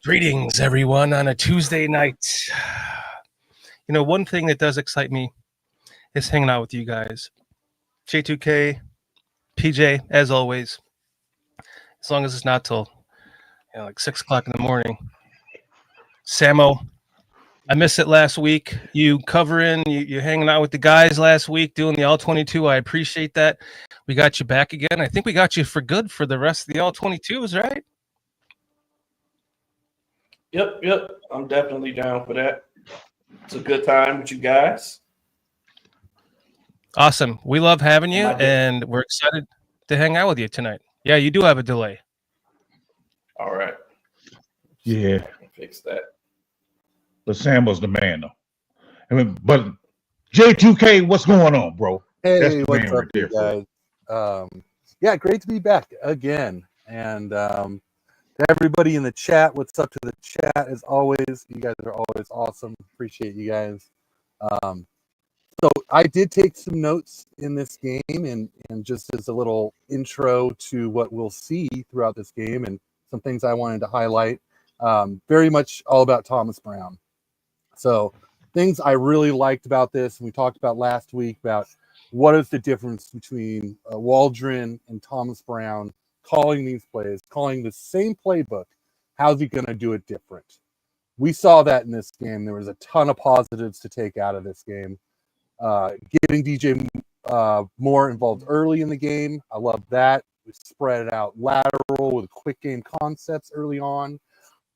Greetings, everyone, on a Tuesday night. You know, one thing that does excite me is hanging out with you guys. J2K, PJ, as always, as long as it's not till like 6 o'clock in the morning. Sammo, I missed it last week. You covering, you hanging out with the guys last week, doing the ALL-22. I appreciate that. We got you back again. I think we got you for good for the rest of the ALL-22s, right? Yep. I'm definitely down for that. It's a good time with you guys. Awesome. We love having you, and we're excited to hang out with you tonight. Yeah, you do have a delay. All right. Yeah. I can fix that. But Sam was the man, though. I mean, but J2K, what's going on, bro? Hey, what's up, you guys? Yeah, great to be back again. And to everybody in the chat, what's up to the chat? As always, you guys are always awesome. Appreciate you guys. So I did take some notes in this game, and just as a little intro to what we'll see throughout this game and some things I wanted to highlight. Very much all about Thomas Brown. So things I really liked about this, and we talked about last week about what is the difference between Waldron and Thomas Brown calling these plays, calling the same playbook. How's he going to do it different? We saw that in this game. There was a ton of positives to take out of this game. Getting DJ more involved early in the game. I love that. We spread it out lateral with quick game concepts early on.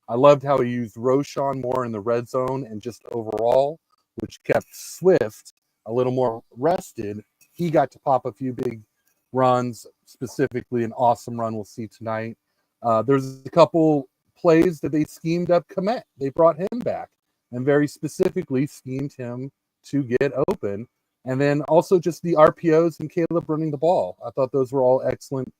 I loved how he used Roshan more in the red zone and just overall, which kept Swift a little more rested. He got to pop a few big runs, specifically an awesome run we'll see tonight. There's a couple plays that they schemed up Komet. They brought him back and very specifically schemed him to get open. And then also just the RPOs and Caleb running the ball. I thought those were all excellent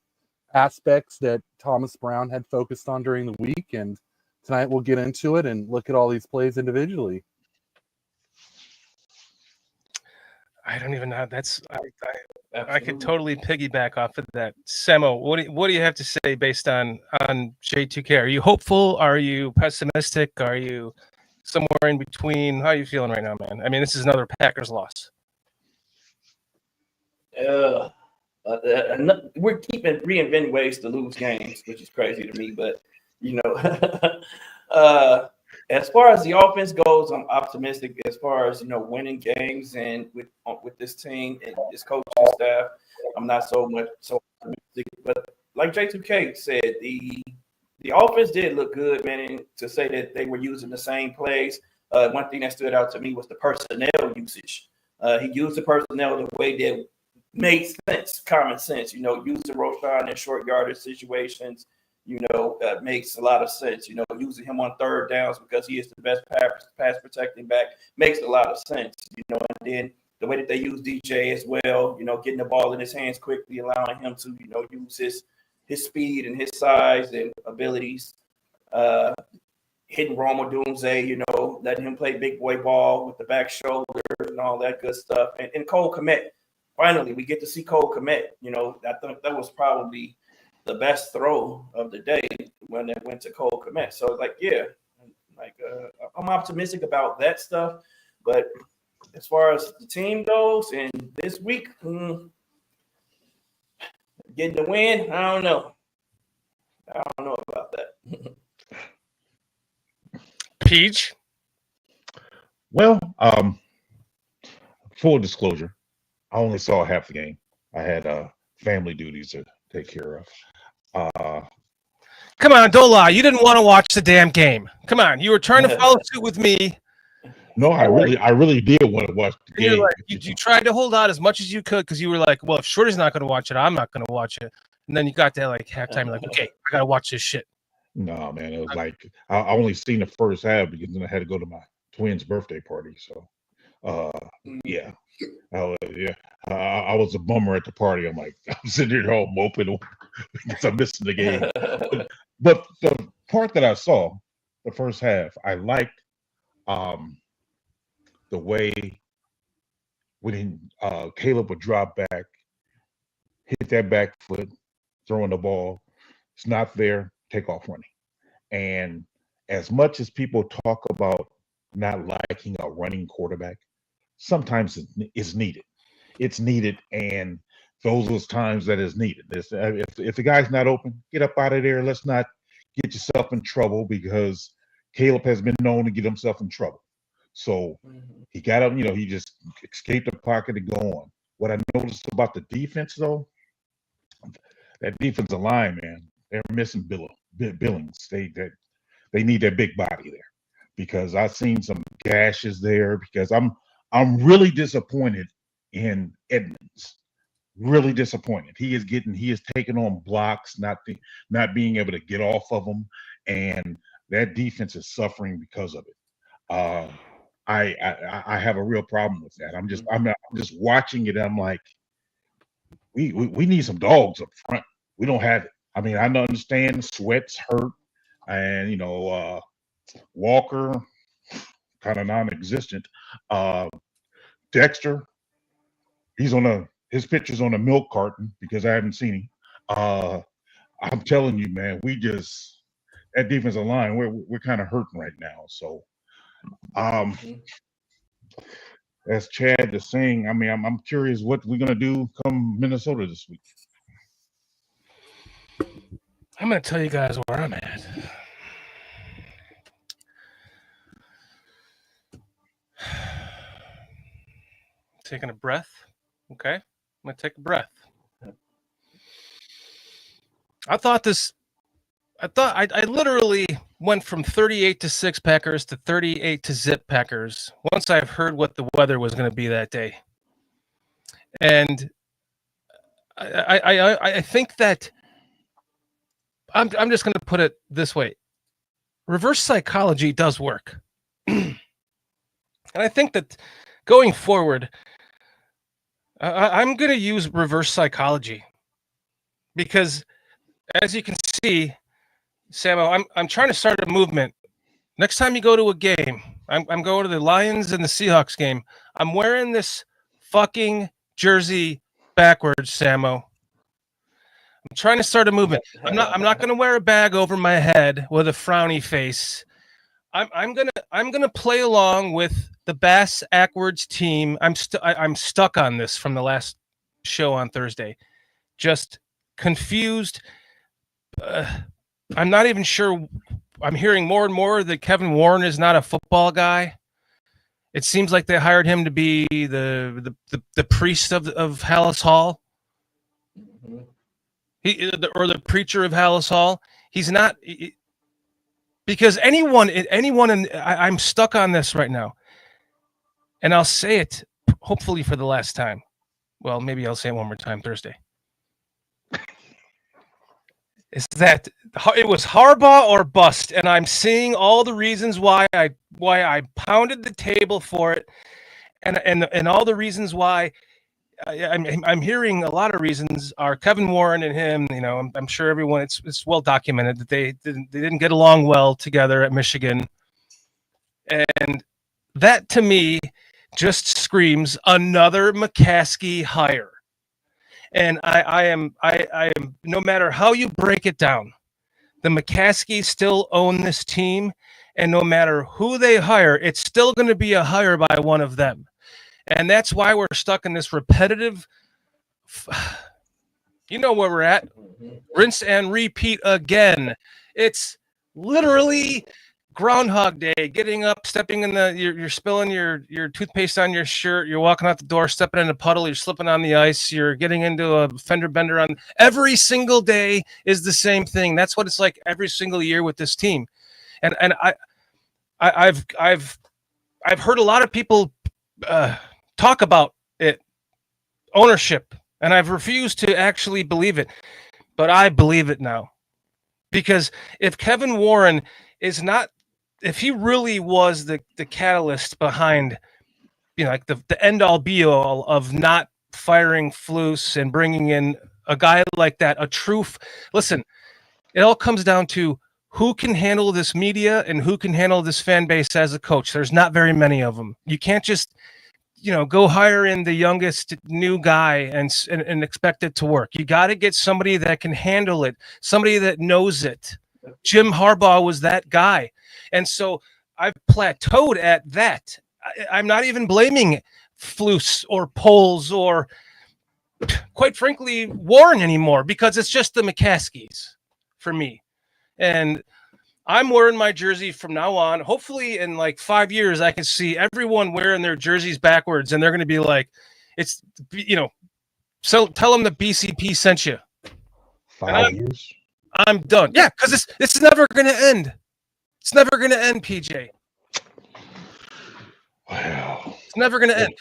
aspects that Thomas Brown had focused on during the week. And tonight we'll get into it and look at all these plays individually. I don't even know. I could totally piggyback off of that. Sammo, what do you have to say based on J2K? Are you hopeful? Are you pessimistic? Are you somewhere in between? How are you feeling right now, man? I mean, this is another Packers loss. We're keeping reinventing ways to lose games, which is crazy to me. But as far as the offense goes, I'm optimistic. As far as winning games and with this team and this coaching staff, I'm not so optimistic. But like J2K said, the offense did look good, man. And to say that they were using the same plays, one thing that stood out to me was the personnel usage. He used the personnel the way that made sense, common sense. Using Roshan in short yardage situations. Makes a lot of sense. Using him on third downs because he is the best pass protecting back makes a lot of sense. And then the way that they use DJ as well, getting the ball in his hands quickly, allowing him to, use his speed and his size and abilities, hitting Roma Doomsday, letting him play big boy ball with the back shoulder and all that good stuff. And Cole Komet, finally, we get to see Cole Komet. I think that was probably the best throw of the day when it went to Cole Komet. So I'm optimistic about that stuff. But as far as the team goes and this week, getting the win, I don't know. I don't know about that. Peach? Well, full disclosure, I only saw half the game. I had family duties to take care of. Come on, don't lie. You didn't want to watch the damn game. Come on, you were trying to follow suit with me. No, I really did want to watch the game. You tried to hold out as much as you could because you were like, well, if Shorty's not going to watch it, I'm not going to watch it. And then you got to halftime, you're like, okay, I got to watch this shit. No, man, it was like I only seen the first half because then I had to go to my twins' birthday party. So, yeah. I was a bummer at the party. I'm like, I'm sitting here all moping because I'm missing the game. But the part that I saw, the first half, I liked the way when Caleb would drop back, hit that back foot, throwing the ball. It's not there, take off running. And as much as people talk about not liking a running quarterback, sometimes it's needed. It's needed, and those are times that is needed. If the guy's not open, get up out of there. Let's not get yourself in trouble, because Caleb has been known to get himself in trouble. So he got up, he just escaped the pocket and go on. What I noticed about the defense, though, that defensive line, man, they're missing Billings. They need that big body there, because I've seen some gashes there. Because I'm really disappointed in Edmonds. Really disappointed. He is taking on blocks, not being able to get off of them, and that defense is suffering because of it. I have a real problem with that. I'm just watching it. I'm like, we need some dogs up front. We don't have it. I mean, I understand Sweat's hurt, and Walker kind of non-existent. Dexter, his picture's on a milk carton because I haven't seen him. I'm telling you, man, that defensive line, we're kind of hurting right now. So, as Chad is saying, I mean, I'm curious what we're gonna do come Minnesota this week. I'm gonna tell you guys where I'm at. Taking a breath. Okay, I'm gonna take a breath. I literally went from 38-6 Packers to 38-0 Packers once I've heard what the weather was going to be that day. And I think that I'm just going to put it this way. Reverse psychology does work. And I think that going forward, I'm going to use reverse psychology, because as you can see, Sammo, I'm trying to start a movement. Next time you go to a game, I'm going to the Lions and the Seahawks game. I'm wearing this fucking jersey backwards, Sammo. I'm trying to start a movement. I'm not going to wear a bag over my head with a frowny face. I'm gonna play along with the Bass Ackwards team. I'm stuck on this from the last show on Thursday. Just confused. I'm not even sure. I'm hearing more and more that Kevin Warren is not a football guy. It seems like they hired him to be the priest of Hallis Hall. Or the preacher of Hallis Hall. He's not, because I'm stuck on this right now. And I'll say it hopefully for the last time. Well, maybe I'll say it one more time Thursday. Is that it was Harbaugh or bust, and I'm seeing all the reasons why I pounded the table for it, and all the reasons why I'm hearing a lot of reasons are Kevin Warren and him. I'm sure everyone it's well documented that they didn't get along well together at Michigan, and that to me just screams another McCaskey hire. And I am no matter how you break it down, the McCaskies still own this team, and no matter who they hire, it's still going to be a hire by one of them. And that's why we're stuck in this repetitive, you know where we're at, rinse and repeat again. It's literally Groundhog Day, getting up, stepping in you're spilling your toothpaste on your shirt, you're walking out the door, stepping in a puddle, you're slipping on the ice, you're getting into a fender bender on every single day is the same thing. That's what it's like every single year with this team. And I've heard a lot of people talk about it, ownership, and I've refused to actually believe it, but I believe it now. Because if Kevin Warren is not, if he really was the catalyst behind, like the end all be all of not firing Flus and bringing in a guy like that, listen, it all comes down to who can handle this media and who can handle this fan base as a coach. There's not very many of them. You can't just, go hire in the youngest new guy and expect it to work. You got to get somebody that can handle it, somebody that knows it. Jim Harbaugh was that guy. And so I've plateaued at that. I'm not even blaming Flus or Poles or, quite frankly, Warren anymore, because it's just the McCaskies for me. And I'm wearing my jersey from now on. Hopefully in like 5 years, I can see everyone wearing their jerseys backwards, and they're going to be like, it's, so tell them the BCP sent you. 5 years? I'm done. Yeah, because it's never going to end. It's never going to end, PJ. Wow. It's never going to end.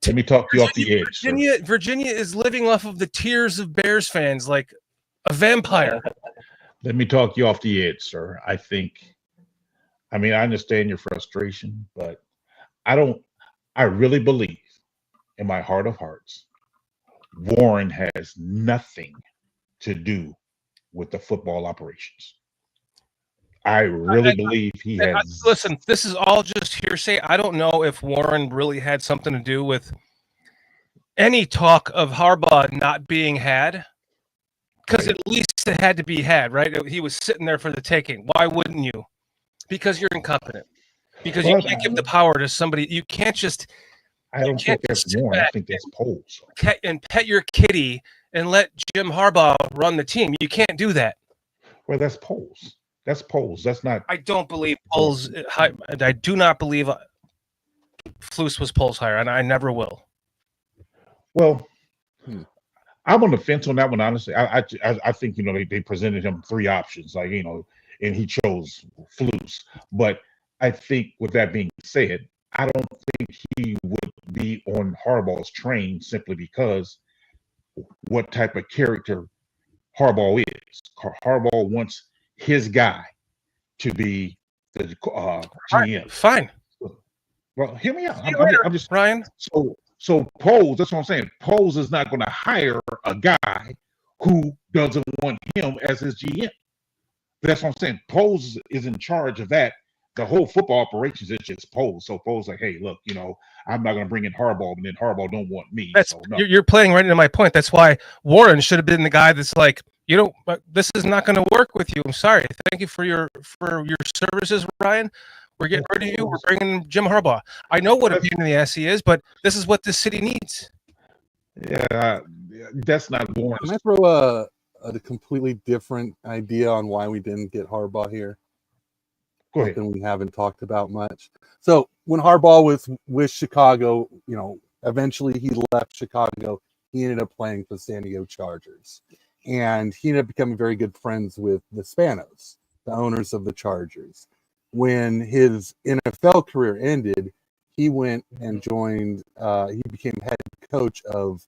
Let me talk you off the edge. Virginia is living off of the tears of Bears fans like a vampire. Let me talk you off the edge, sir. I understand your frustration, but I really believe in my heart of hearts, Warren has nothing to do with the football operations. I really believe he has. Listen, this is all just hearsay. I don't know if Warren really had something to do with any talk of Harbaugh not being had, because at least it had to be had, right? He was sitting there for the taking. Why wouldn't you? Because you're incompetent. Because you can't give the power to somebody. You can't just. I don't think that's Warren. I think that's Poles. And pet your kitty and let Jim Harbaugh run the team. You can't do that. Well, that's Poles. That's Poles. That's not. I don't believe Poles. I do not believe Flus was Poles hire, and I never will. Well, I'm on the fence on that one, honestly. I think they presented him 3 options, and he chose Flus. But I think, with that being said, I don't think he would be on Harbaugh's train simply because what type of character Harbaugh is. Harbaugh wants his guy to be the GM. Fine. Well, hear me out. I'm just Ryan. So Poles, that's what I'm saying. Poles is not going to hire a guy who doesn't want him as his GM. That's what I'm saying. Poles is in charge of that. The whole football operations is just Poles. So Poles like, hey, look, I'm not going to bring in Harbaugh, and then Harbaugh don't want me. You're playing right into my point. That's why Warren should have been the guy that's like, this is not going to work with you. I'm sorry. Thank you for your services, Ryan. We're getting rid of you. We're bringing in Jim Harbaugh. I know what a pain in the ass he is, but this is what this city needs. Yeah, that's not Warren. Can I throw a completely different idea on why we didn't get Harbaugh here? Go ahead. Something we haven't talked about much. So when Harbaugh was with Chicago, eventually he left Chicago. He ended up playing for the San Diego Chargers. And he ended up becoming very good friends with the Spanos, the owners of the Chargers. When his NFL career ended, he went and joined, he became head coach of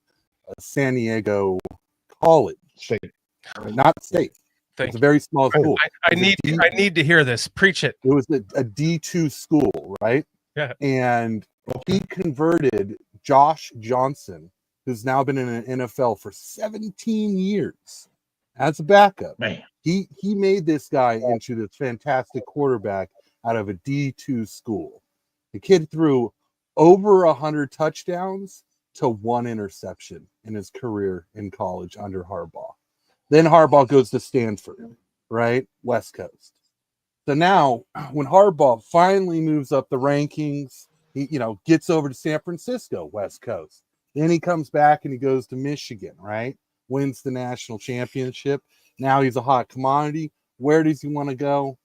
San Diego College. State. Not state. It's a very small school. I need to hear this. Preach it. It was a D2 school, right? Yeah. And he converted Josh Johnson, who's now been in an NFL for 17 years, as a backup. Man. He made this guy into this fantastic quarterback out of a D2 school. The kid threw over 100 touchdowns to 1 interception in his career in college under Harbaugh. Then Harbaugh goes to Stanford, right? West Coast. So now when Harbaugh finally moves up the rankings, he gets over to San Francisco, West Coast. Then he comes back and he goes to Michigan, right? Wins the national championship. Now he's a hot commodity. Where does he want to go?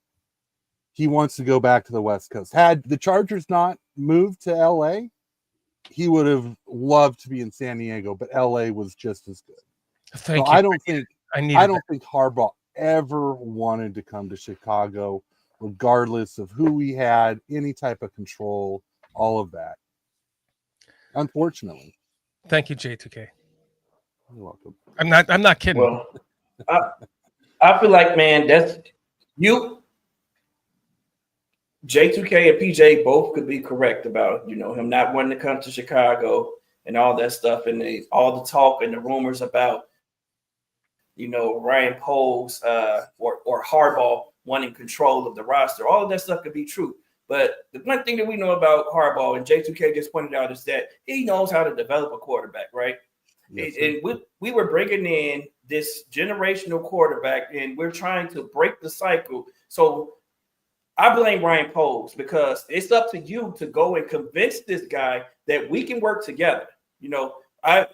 He wants to go back to the West Coast. Had the Chargers not moved to LA, he would have loved to be in San Diego, but LA was just as good. Thank you. I don't think Harbaugh ever wanted to come to Chicago, regardless of who he had, any type of control, all of that. Unfortunately. Thank you, J2K. You're welcome. I'm not kidding. Well, I feel like, man, that's you. J2K and PJ both could be correct about him not wanting to come to Chicago and all that stuff, and all the talk and the rumors about Ryan Poles or Harbaugh wanting control of the roster. All of that stuff could be true. But the one thing that we know about Harbaugh, and J2K just pointed out, is that he knows how to develop a quarterback, right? Yes, and we were bringing in this generational quarterback, and we're trying to break the cycle. So I blame Ryan Poles because it's up to you to go and convince this guy that we can work together. I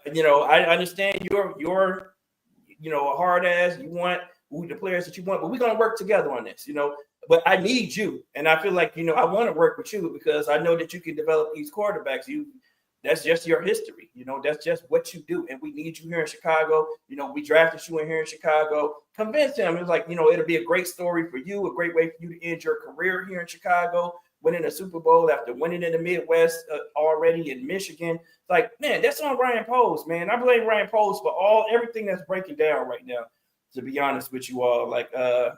understand you're a hard ass. You want the players that you want, but we're gonna work together on this. But I need you, and I feel like I want to work with you because I know that you can develop these quarterbacks. That's just your history. That's just what you do, and we need you here in Chicago. We drafted you in here in Chicago. Convince him. It's like it'll be a great story for you, a great way for you to end your career here in Chicago, winning a Super Bowl after winning in the Midwest already in Michigan. Like, man, that's on Ryan Poles, man. I blame Ryan Poles for everything that's breaking down right now. To be honest with you all, like the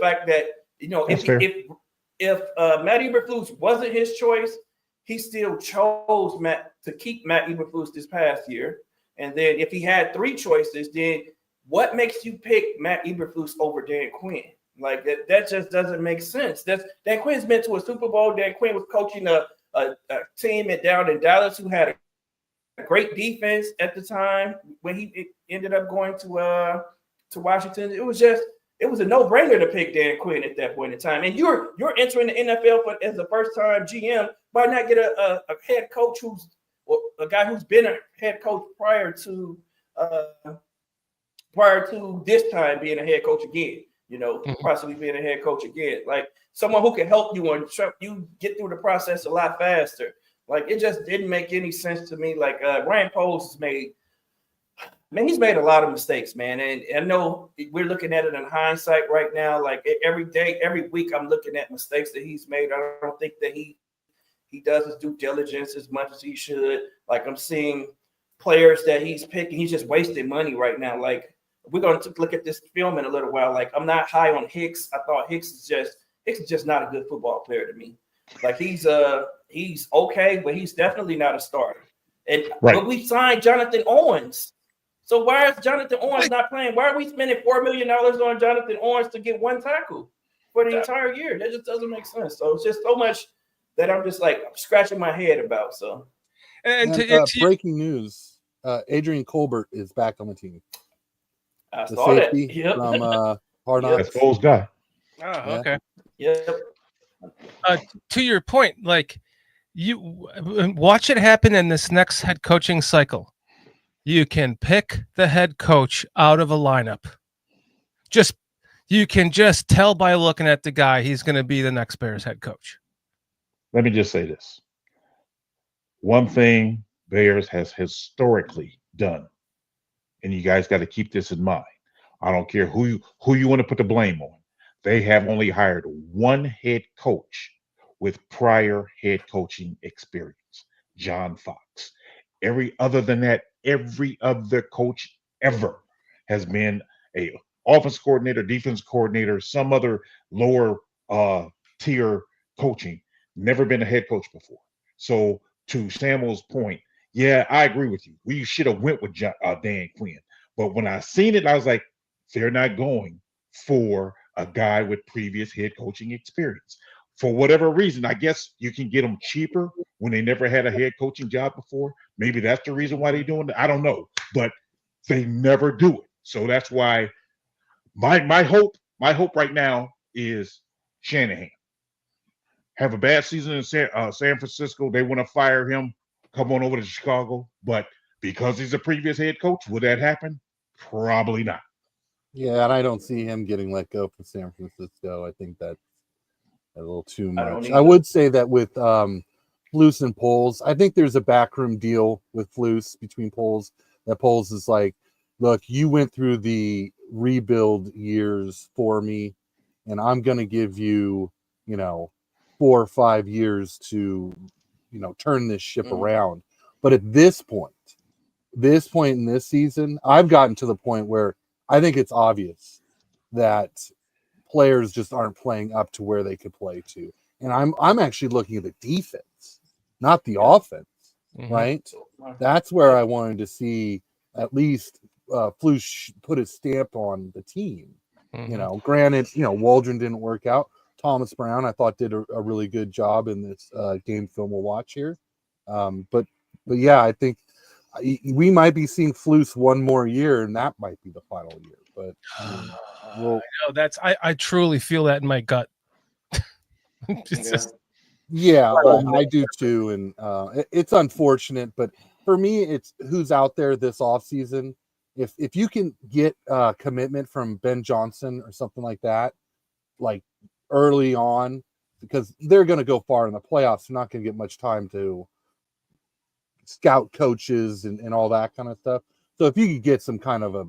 fact that if Matt Eberflus wasn't his choice, he still chose to keep Matt Eberflus this past year. And then if he had three choices, then what makes you pick Matt Eberflus over Dan Quinn? Like that just doesn't make sense. Dan Quinn's been to a Super Bowl. Dan Quinn was coaching a team down in Dallas who had a great defense at the time when he ended up going to Washington. It was a no-brainer to pick Dan Quinn at that point in time. And you're entering the NFL as a first-time GM. Why not get a head coach a guy who's been a head coach prior to this time being a head coach again? Possibly being a head coach again, like someone who can help you and you get through the process a lot faster. Like it just didn't make any sense to me. Like Ryan Poles he's made a lot of mistakes, man. And I know we're looking at it in hindsight right now. Like every day, every week, I'm looking at mistakes that he's made. I don't think that he does his due diligence as much as he should. Like I'm seeing players that he's picking. He's just wasting money right now. Like we're going to look at this film in a little while. Like I'm not high on Hicks. I thought Hicks is just not a good football player to me. Like he's okay, but he's definitely not a starter. And But we signed Jonathan Owens. So why is Jonathan Owens not playing? Why are we spending $4 million on Jonathan Owens to get one tackle for the entire year? That just doesn't make sense. So it's just so much that I'm just like scratching my head about. So, breaking news: Adrian Colbert is back on the team. I saw that. Yep. From Hard Knocks. That's Foles' guy. Oh, okay. Yep. To your point, like you watch it happen in this next head coaching cycle. You can pick the head coach out of a lineup. You can just tell by looking at the guy he's going to be the next Bears head coach. Let me just say this. One thing Bears has historically done, and you guys got to keep this in mind. I don't care who you want to put the blame on. They have only hired one head coach with prior head coaching experience, John Fox. Every other coach ever has been a offense coordinator, defense coordinator, some other lower tier coaching. Never been a head coach before. So to Sammo's point, yeah, I agree with you. We should have went with Dan Quinn. But when I seen it, I was like, they're not going for a guy with previous head coaching experience. For whatever reason, I guess you can get them cheaper when they never had a head coaching job before. Maybe that's the reason why they're doing it. I don't know, but they never do it. So that's why my hope right now is Shanahan. Have a bad season in San Francisco. They want to fire him. Come on over to Chicago. But because he's a previous head coach, will that happen? Probably not. Yeah, and I don't see him getting let go from San Francisco. I think that's a little too much. I would say that with Flus and Poles, I think there's a backroom deal with Flus between Poles. That Poles is like, look, you went through the rebuild years for me, and I'm going to give you, 4 or 5 years to, turn this ship around. But at this point in this season, I've gotten to the point where I think it's obvious that players just aren't playing up to where they could play to. And I'm actually looking at the defense, not the offense, right? That's where I wanted to see at least Flus put his stamp on the team. Granted, Waldron didn't work out. Thomas Brown, I thought, did a really good job in this game film we'll watch here. But yeah, I think we might be seeing Flus one more year, and that might be the final year. But I truly feel that in my gut. Yeah, I do too, and it's unfortunate, but for me, it's who's out there this offseason. If you can get commitment from Ben Johnson or something like that, like early on, because they're going to go far in the playoffs, they're not going to get much time to scout coaches and all that kind of stuff. So if you could get some kind of a,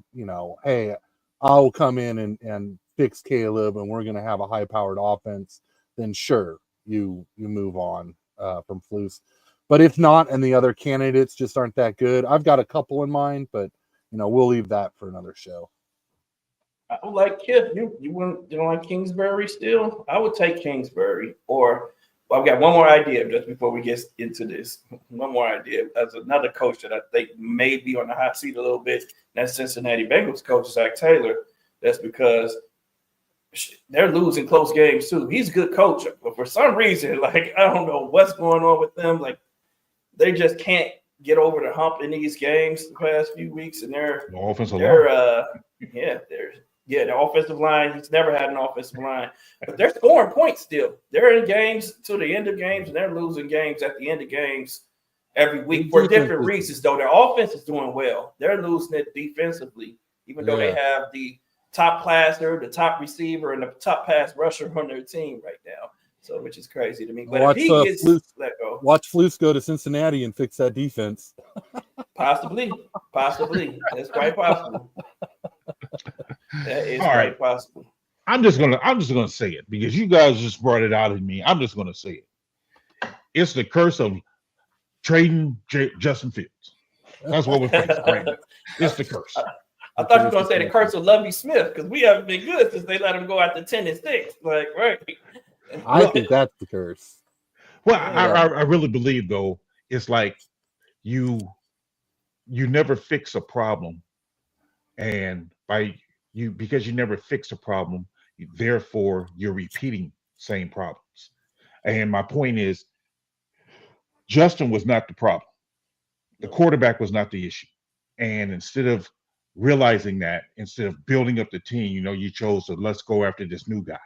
hey, I'll come in and fix Caleb, and we're going to have a high-powered offense, then sure, you move on from Flus. But if not, and the other candidates just aren't that good, I've got a couple in mind, but we'll leave that for another show. I would like Kip. You don't like Kingsbury still? I would take Kingsbury. Or I've got one more idea just before we get into this. One more idea as another coach that I think may be on the hot seat a little bit. That's Cincinnati Bengals coach Zach Taylor. That's because they're losing close games too. He's a good coach, but for some reason, like I don't know what's going on with them. Like they just can't get over the hump in these games the past few weeks, and the offensive line. He's never had an offensive line, but they're scoring points still. They're in games to the end of games, and they're losing games at the end of games every week for different reasons. Though their offense is doing well, they're losing it defensively, even though they have the top passer, the top receiver, and the top pass rusher on their team right now. So, which is crazy to me. But if he gets let go, watch Flus go to Cincinnati and fix that defense. Possibly, that's quite possible. That is quite possible. I'm just gonna say it because you guys just brought it out of me. I'm just gonna say it. It's the curse of trading Justin Fields. That's what we're facing right now. It's the curse. I thought you were gonna say the curse of Lovie Smith because we haven't been good since they let him go after 10-6. Like, right? I think that's the curse. Well, I really believe though, it's like you never fix a problem, and because you never fix a problem, therefore you're repeating same problems. And my point is, Justin was not the problem. The quarterback was not the issue. And instead of realizing that, instead of building up the team, you chose to let's go after this new guy.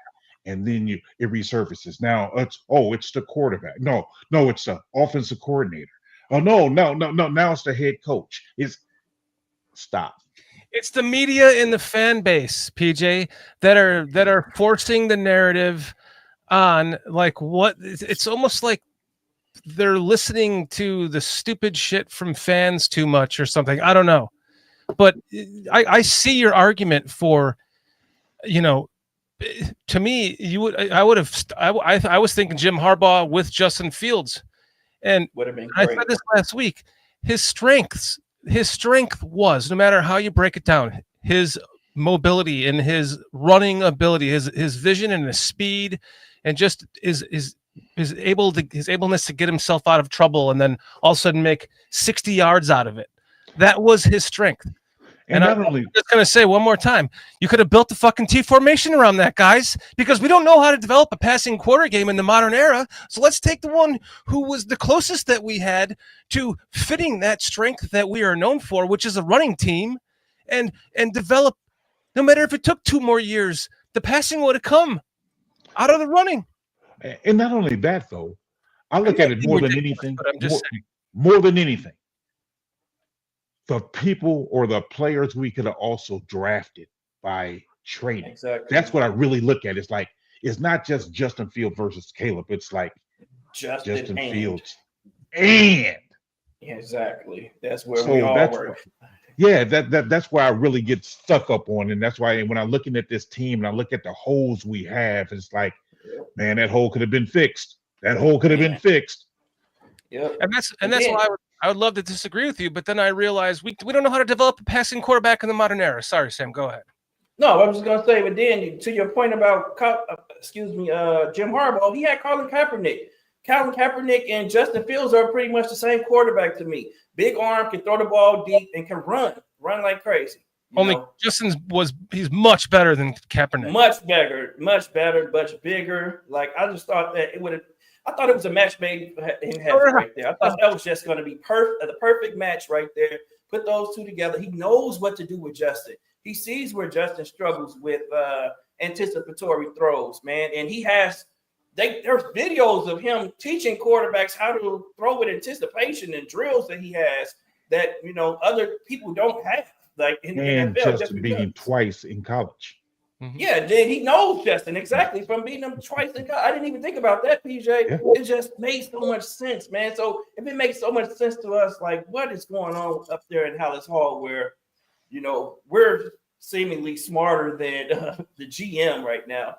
And then it resurfaces. Now it's the quarterback. No, it's the offensive coordinator. Oh no, now it's the head coach. Stop. It's the media and the fan base, PJ, that are forcing the narrative on like what it's almost like they're listening to the stupid shit from fans too much or something. I don't know. But I see your argument for, to me, I was thinking Jim Harbaugh with Justin Fields. And would have been I great. said this last week, his strength was, no matter how you break it down, his mobility and his running ability, his vision and his speed, and just his ableness to get himself out of trouble and then all of a sudden make 60 yards out of it. That was his strength. And I'm just going to say one more time, you could have built the fucking T formation around that, guys, because we don't know how to develop a passing quarter game in the modern era. So let's take the one who was the closest that we had to fitting that strength that we are known for, which is a running team, and develop, no matter if it took 2 more years, the passing would have come out of the running. And not only that, though, I look at it more than anything. More than anything, the people or the players we could have also drafted by trading. Exactly. That's what I really look at. It's like, it's not just Justin Fields versus Caleb. It's like Justin Fields and exactly. That's where we all work. Yeah, that's where I really get stuck up on, and that's why when I'm looking at this team and I look at the holes we have, it's like, man, that hole could have been fixed. That hole could have been fixed. Yeah, and that's why I would love to disagree with you, but then I realize we don't know how to develop a passing quarterback in the modern era. Sorry, Sam, go ahead. No, I was just gonna say, but then to your point about Jim Harbaugh, he had Colin Kaepernick. Colin Kaepernick and Justin Fields are pretty much the same quarterback to me. Big arm, can throw the ball deep, and can run like crazy. He's much better than Kaepernick. Much better, much bigger. Like I just thought that I thought it was a match made in heaven right there. I thought that was just going to be the perfect match right there. Put those two together. He knows what to do with Justin. He sees where Justin struggles with anticipatory throws, man, and he has there's videos of him teaching quarterbacks how to throw with anticipation and drills that he has that other people don't have, like in the And NFL. Justin beat him twice in college. Yeah, then he knows Justin exactly from beating him twice in college. I didn't even think about that, PJ. Yeah. It just made so much sense, man. So if it makes so much sense to us, like what is going on up there in Hallis Hall, where we're seemingly smarter than the GM right now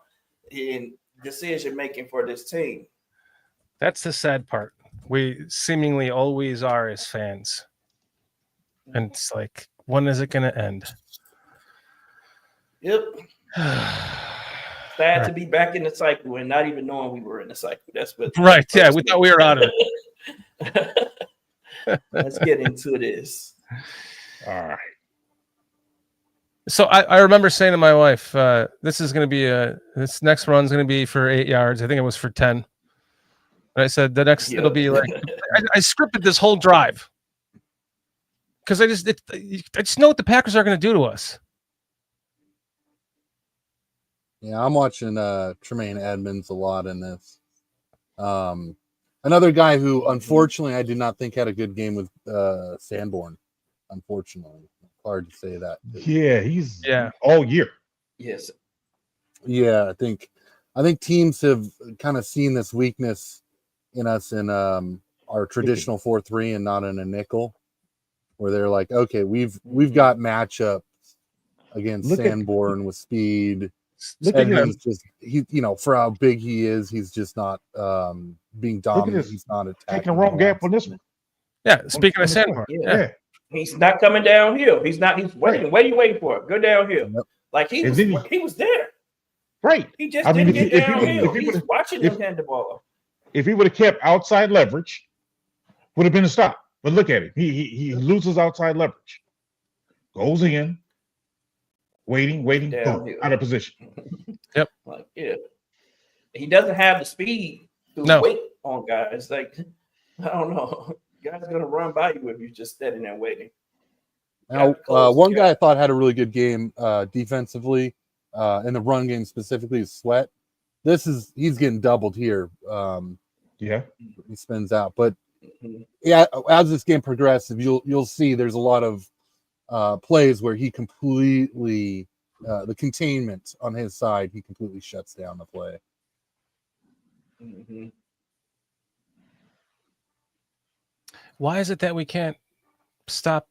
in decision making for this team. That's the sad part. We seemingly always are as fans. And it's like, when is it going to end? Yep. Sad to be back in the cycle and not even knowing we were in the cycle. That's what. Right. Yeah. We thought we were out of it. Let's get into this. All right. So I remember saying to my wife, this is going to be this next run's going to be for 8 yards. I think it was for 10. And I said, the next, it'll be like, I scripted this whole drive. Because I just know what the Packers are going to do to us. Yeah, I'm watching Tremaine Edmonds a lot in this. Another guy who, unfortunately, I did not think had a good game with Sanborn. Unfortunately, hard to say that. Yeah, he's all year. Yes. Yeah, I think teams have kind of seen this weakness in us in our traditional 4-3 and not in a nickel, where they're like, okay, we've got matchups against Sanborn with speed. Edmonds just for how big he is, he's just not being dominant. He's not attacking. Taking the wrong gap on this one. Yeah, speaking of Sanborn. Yeah. He's not coming downhill. He's not. He's waiting. What are you waiting for? Go downhill. Yep. Like he was there. Right. He just didn't get downhill. He's watching him hand the ball off. If he would have kept outside leverage, would have been a stop. But look at it. He loses outside leverage. Goes in. Waiting, boom, out of position. Yep. Like, yeah. He doesn't have the speed to wait on guys. Like, I don't know. Guys are gonna run by you if you're just standing there waiting. Now, one guy I thought had a really good game defensively, in the run game specifically, is Sweat. He's getting doubled here. He spins out, but yeah, as this game progresses, you'll see there's a lot of plays where he completely the containment on his side, he completely shuts down the play. Mm-hmm. Why is it that we can't stop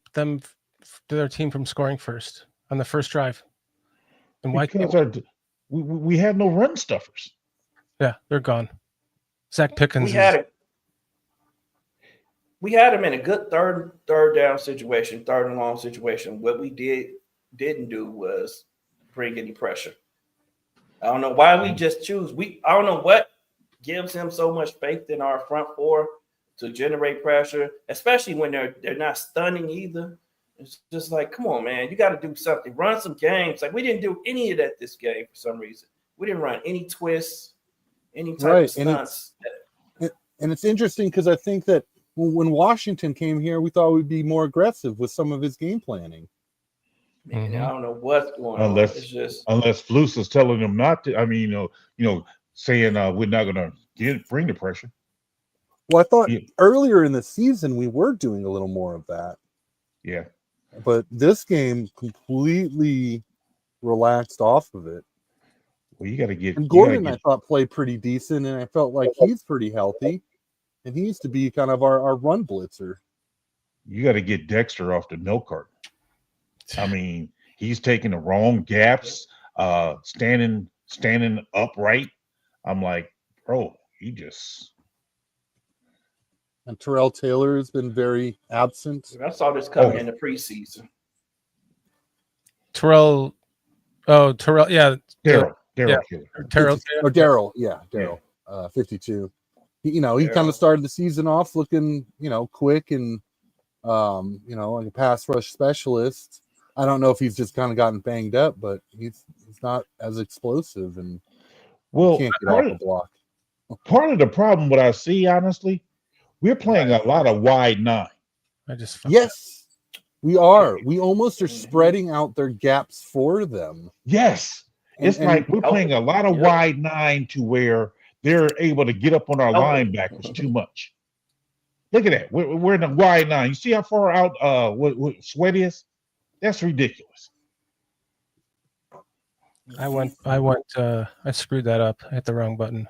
their team from scoring first on the first drive? And why can't we have no run stuffers? Yeah, they're gone. Zach Pickens. We had him in a good third down situation, third and long situation. What we didn't do was bring any pressure. I don't know why we just choose. I don't know what gives him so much faith in our front four to generate pressure, especially when they're not stunning either. It's just like, come on, man, you got to do something. Run some games. Like we didn't do any of that this game for some reason. We didn't run any twists, any type of stunts. And it's interesting because I think that when Washington came here, we thought we'd be more aggressive with some of his game planning. Man, I don't know what's going on. It's just unless Flus is telling them not to. I mean, saying we're not going to bring the pressure. Well, I thought earlier in the season we were doing a little more of that. Yeah. But this game completely relaxed off of it. Well, you got to get. And Gordon, I thought, played pretty decent, and I felt like he's pretty healthy. And he used to be kind of our run blitzer. You got to get Dexter off the milk carton. I mean, he's taking the wrong gaps, standing upright. I'm like, bro, he just. And Terrell Taylor has been very absent. I saw this coming in the preseason. Terrell, yeah. Daryl. Daryl, yeah. 52. He kind of started the season off looking, quick and, like a pass rush specialist. I don't know if he's just kind of gotten banged up, but he's not as explosive and can't get off the block. Part of the problem, what I see, honestly, we're playing a lot of wide nine. Yes, we are. We almost are spreading out their gaps for them. Yes. It's like we're playing a lot of wide nine to where they're able to get up on our Okay. linebackers too much. Look at that. We're in the wide nine. You see how far out what Sweat is? That's ridiculous. I screwed that up. I hit the wrong button.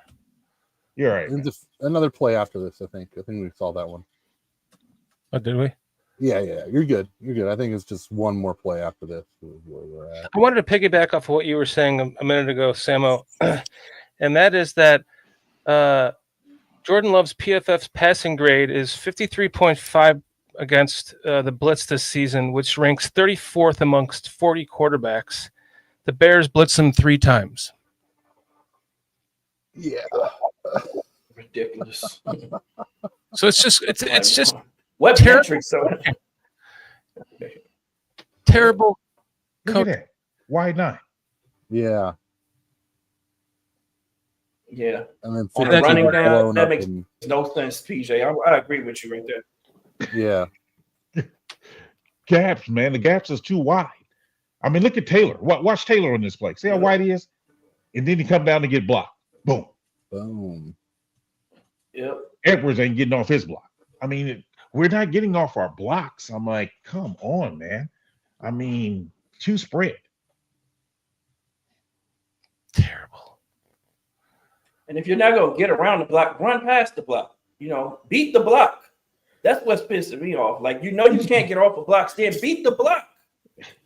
You're right. And another play after this, I think we saw that one. Oh, did we? Yeah, you're good. I think it's just one more play after this is where we're at. I wanted to piggyback off of what you were saying a minute ago, Sammo, and that is that Jordan Love's PFF's passing grade is 53.5 against the blitz this season, which ranks 34th amongst 40 quarterbacks. The Bears blitz him 3 times. Yeah. Ridiculous. So it's just what metrics? So terrible. Look at that. Wide nine. Yeah. Yeah. And then On the running down, blown that up makes and, no sense, PJ. I agree with you right there. yeah. Gaps, man. The gaps is too wide. I mean, look at Taylor. Watch Taylor on this play. See how wide he is? And then he come down to get blocked. Boom. Boom. Yep. Edwards ain't getting off his block. I mean, we're not getting off our blocks. I'm like, come on, man. I mean, 2 spread. Terrible. And if you're not gonna get around the block, run past the block. You know, beat the block. That's what's pissing me off. Like, you know, you can't get off a block, then beat the block.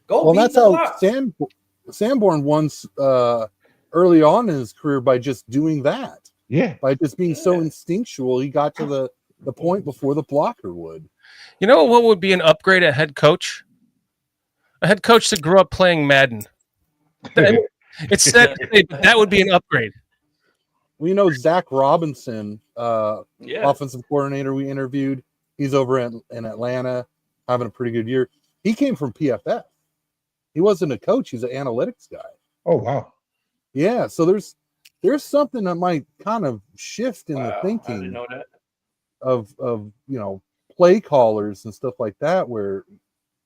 Go Well, beat that's the how block. Sanborn once early on in his career by just doing that. Yeah. By just being so instinctual, he got to the point before the blocker would. You know what would be an upgrade at head coach? A head coach that grew up playing Madden. It's sad to say, but that would be an upgrade. Well, you know, Zach Robinson, offensive coordinator we interviewed, he's over in Atlanta having a pretty good year. He came from PFF. He wasn't a coach. He's an analytics guy. Oh, wow. Yeah, so there's something that might kind of shift in the thinking I didn't know that. of play callers and stuff like that, where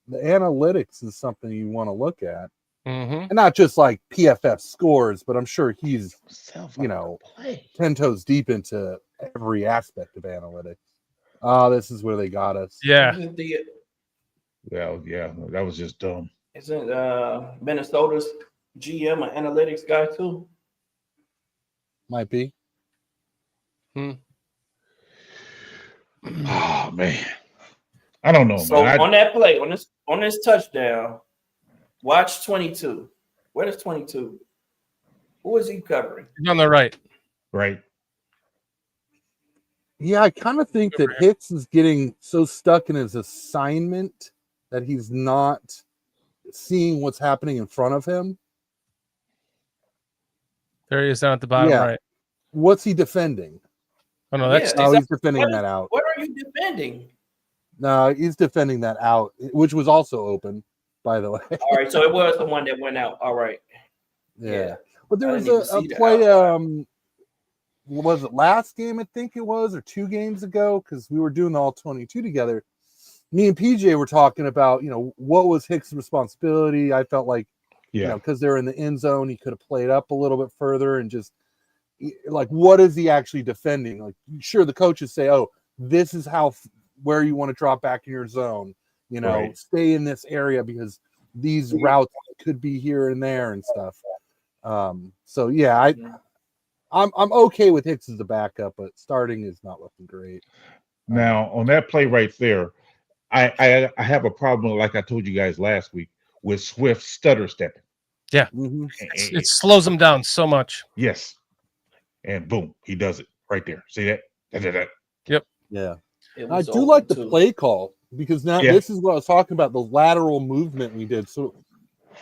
the analytics is something you want to look at. Mm-hmm. And not just like PFF scores, but I'm sure he's 10 toes deep into every aspect of analytics. This is where they got us. Yeah. Yeah, that was just dumb. Isn't Minnesota's GM an analytics guy too? Might be. Oh man, I don't know. So man. on that play, on this touchdown, watch 22. Where is 22? Who is he covering? He's on the right. Right. Yeah, I kind of think that Hicks is getting so stuck in his assignment that he's not seeing what's happening in front of him. There he is down at the bottom right. What's he defending? Oh no, that's he's defending that out. What are you defending? No, he's defending that out, which was also open, by the way. All right, so it was the one that went out. All right. Yeah. But there I was didn't even a see that play, was it last game, I think it was, or 2 games ago, because we were doing the all-22 together. Me and PJ were talking about, what was Hicks' responsibility. I felt like, because they're in the end zone, he could have played up a little bit further and just, like, what is he actually defending? Like, sure, the coaches say, oh, this is where you want to drop back in your zone. Stay in this area because these routes could be here and there and stuff. So yeah, I'm okay with Hicks as a backup, but starting is not looking great. Now on that play right there, I have a problem, like I told you guys last week, with Swift stutter stepping. Yeah, it slows him down so much. Yes, and boom, he does it right there. See that? Yep. Yeah, I do like the play call because now this is what I was talking about, the lateral movement we did. So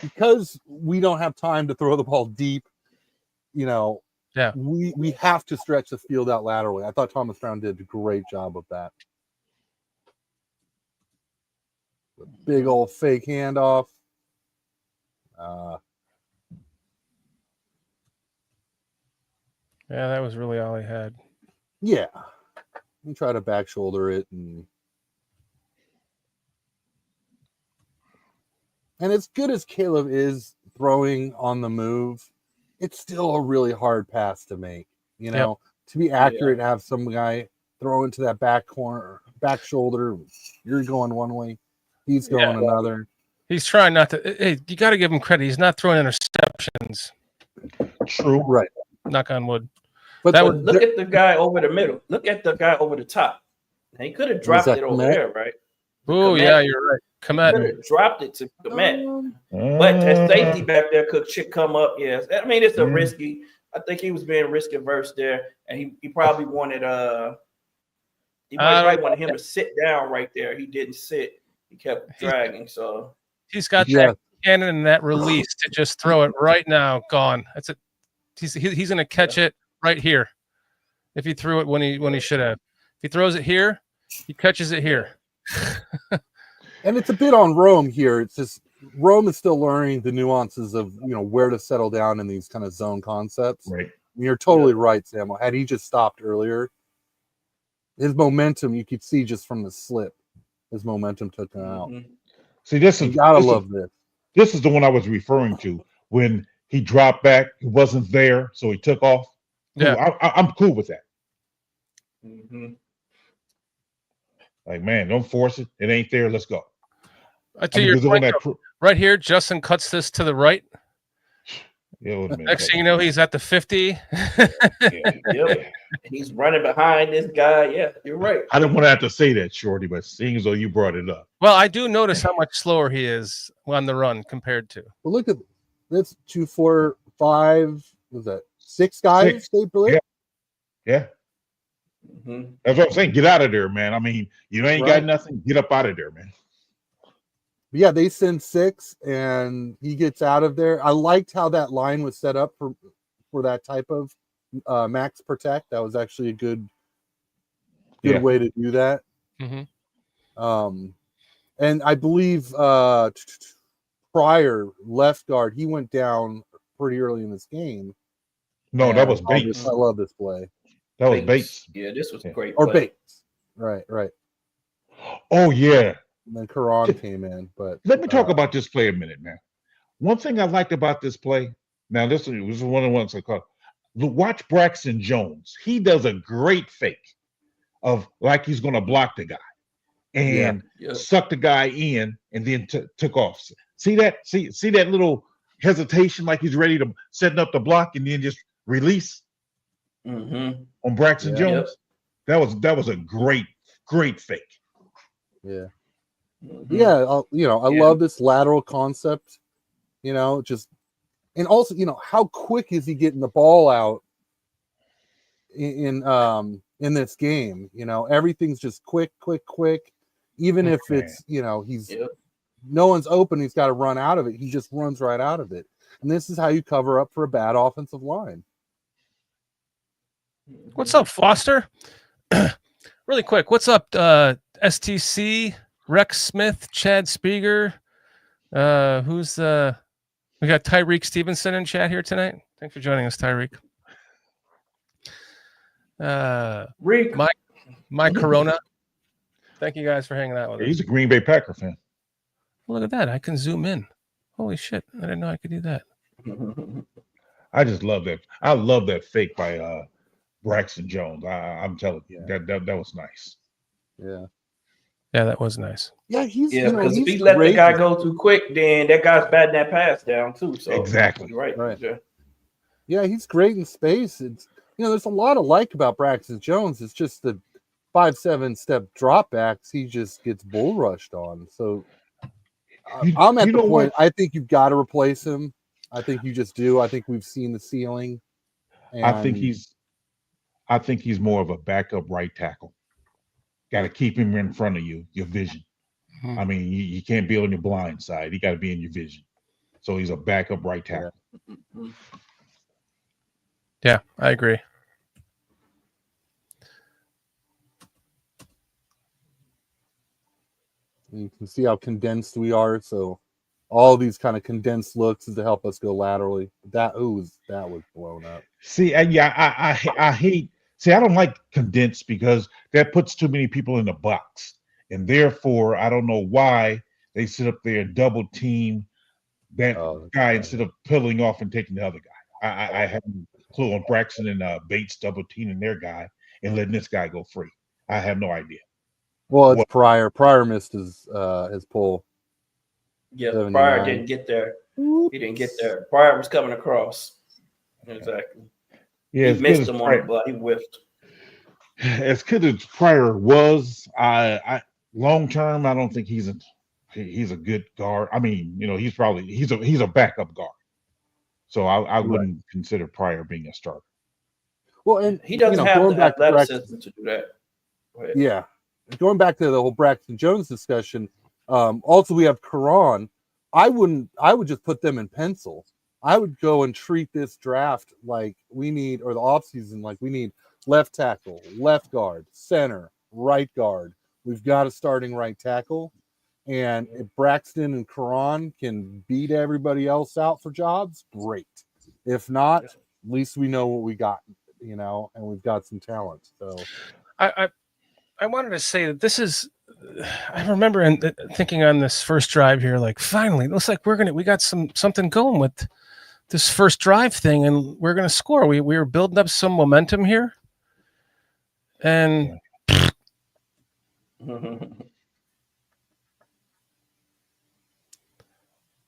because we don't have time to throw the ball deep, we have to stretch the field out laterally. I thought Thomas Brown did a great job of that. The big old fake handoff. Yeah, that was really all he had. Yeah. We try to back shoulder it and as good as Caleb is throwing on the move, it's still a really hard pass to make. to be accurate, have some guy throw into that back corner, back shoulder. You're going one way, he's going another. He's trying not to. Hey, you got to give him credit. He's not throwing interceptions. True. Right. Knock on wood. But look at the guy over the middle. Look at the guy over the top. He could have dropped it over there, right? Oh, yeah, you're right. Komet. Could have dropped it to Komet. But that safety back there should come up. Yes. I mean, it's a risky. I think he was being risk averse there. And he probably wanted he might want him to sit down right there. He didn't sit. He kept dragging. So he's got that cannon and that release to just throw it right now. Gone. That's it. He's going to catch it right here. If he threw it when he should have. If he throws it here, he catches it here. And it's a bit on Rome here. It's just Rome is still learning the nuances of where to settle down in these kind of zone concepts. Right. And you're totally right, Sammo. Had he just stopped earlier, his momentum you could see just from the slip. His momentum took him out. See, you gotta love this. This is the one I was referring to when he dropped back. He wasn't there, so he took off. Yeah, I'm cool with that. Like, man, don't force it. It ain't there. Let's go. Your point, right here, Justin cuts this to the right. Next thing you know, he's at the 50. He's running behind this guy. Yeah, you're right. I didn't want to have to say that, Shorty, but seeing as though you brought it up. Well, I do notice how much slower he is on the run compared to. Well, look at that's 2, 4, 5. Was that 6 guys? They believe. Yeah. That's what I'm saying. Get out of there, man. I mean, you ain't got nothing. Get up out of there, man. Yeah, they send 6 and he gets out of there. I liked how that line was set up for that type of max protect. That was actually a good way to do that. And I believe Pryor, left guard, he went down pretty early in this game. No, that was Bates. I love this play. That was Bates. Yeah, this was a great play. Or Bates. Right. Oh, yeah. And then Karan came in. But let me talk about this play a minute, man. One thing I liked about this play, now this was one of the ones I caught. Watch Braxton Jones. He does a great fake of like he's going to block the guy and suck the guy in and then took off. See that? See that little hesitation like he's ready to setting up the block and then just release on Braxton Jones. That was a great fake. Yeah. I love this lateral concept, just, and also, how quick is he getting the ball out in this game? Everything's just quick. Even if it's, he's no one's open, he's got to run out of it. He just runs right out of it. And this is how you cover up for a bad offensive line. What's up, Foster? Really quick, what's up, STC? Rex Smith, Chad Spieger, we got Tyreek Stevenson in chat here tonight. Thanks for joining us, Tyreek. Mike Corona. Thank you guys for hanging out with us. He's a Green Bay Packer fan. Look at that. I can zoom in. Holy shit. I didn't know I could do that. I just love that. I love that fake by Braxton Jones. I'm telling you, that was nice. Yeah, that was nice. Yeah, because if he let the guy go too quick, then that guy's batting that pass down too. So exactly right. Yeah, he's great in space. It's there's a lot of like about Braxton Jones. It's just the 5-7 step dropbacks. He just gets bull rushed on. So I'm at the point. I think you've got to replace him. I think you just do. I think we've seen the ceiling. I think he's more of a backup right tackle. Got to keep him in front of you, your vision. I mean, you can't be on your blind side. He got to be in your vision. So he's a backup right tackle. Yeah, I agree. You can see how condensed we are. So all these kind of condensed looks is to help us go laterally. That was blown up. See, I hate. See, I don't like condensed because that puts too many people in the box. And therefore, I don't know why they sit up there and double team that guy instead of peeling off and taking the other guy. clue on Braxton and Bates double teaming their guy and letting this guy go free. I have no idea. Well, it's What- Pryor. Pryor missed his pull. Yeah, 79. Pryor didn't get there. He didn't get there. Pryor was coming across. Exactly. Yeah, He as good missed as him on Pryor, the block. He whiffed. as good as Pryor was, I long term, I don't think he's a good guard. I mean, you know, he's a backup guard. So I wouldn't consider Pryor being a starter. Well, and He doesn't have going the back to Braxton, athleticism to do that. Go ahead. yeah, going back to the whole Braxton Jones discussion. Also, we have Karan. I would just put them in pencil. I would go and treat this draft like we need, or the offseason like we need left tackle, left guard, center, right guard. We've got a starting right tackle. And if Braxton and Karan can beat everybody else out for jobs, great. If not, at least we know what we got, you know, and we've got some talent. So I wanted to say that this is. I remember thinking on this first drive here, like finally, it looks like we got something going with this first drive thing, and we're gonna score. We were building up some momentum here, and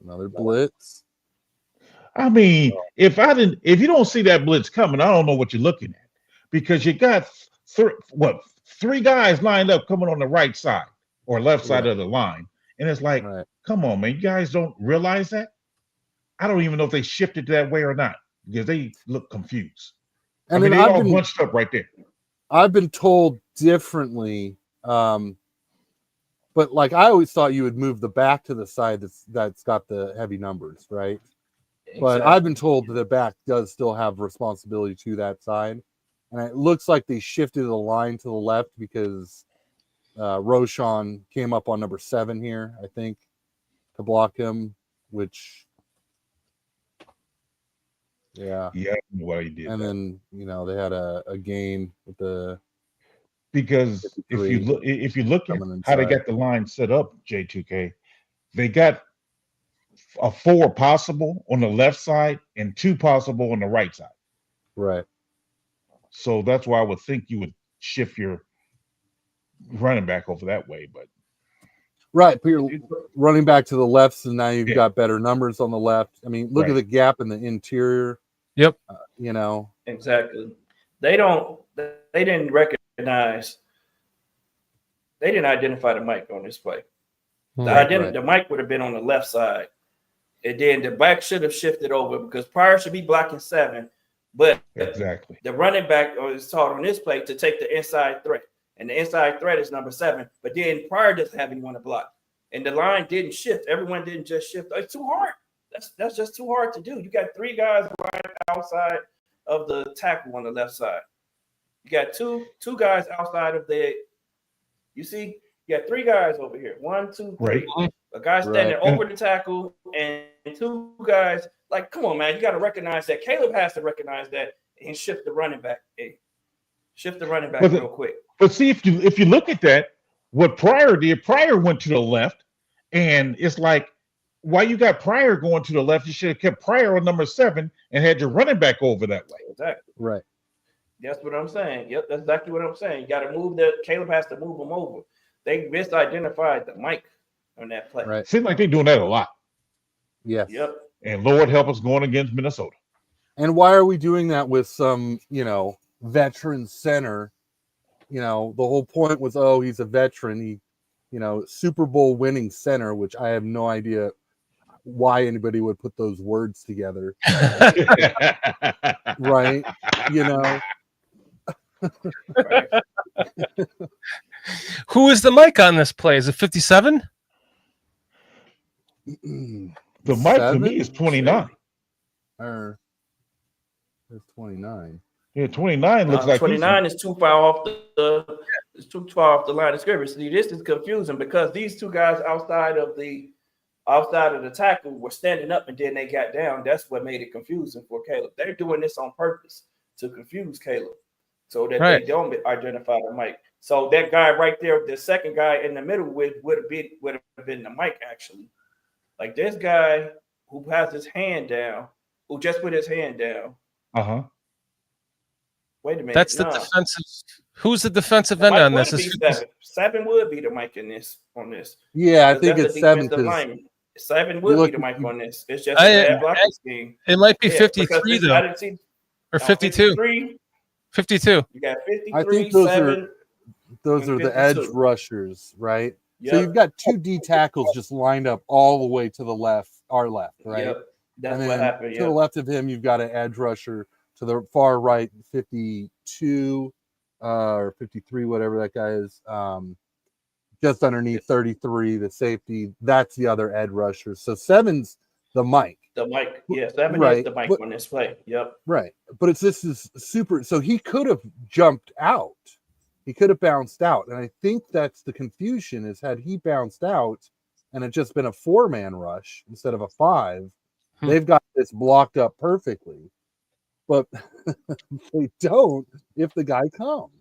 another blitz. I mean, if you don't see that blitz coming, I don't know what you're looking at, because you got three guys lined up coming on the right side or left side of the line, and it's like, come on, man, you guys don't realize that? I don't even know if they shifted that way or not, because they look confused. And I mean, they all bunched up right there. I've been told differently, but like I always thought you would move the back to the side that's got the heavy numbers, right? Exactly. But I've been told that the back does still have responsibility to that side, and it looks like they shifted the line to the left because Roshan came up on number 7 here, I think, to block him, which. Yeah, what he did. And then they had a gain with the because if you look at how they got the line set up, J2K, they got a 4 possible on the left side and 2 possible on the right side. Right. So that's why I would think you would shift your running back over that way, but right, but you're running back to the left, so now you've got better numbers on the left. I mean, look at the gap in the interior. Yep. Exactly. They didn't recognize. They didn't identify the mic on this play. The mic would have been on the left side, and then the back should have shifted over because Pryor should be blocking 7, but exactly the running back is taught on this play to take the inside threat, and the inside threat is number 7. But then Pryor doesn't have anyone to block, and the line didn't shift. Everyone didn't just shift. It's too hard. That's just too hard to do. You got 3 guys right outside of the tackle on the left side. You got two guys outside of the. You see, you got 3 guys over here. 1, 2, 3. Right. A guy standing over the tackle and 2 guys. Like, come on, man. You got to recognize that. Caleb has to recognize that and shift the running back. Shift the running back real quick. But see, if you look at that, what Pryor did, Pryor went to the left, and it's like, why you got Pryor going to the left? You should have kept Pryor on number 7 and had your running back over that way. Exactly. Right. That's what I'm saying. Yep, that's exactly what I'm saying. You got to move that. Caleb has to move them over. They misidentified the mic on that play. Right. Seems like they're doing that a lot. Yes. Yep. And Lord help us going against Minnesota. And why are we doing that with some, veteran center? The whole point was, he's a veteran. He, Super Bowl winning center, which I have no idea why anybody would put those words together. Right. Right. Who is the mic on this play? Is it 57? The mic to me is 29. Or it's 29. Yeah, 29 looks like 29 is too far off it's too far off the line of scrimmage. See, this is confusing because these 2 guys outside of the tackle were standing up and then they got down. That's what made it confusing for Caleb. They're doing this on purpose to confuse Caleb so that they don't identify the mic. So that guy right there, the second guy in the middle would have been the mic actually. Like this guy who has his hand down, who just put his hand down. Wait a minute. That's the no. defensive. Who's the defensive end Mike on would this? be seven. Seven would be the Mike in this on this. Yeah, I Because think that's it's the 7 defensive because lineman. Seven would be the Mike on this. It's just a bad blocking scheme. It might be Yeah, 53 because though, I didn't see or 52. 53. 52. You got 53, I think those 7. are the edge rushers, right? So Yep. you've got 2 D tackles just lined up all the way to the left, our left, right? Yep. That's And then what happened. to the left of him, you've got an edge rusher. To the far right, 52 or 53, whatever that guy is, just underneath 33, the safety. That's the other edge rusher. So 7's the Mike. The Mike, yeah, 7 Right, is the Mike but- on this play. Yep. Right. But this is super. So he could have jumped out. He could have bounced out. And I think that's the confusion is had he bounced out and it just been a 4-man rush instead of a 5, they've got this blocked up perfectly. But they don't if the guy comes.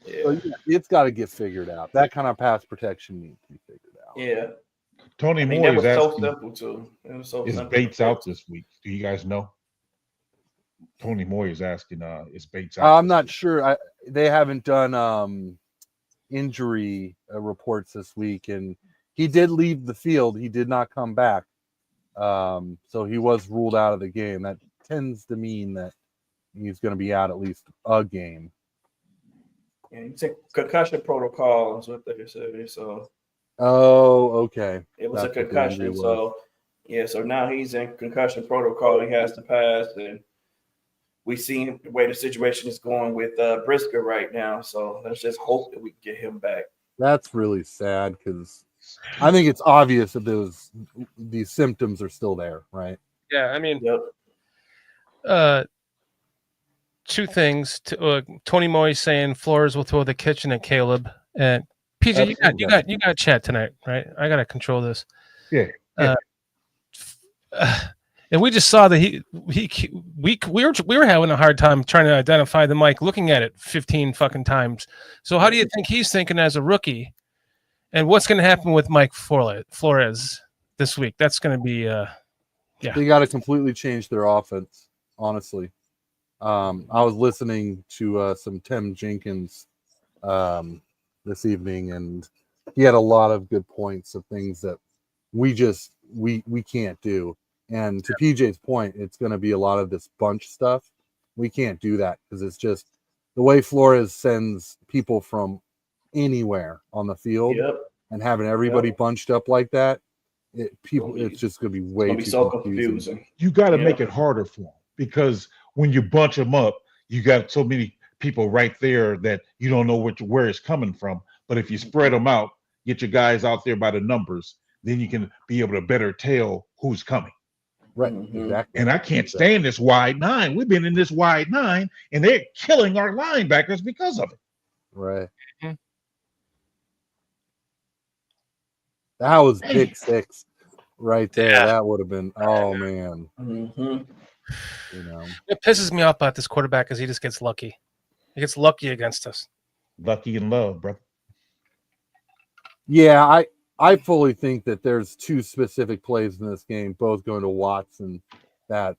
Yeah. So yeah, it's got to get figured out. That kind of pass protection needs to be figured out. Yeah. Tony I mean, Moore that was is so asking, simple too. It was so is simple. Bates out this week? Do you guys know? Tony Moore is asking, is Bates out? I'm not sure. They haven't done injury reports this week, and he did leave the field. He did not come back, so he was ruled out of the game. That tends to mean that he's going to be out at least a game. Yeah, it's a concussion protocol is what they said. So Oh, okay. it was That's a what the injury concussion. was. So yeah, so now he's in concussion protocol. He has to pass, and we see the way the situation is going with Brisker right now. So let's just hope that we can get him back. That's really sad because I think it's obvious that these symptoms are still there, right? Yeah, I mean, Yep. 2 things. Tony Moy saying Flores will throw the kitchen at Caleb. And PJ, you got chat tonight, right? I gotta control this. Yeah. And we just saw that we were having a hard time trying to identify the mic, looking at it 15 fucking times. So how do you think he's thinking as a rookie? And what's going to happen with Mike Flores this week? That's going to be They got to completely change their offense, honestly. I was listening to some Tim Jenkins this evening, and he had a lot of good points of things that we can't do. And to PJ's point, it's going to be a lot of this bunch stuff. We can't do that because it's just the way Flores sends people from anywhere on the field and having everybody bunched up like that. It's just going to be way too so confusing. You got to make it harder for them because when you bunch them up, you got so many people right there that you don't know where it's coming from. But if you spread them out, get your guys out there by the numbers, then you can be able to better tell who's coming. Right, exactly. And I can't stand this wide 9. We've been in this wide 9, and they're killing our linebackers because of it. Right. That was pick 6 right there. Yeah. That would have been, oh man. Mm-hmm. You know. What pisses me off about this quarterback is he just gets lucky. He gets lucky against us. Lucky in love, brother. Yeah, I fully think that there's 2 specific plays in this game, both going to Watson, that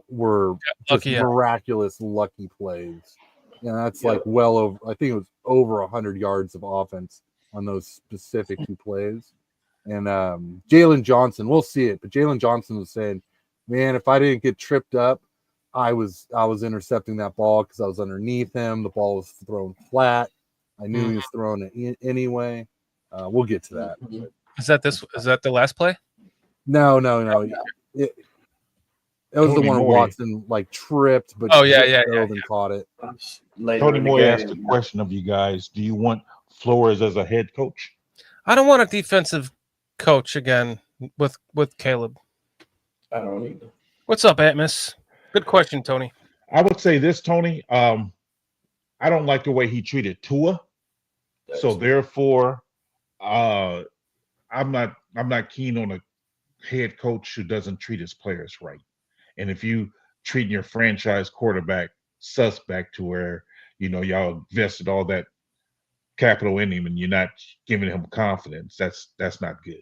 were just miraculous lucky plays. And that's like well over, I think it was over 100 yards of offense on those specific 2 plays. And Jalen Johnson, we'll see it, but Jalen Johnson was saying, man, if I didn't get tripped up, I was intercepting that ball because I was underneath him. The ball was thrown flat. I knew he was throwing it anyway. We'll get to that. Is that the last play? No. It was the one where Watson tripped, but and caught it. Tony Moy asked a question of you guys. Do you want Flores as a head coach? I don't want a defensive coach again with Caleb. I don't either. What's up, Atmos? Good question, Tony. I would say this, Tony. I don't like the way he treated Tua. So therefore, I'm not keen on a head coach who doesn't treat his players right. And if you treat your franchise quarterback suspect to where y'all invested all that capital in him and you're not giving him confidence, that's not good.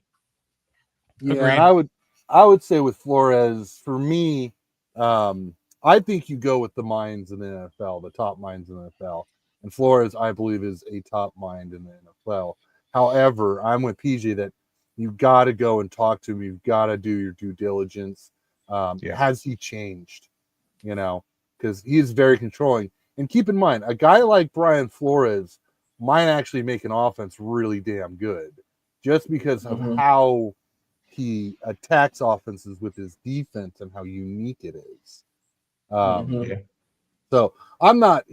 Yeah, I would say with Flores, for me, I think you go with the minds in the NFL, the top minds in the NFL. And Flores, I believe, is a top mind in the NFL. However, I'm with PJ that you've got to go and talk to him. You've got to do your due diligence. Has he changed? You know, because he's very controlling. And keep in mind, a guy like Brian Flores might actually make an offense really damn good just because of how he attacks offenses with his defense and how unique it is. So I'm not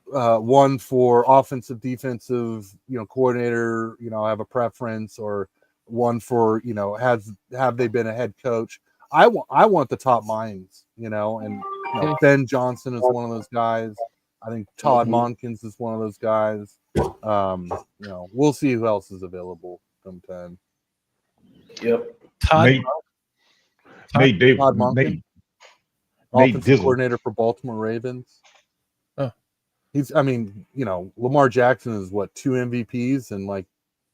one for offensive, defensive, coordinator, I have a preference, or one for, have they been a head coach? I want the top minds, and Ben Johnson is one of those guys. I think Todd Monken's is one of those guys. We'll see who else is available sometime. Yep. Nate Monken, offensive coordinator for Baltimore Ravens. Oh. Lamar Jackson is 2 MVPs and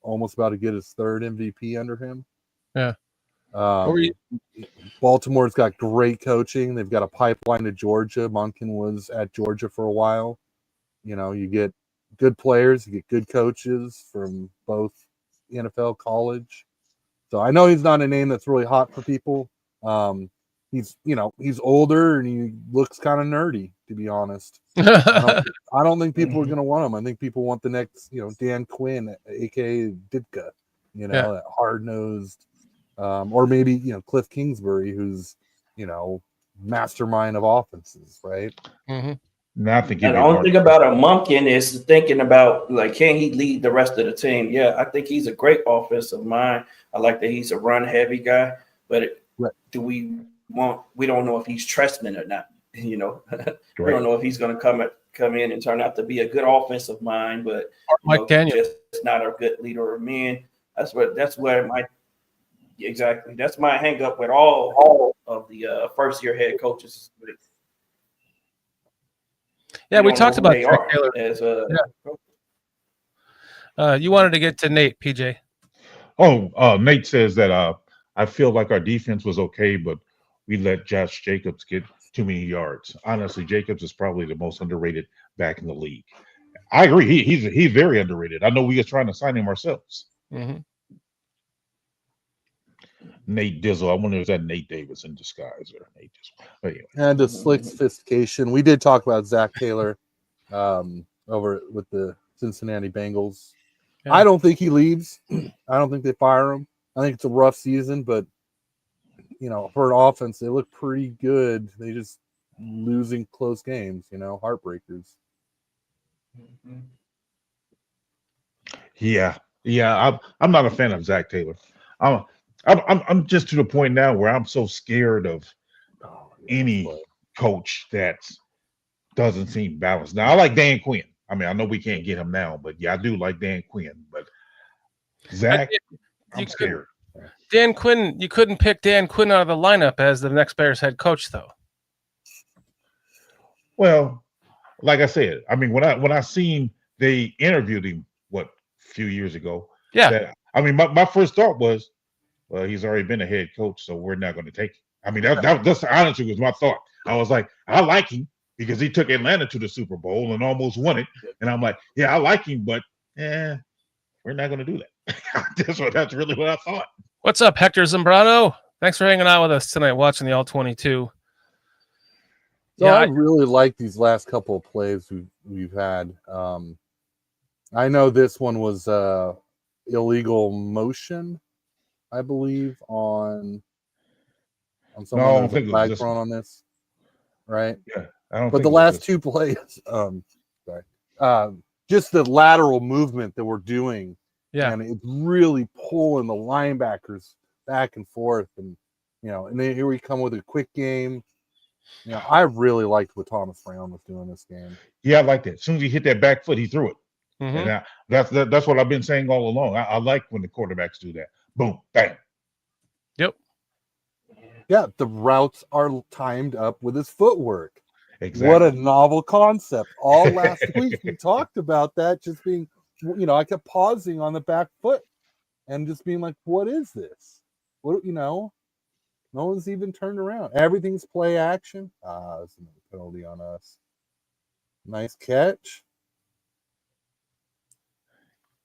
almost about to get his 3rd MVP under him. Yeah. Baltimore's got great coaching. They've got a pipeline to Georgia. Monken was at Georgia for a while. You get good players, you get good coaches from both NFL, college. So I know he's not a name that's really hot for people. He's older and he looks kind of nerdy, to be honest. I don't think people are going to want him. I think people want the next, Dan Quinn, aka Ditka, that hard-nosed, or maybe Cliff Kingsbury, who's mastermind of offenses, right? Now I think and the only thing about a Monken is thinking about can he lead the rest of the team? Yeah, I think he's a great offensive mind. I like that he's a run-heavy guy, but we don't know if he's Trestman or not. We don't know if he's going to come in and turn out to be a good offensive mind, but Mike Daniel, just not a good leader of men. That's my hang up with all of the first year head coaches. Yeah, we talked about Zach Taylor. You wanted to get to Nate, PJ. Nate says that I feel like our defense was okay, but we let Josh Jacobs get too many yards. Honestly, Jacobs is probably the most underrated back in the league. I agree. He's very underrated. I know we are trying to sign him ourselves. Nate Dizzle. I wonder if that Nate Davis in disguise or Nate Dizzle. But anyway. And the slick sophistication. We did talk about Zach Taylor over with the Cincinnati Bengals. Yeah. I don't think he leaves. I don't think they fire him. I think it's a rough season, but for an offense, they look pretty good. They just losing close games, heartbreakers. Yeah. I'm not a fan of Zach Taylor. I'm just to the point now where I'm so scared of any coach that doesn't seem balanced. Now I like Dan Quinn. I mean, I know we can't get him now, but I do like Dan Quinn. But Zach, I'm scared. Dan Quinn, you couldn't pick Dan Quinn out of the lineup as the next Bears head coach, though. Well, like I said, I mean, when I seen they interviewed him a few years ago. Yeah. My first thought was, well, he's already been a head coach, so we're not going to take him. I mean, that's honestly was my thought. I was like, I like him because he took Atlanta to the Super Bowl and almost won it. And I'm like, yeah, I like him, but we're not going to do that. That's really what I thought. What's up, Hector Zambrano? Thanks for hanging out with us tonight, watching the ALL-22. So I really like these last couple of plays we've had. I know this one was illegal motion, I believe, on someone. No, I don't think flag thrown on this, right? Yeah, I don't. But the last two plays, just the lateral movement that we're doing. Yeah, and it's really pulling the linebackers back and forth, and and then here we come with a quick game. I really liked what Thomas Brown was doing this game. Yeah, I like that. As soon as he hit that back foot, he threw it. And that's what I've been saying all along. I like when the quarterbacks do that. Boom, bang. Yep. Yeah, the routes are timed up with his footwork. Exactly. What a novel concept. All last week we talked about that just being, I kept pausing on the back foot and just being like, what is this? What, No one's even turned around. Everything's play action. That's another penalty on us. Nice catch.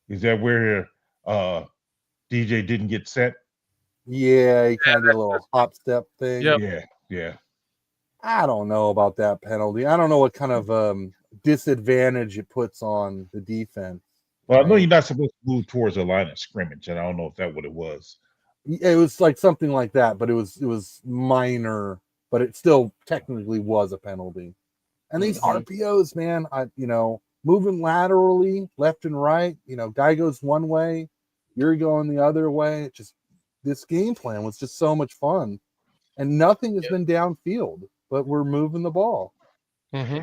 Is that where DJ didn't get set? Yeah, he kind of did a little hop step thing. Yep. Yeah. I don't know about that penalty. I don't know what kind of disadvantage it puts on the defense. Well, I know you're not supposed to move towards the line of scrimmage, and I don't know if that's what it was. It was like something like that, but it was minor, but it still technically was a penalty. And these RPOs, man, moving laterally, left and right, guy goes one way, you're going the other way. It just, this game plan was just so much fun. And nothing has been downfield, but we're moving the ball. Mm-hmm.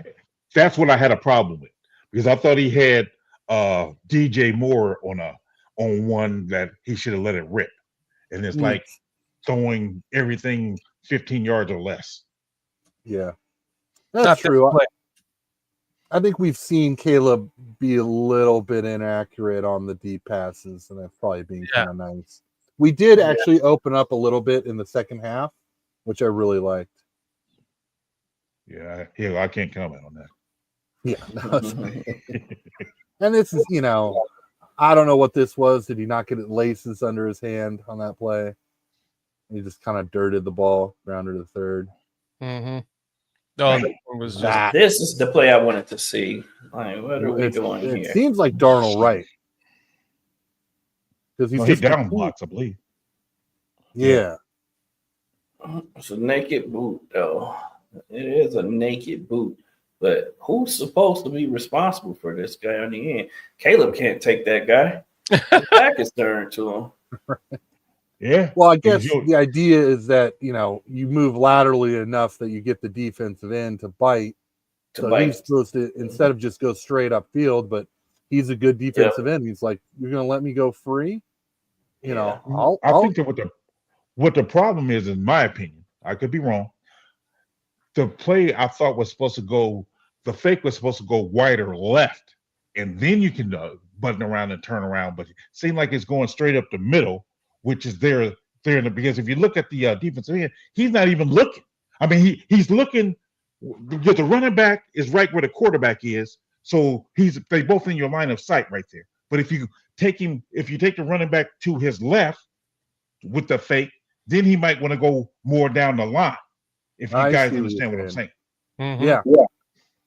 That's what I had a problem with, because I thought he had DJ Moore on one that he should have let it rip. And it's like throwing everything 15 yards or less. Yeah. That's true. I think we've seen Caleb be a little bit inaccurate on the deep passes, and that's probably being kind of nice. We did actually open up a little bit in the second half, which I really liked. Yeah, I can't comment on that. Yeah. And this is, I don't know what this was. Did he not get it laces under his hand on that play? He just kind of dirted the ball, grounded to third. Mm-hmm. Oh, it was just... This is the play I wanted to see. Like, what are we doing here? It seems like Darnold Wright. Because he's just down blocks, I believe. Yeah. It's a naked boot, though. It is a naked boot. But who's supposed to be responsible for this guy on the end? Caleb can't take that guy. The back is turned to him. Yeah. Well, I guess the idea is that, you move laterally enough that you get the defensive end to bite. He's supposed to, instead of just go straight upfield, but he's a good defensive end. He's like, you're going to let me go free? I think that what the problem is, in my opinion, I could be wrong. The play I thought was supposed to go, the fake was supposed to go wider left, and then you can button around and turn around. But it seemed like it's going straight up the middle, which is there because if you look at the defensive end, he's not even looking. I mean, he's looking because the running back is right where the quarterback is, so they both in your line of sight right there. But if you take the running back to his left with the fake, then he might want to go more down the line. If you guys understand what I'm saying. Mm-hmm. Yeah,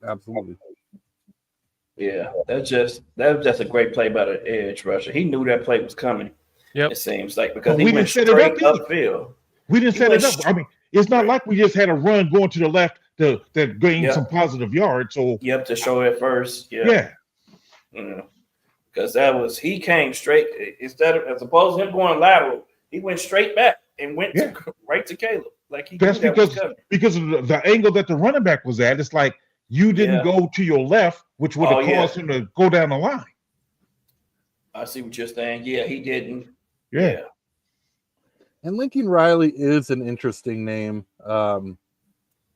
absolutely. Yeah, that was just a great play by the edge rusher. He knew that play was coming. Yep. It seems like because we went didn't set straight it up upfield. We didn't set it up. I mean, it's not like we just had a run going to the left that gained some positive yards. So to show it first. Yeah. Because he came straight as opposed to him going lateral, he went straight back and went right to Caleb. Like that's because of the angle that the running back was at. It's like you didn't go to your left, which would have caused him to go down the line. I see what you're saying. Yeah, he didn't. Yeah. And Lincoln Riley is an interesting name. I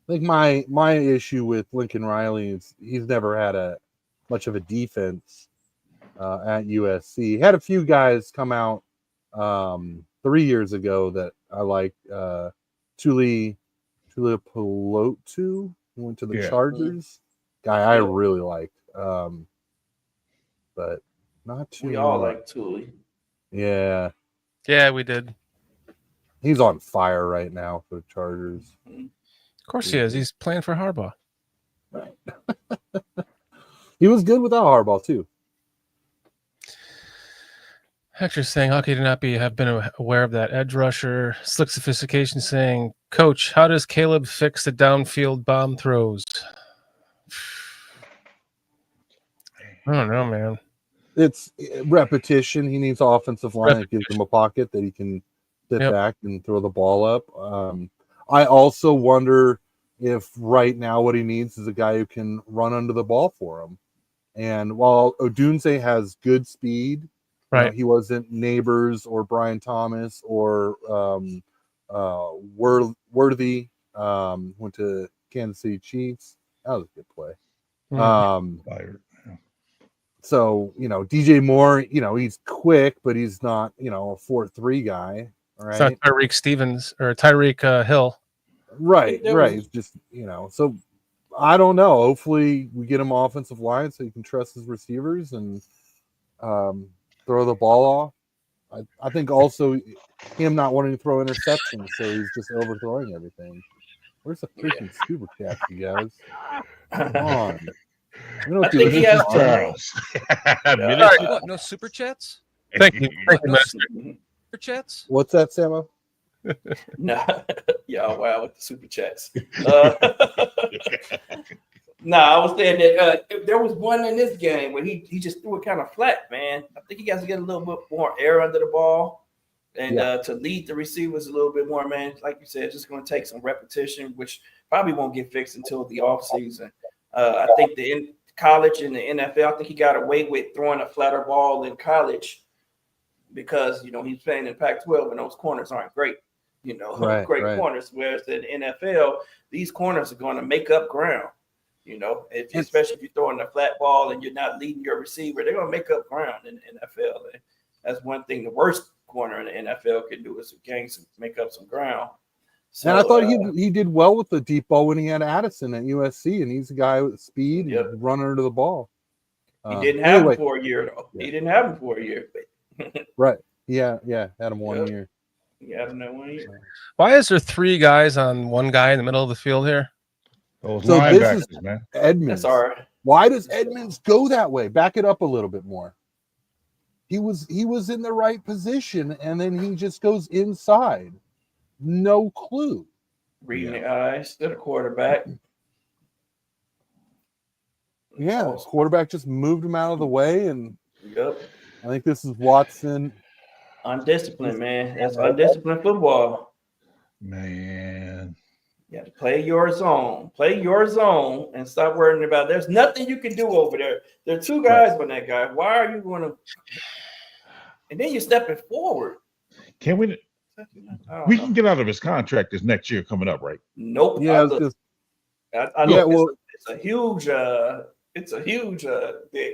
think my issue with Lincoln Riley is he's never had much of a defense at USC. He had a few guys come out 3 years ago that I liked. Tuli Pelotu, who went to the Chargers. Guy I really liked. But not too. We all like Tuli. Yeah. Yeah, we did. He's on fire right now for the Chargers. Of course he is. He's playing for Harbaugh. Right. He was good without Harbaugh too. Hector saying, how could you not have been aware of that edge rusher? Slick Sophistication saying, Coach, how does Caleb fix the downfield bomb throws? I don't know, man. It's repetition. He needs offensive line that gives him a pocket that he can sit back and throw the ball up. I also wonder if right now what he needs is a guy who can run under the ball for him. And while Odunze has good speed, right, he wasn't Neighbors or Brian Thomas or Worthy. Went to Kansas City Chiefs. That was a good play. So, DJ Moore, he's quick, but he's not, a 4.3 guy. It's not right? Tyreek Stevens or Tyreek Hill. Right. There Right. was- It's just So I don't know. Hopefully, we get him offensive line so he can trust his receivers and throw the ball off. I think also him not wanting to throw interceptions, so he's just overthrowing everything. Where's the freaking super chat, you guys? Come on. We don't I do think this he has for fun. Charles. What? No super chats? Thank you, What? No Master. super chats? What's that, Sammo? Nah, y'all wow with the super chats. I was saying that there was one in this game where he just threw it kind of flat, man. I think he got to get a little bit more air under the ball and to lead the receivers a little bit more, man. Like you said, it's just going to take some repetition, which probably won't get fixed until the offseason. I think in college and the NFL, I think he got away with throwing a flatter ball in college because, he's playing in Pac-12 and those corners aren't great. Great corners. Whereas in the NFL, these corners are going to make up ground. Especially if you're throwing a flat ball and you're not leading your receiver, they're going to make up ground in the NFL. And that's one thing the worst corner in the NFL can do is make up some ground. So, and I thought he did well with the deep ball when he had Addison at USC, and he's a guy with speed and runner to the ball. He didn't have him for a year, though. Yeah. He didn't have him for a year. Right. Yeah. Had him 1 year. Yeah, no 1 year. Why is there 3 guys on one guy in the middle of the field here? Those So linebackers, this is man. Edmonds. That's all right. Why does Edmonds go that way? Back it up a little bit more. He was in the right position, and then he just goes inside. No clue. Reading the eyes to the quarterback. Yeah, the quarterback just moved him out of the way, and Yep. I think this is Watson. Undisciplined, man. That's undisciplined football. Man. You have to play your zone. Play your zone and stop worrying about there's nothing you can do over there. There are 2 guys on that guy. Why are you going to? And then you're stepping forward. Can we can get out of his contract this next year coming up, right? Nope. Yeah, it's a huge dead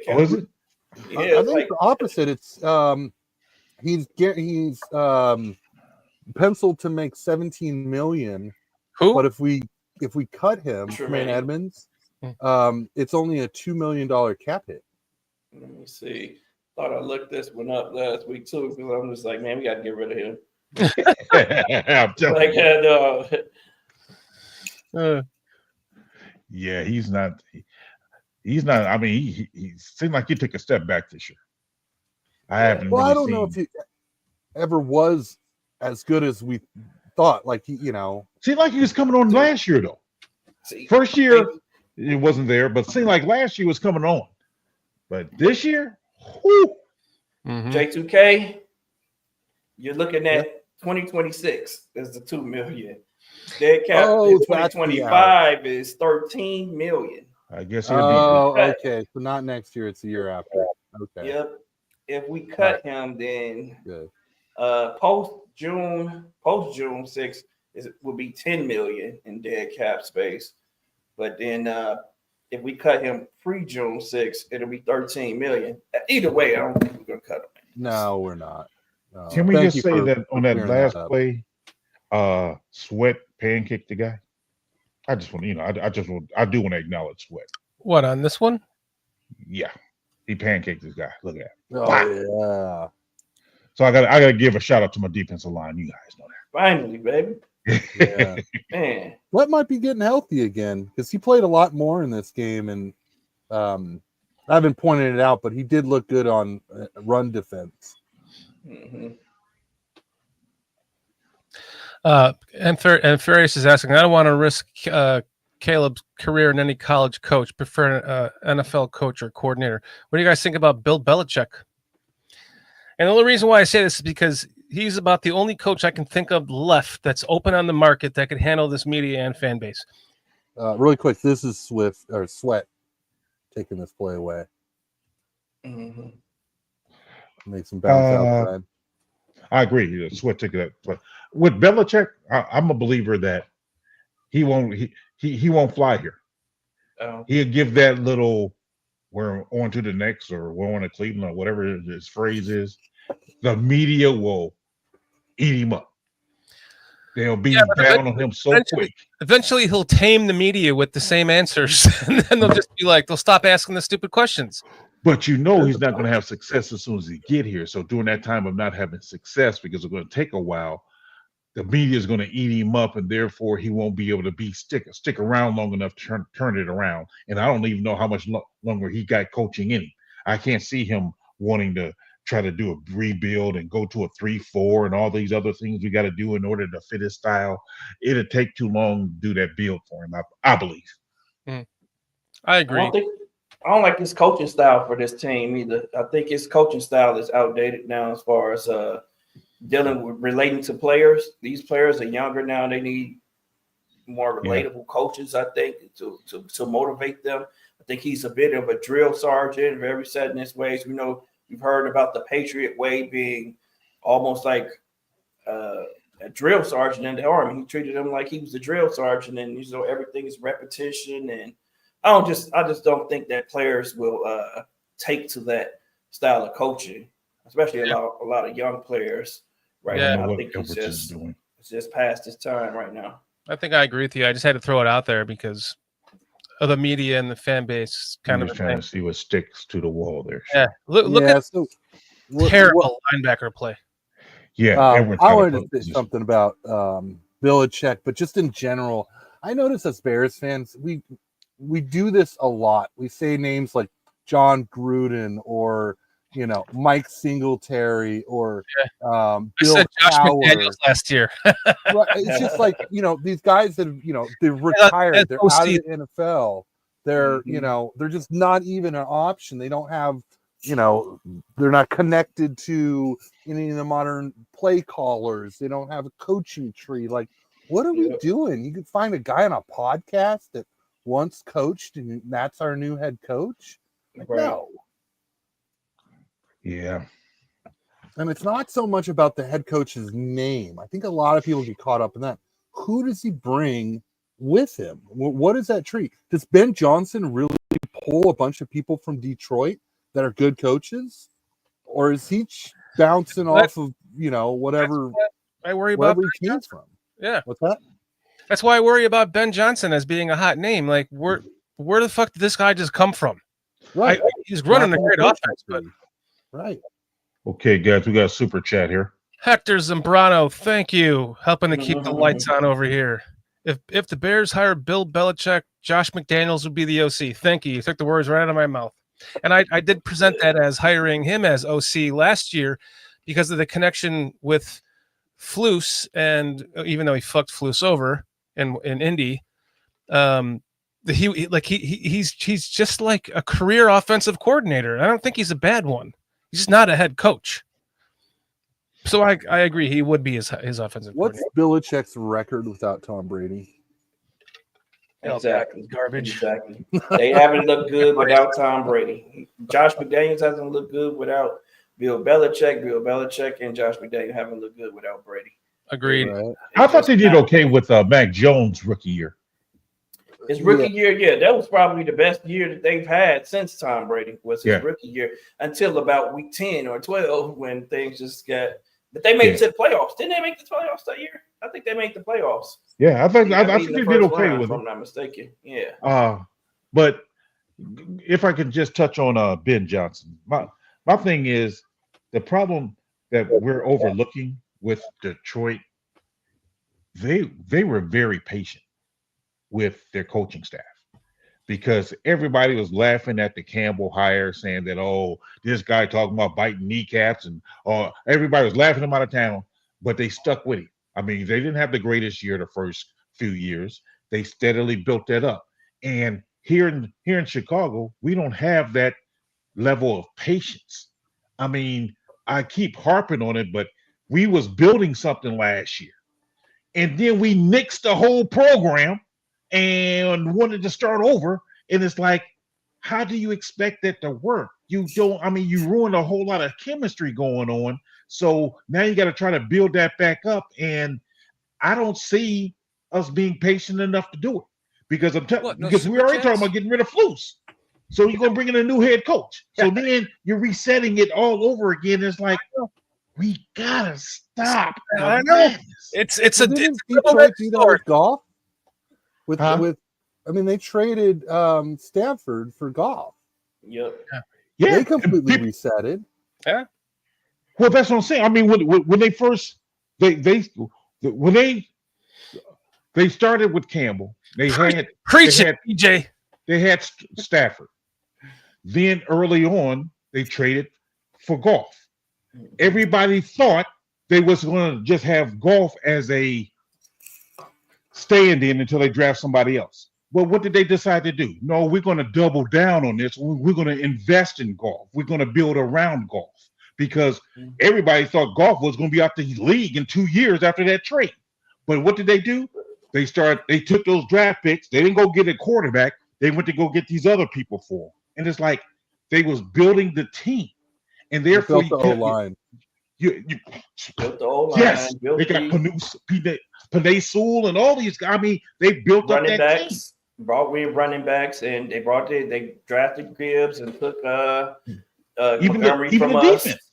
cap. Oh, is it? Yeah, I think the opposite. It's he's penciled to make 17 million. Who? But if we cut him, Tremaine. Tremaine Edmonds, it's only a $2 million cap hit. Let me see. Thought I looked this one up last week too, because I'm just like, man, we got to get rid of him. I'm telling you. Yeah, he's not. I mean, he seemed like he took a step back this year. I don't know if he ever was as good as we thought. Like seemed like he was coming on last year though. First year it wasn't there, but seemed like last year was coming on. But this year, whoo. J2K, you're looking at 2026 is the 2 million. Dead cap in 2025 is 13 million. I guess he'll be okay. So not next year, it's the year after. Okay. Yep. If we cut him, then post June 6th will be 10 million in dead cap space. But then if we cut him pre-June 6th, it'll be 13 million. Either way, I don't think we're gonna cut him. No, we're not. No. Can we just say that on that last play, Sweat pancaked the guy? I just want I do want to acknowledge Sweat. What, on this one? Yeah, he pancaked this guy. Look at that. Oh, wow. Yeah. So I gotta give a shout out to my defensive line. You guys know that. Finally, baby. Yeah. Man, Sweat might be getting healthy again because he played a lot more in this game, and I haven't pointed it out, but he did look good on run defense. And Farias is asking, I don't want to risk Caleb's career in any college coach. Prefer an NFL coach or coordinator. What do you guys think about Bill Belichick? And the only reason why I say this is because he's about the only coach I can think of left that's open on the market that could handle this media and fan base. Really quick, this is Sweat taking this play away. Makes him bounce outside. I agree. Sweat took that play. With Belichick, I'm a believer that he won't fly here. He'll give that little "we're on to the next" or "we're on to Cleveland" or whatever his phrase is. The media will eat him up. They'll be Yeah, but down on him so quick. Eventually, he'll tame the media with the same answers, and then they'll just be like, they'll stop asking the stupid questions. But you know he's not going to have success as soon as he get here. So during that time of not having success, because it's going to take a while, the media is going to eat him up, and therefore he won't be able to stick around long enough to turn it around. And I don't even know how much longer he got coaching in him. I can't see him wanting to try to do a rebuild and go to a 3-4 and all these other things we got to do in order to fit his style. It'll take too long to do that build for him, I believe. I agree. I don't like his coaching style for this team either. I think his coaching style is outdated now as far as dealing with relating to players. These players are younger now. They need more relatable coaches, I think, to motivate them. I think he's a bit of a drill sergeant, very set in his ways. We know we've heard about the Patriot way being almost like a drill sergeant in the Army. He treated him like he was a drill sergeant, and everything is repetition. And I just don't think that players will take to that style of coaching, especially a lot of young players right now. I think it's just past his time right now. I think I agree with you. I just had to throw it out there because of the media and the fan base kind of trying to see what sticks to the wall there. Yeah, look at terrible linebacker play. Yeah, I wanted to say something about Belichick, but just in general, I notice as Bears fans, we do this a lot. We say names like John Gruden or Mike Singletary or Bill said Josh Cowher. McDaniels last year. Right, it's just like these guys that they're retired, they're out of the NFL. They're they're just not even an option. They don't have they're not connected to any of the modern play callers. They don't have a coaching tree. Like, what are we doing? You could find a guy on a podcast that once coached and that's our new head coach. Like, no. Yeah. And it's not so much about the head coach's name. I think a lot of people get caught up in that. Who does he bring with him? What is that tree? Does Ben Johnson really pull a bunch of people from Detroit that are good coaches? Or is he bouncing off of, whatever I worry about he came from? Yeah. What's that? That's why I worry about Ben Johnson as being a hot name. Like, where the fuck did this guy just come from? Right. He's running a great offense, but right. Okay, guys, we got a super chat here. Hector Zambrano, thank you, helping to keep the lights on over here. If the Bears hire Bill Belichick, Josh McDaniels would be the OC. Thank you. You took the words right out of my mouth. And I did present that as hiring him as OC last year because of the connection with Flus, and even though he fucked Flus over in Indy, he's just like a career offensive coordinator. I don't think he's a bad one. He's just not a head coach. So I agree. He would be his offensive coordinator. What's Belichick's record without Tom Brady? Exactly. Garbage. Exactly. They haven't looked good without Tom Brady. Josh McDaniels hasn't looked good without Bill Belichick. Bill Belichick and Josh McDaniels haven't looked good without Brady. Agreed. Right. I thought they did okay with Mac Jones' rookie year. His rookie year, that was probably the best year that they've had since Tom Brady was his rookie year until about week 10 or 12 when things just got. But they made it to the playoffs. Didn't they make the playoffs that year? I think they made the playoffs. Yeah, I think they did okay with it. If I'm not mistaken. Yeah. But if I can just touch on Ben Johnson, my thing is the problem that we're overlooking with Detroit. They were very patient with their coaching staff because everybody was laughing at the Campbell hire, saying that, this guy talking about biting kneecaps, and everybody was laughing him out of town, but they stuck with him. I mean, they didn't have the greatest year the first few years. They steadily built that up. And here in Chicago, we don't have that level of patience. I mean, I keep harping on it, but we was building something last year. And then we nixed the whole program and wanted to start over. And it's like, how do you expect that to work? You ruined a whole lot of chemistry going on. So now you got to try to build that back up. And I don't see us being patient enough to do it because because we're already talking about getting rid of Flus. So you're going to bring in a new head coach. So then you're resetting it all over again. It's like, We gotta stop. I know. It's a Didn't double-edged Detroit do that sword. with golf? Huh? I mean, they traded Stanford for golf. Yep. Yeah, They completely reset it. Yeah. well, that's what I'm saying. I mean, when they first when they started with Campbell, they had Preach they it, PJ. Stafford. Then early on, they traded for golf. Everybody thought they was going to just have golf as a stand-in until they draft somebody else. Well, what did they decide to do? No, we're going to double down on this. We're going to invest in golf. We're going to build around golf because everybody thought golf was going to be out the league in 2 years after that trade. But what did they do? They took those draft picks. They didn't go get a quarterback. They went to go get these other people for them. And it's like they was building the team. And They therefore, built the O-line. Built the O-line. yes, built they got the Panay Sewell and all these guys. I mean, they built up running that team. backs. Brought in running backs, and they drafted Gibbs and took Even Montgomery from the us. defense.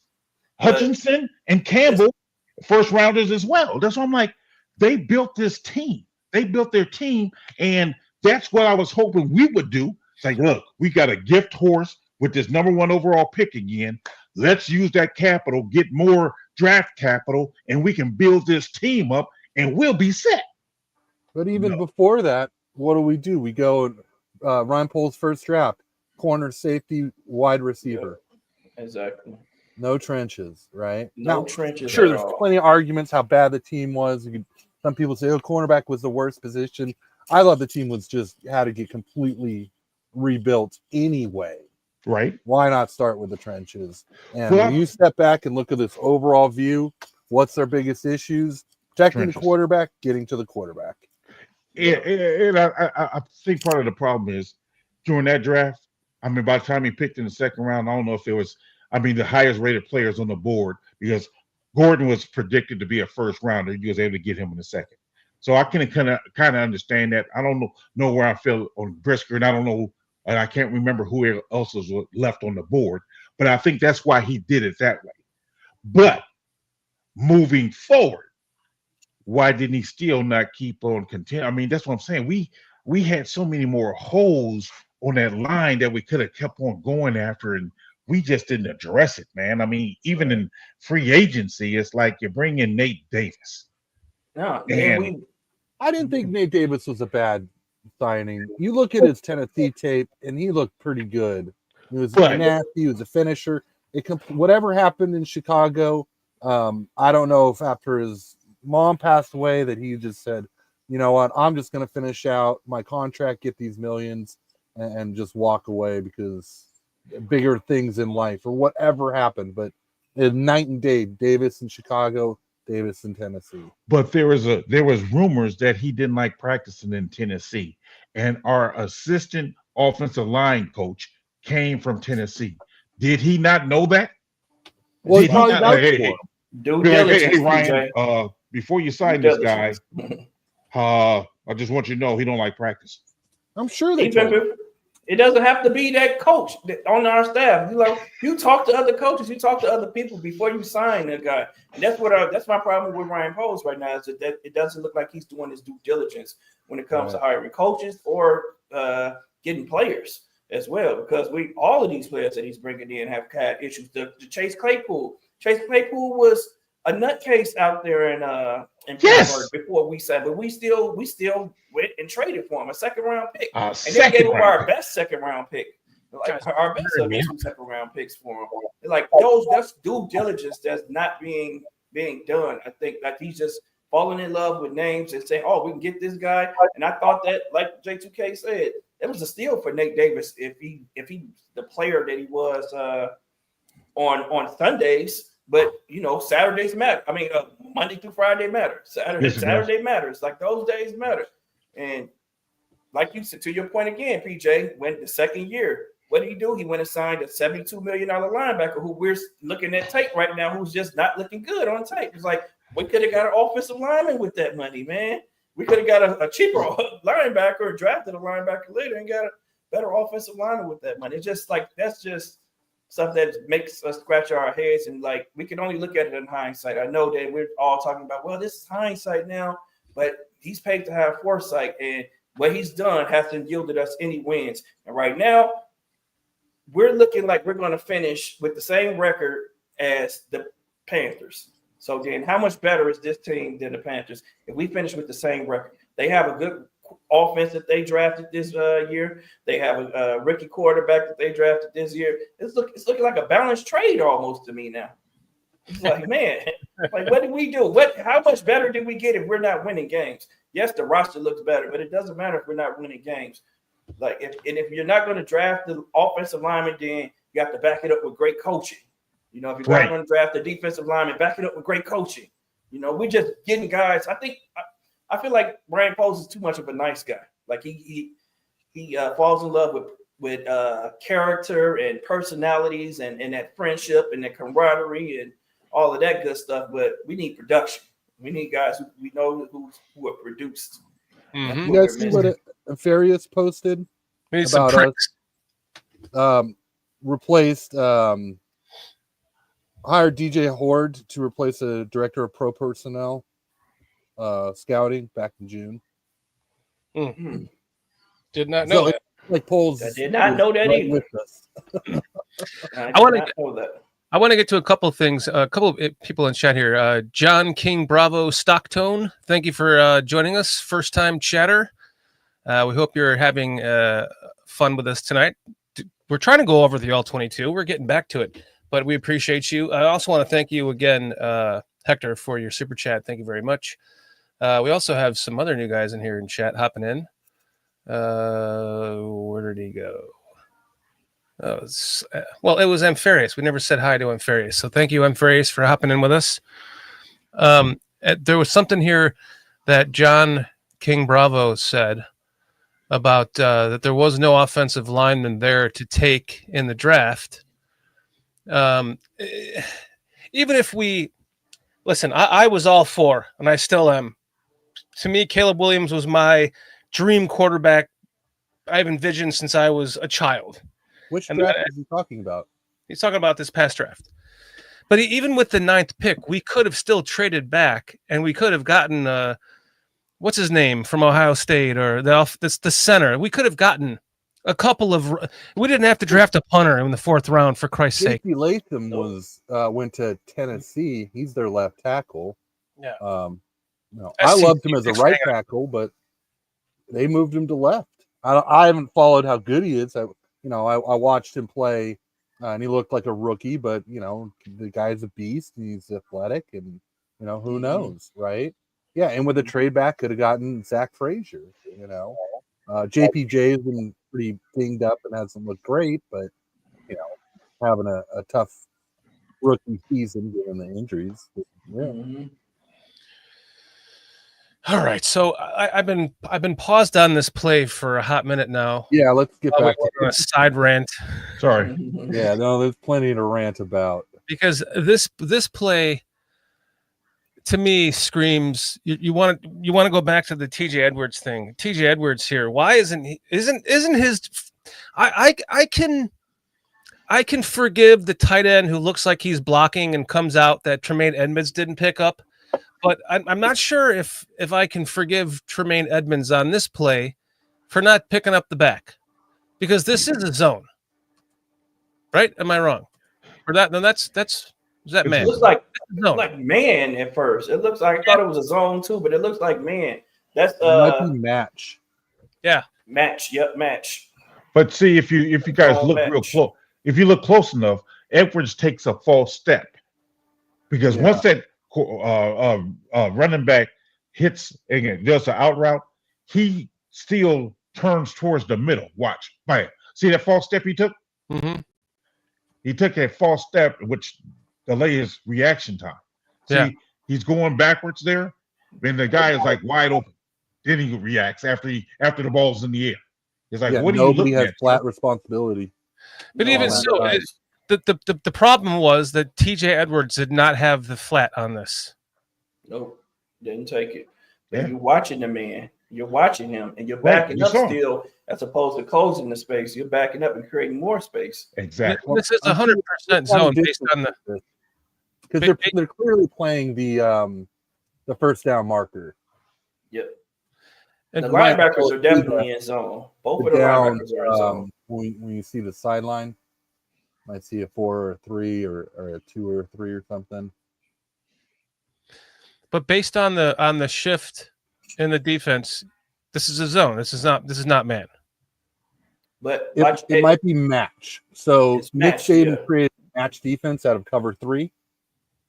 Hutchinson and Campbell, first rounders as well. That's why I'm like, they built this team. They built their team, and that's what I was hoping we would do. It's like, look, we got a gift horse with this number 1 overall pick again. Let's use that capital, get more draft capital, and we can build this team up, and we'll be set. But even before that, what do? We go Ryan Pohl's first draft, corner, safety, wide receiver. Yeah, exactly. No trenches, right? No trenches. Sure, there's plenty of arguments how bad the team was. Some people say, cornerback was the worst position. I thought the team was just had to get completely rebuilt anyway. Right. Why not start with the trenches? And when you step back and look at this overall view, what's their biggest issues? Protecting the quarterback, getting to the quarterback. And I think part of the problem is during that draft, I mean, by the time he picked in the second round, I don't know if it was, the highest rated players on the board, because Gordon was predicted to be a first rounder. You was able to get him in the second. So I can kind of understand that. I don't know where I feel on Brisker, and I don't know, and I can't remember who else was left on the board, but I think that's why he did it that way. But moving forward, why didn't he still not keep on contending? I mean, that's what I'm saying. We had so many more holes on that line that we could have kept on going after, and we just didn't address it, man. I mean, even in free agency, it's like you bring in Nate Davis. No, I didn't think Nate Davis was a bad signing. You look at his Tennessee tape, and he looked pretty good. He was nasty. He was a finisher. Whatever happened in Chicago, I don't know if after his mom passed away that he just said, you know what, I'm just going to finish out my contract, get these millions, and just walk away because bigger things in life or whatever happened. But night and day, Davis in Chicago, Davis in Tennessee. But there was rumors that he didn't like practicing in Tennessee, and our assistant offensive line coach came from Tennessee. Did he not know that? Well, he probably doubted for him. Hey, Ryan, before you sign this guy, I just want you to know he don't like practice. I'm sure it doesn't have to be that coach on our staff. You talk to other coaches, you talk to other people before you sign that guy. And that's my problem with Ryan Poles right now, is that it doesn't look like he's doing his due diligence when it comes to hiring coaches or getting players as well. Because all of these players that he's bringing in have had issues. The Chase Claypool was a nutcase out there in Pittsburgh before we said, but we still went and traded for him a second-round pick, and then gave him our best second-round pick, our best of 2 second-round picks for him. Like that's due diligence that's not being done. I think like he's just falling in love with names and saying, "Oh, we can get this guy." And I thought that, like J2K said, it was a steal for Nate Davis if he the player that he was on Sundays. But Saturdays matter. I mean, Monday through Friday matter. Saturday matters. Like those days matter. And like you said, to your point again, PJ, went the second year. What did he do? He went and signed a $72 million linebacker who we're looking at tape right now, who's just not looking good on tape. It's like we could have got an offensive lineman with that money, man. We could have got a cheaper linebacker or drafted a linebacker later and got a better offensive lineman with that money. It's just like that's just stuff that makes us scratch our heads, and like we can only look at it in hindsight. I know that we're all talking about, well, this is hindsight now, but he's paid to have foresight, and what he's done hasn't yielded us any wins. And right now, we're looking like we're going to finish with the same record as the Panthers. So then, how much better is this team than the Panthers if we finish with the same record? They have a good offense that they drafted this year. They have a rookie quarterback that they drafted this year. It's looking like a balanced trade almost to me now. It's like, man, like what did we do? How much better did we get if we're not winning games? Yes, the roster looks better, but it doesn't matter if we're not winning games. Like if you're not going to draft the offensive lineman, then you have to back it up with great coaching. You know, if you're not going to draft the defensive lineman, back it up with great coaching. You know, we're just getting guys. I feel like Brian Foles is too much of a nice guy. Like he falls in love with character and personalities and that friendship and that camaraderie and all of that good stuff. But we need production. We need guys who we know who are produced. You guys see what Farias posted We need some about pricks. us? Replaced hired DJ Horde to replace a director of pro personnel scouting back in June. Did not know So that. like polls. I did not know that right either. with us. I wanna know that. I want to get to a couple of things. A couple of people in chat here. John King Bravo Stocktone, thank you for joining us. First time chatter. We hope you're having fun with us tonight. We're trying to go over the ALL-22. We're getting back to it, but we appreciate you. I also want to thank you again, Hector, for your super chat. Thank you very much. We also have some other new guys in here in chat hopping in. Where did he go? Oh, well, it was Ampharius. We never said hi to Ampharius. So thank you, Ampharius, for hopping in with us. There was something here that John King Bravo said about that there was no offensive lineman there to take in the draft. Even if we listen, I was all for, and I still am. To me, Caleb Williams was my dream quarterback I've envisioned since I was a child. Which draft is he talking about? He's talking about this past draft. But even with the 9th pick, we could have still traded back, and we could have gotten what's his name from Ohio State, or the center. We could have gotten a couple of. We didn't have to draft a punter in the 4th round, for Christ's sake. J.P. Latham went to Tennessee. He's their left tackle. Yeah. I loved him as a right tackle, but they moved him to left. I haven't followed how good he is. I watched him play, and he looked like a rookie, but the guy's a beast, and he's athletic, and who knows, right? Yeah, and with a trade back, could have gotten Zach Frazier. JPJ has been pretty dinged up and hasn't looked great, but having a tough rookie season given the injuries. Yeah. All right, so I've been paused on this play for a hot minute now. Yeah, let's get back to a side rant. Sorry. Yeah, no, there's plenty to rant about. Because this play, to me, screams you want to go back to the TJ Edwards thing. TJ Edwards here. Why isn't his? I can forgive the tight end who looks like he's blocking and comes out that Tremaine Edmonds didn't pick up. But I'm not sure if I can forgive Tremaine Edmonds on this play for not picking up the back, because this is a zone, right? Am I wrong? Or that? No, that's man. It looks like man at first. It looks like I thought it was a zone too, but it looks like man. That's might be match. Yeah, match. Yep, match. But see, if you guys look real close, if you look close enough, Edwards takes a false step, because once that running back hits and does an out route, he still turns towards the middle. Watch, bam. See that false step he took? Mm-hmm. He took a false step, which delays his reaction time. See, he's going backwards there, and the guy is like wide open. Then he reacts after the ball's in the air. He's like, "What are you looking at?" Nobody has flat responsibility. But even so, the problem was that TJ Edwards did not have the flat on this. Nope, didn't take it. And you're watching the man. You're watching him, and you're Right, backing you up saw him. still, as opposed to closing the space. You're backing up and creating more space. Exactly. This is 100% zone based on the. because they're clearly playing the first down marker. Yep. And The my- linebackers are definitely in zone. Both of the Down linebackers are in zone. when you see the sideline, might see a 4 or a 3 or a 2 or a 3 or something. But based on the shift in the defense, this is a zone. This is not man. But It might be match. So It's Nick match, Saban yeah. created match defense out of cover 3,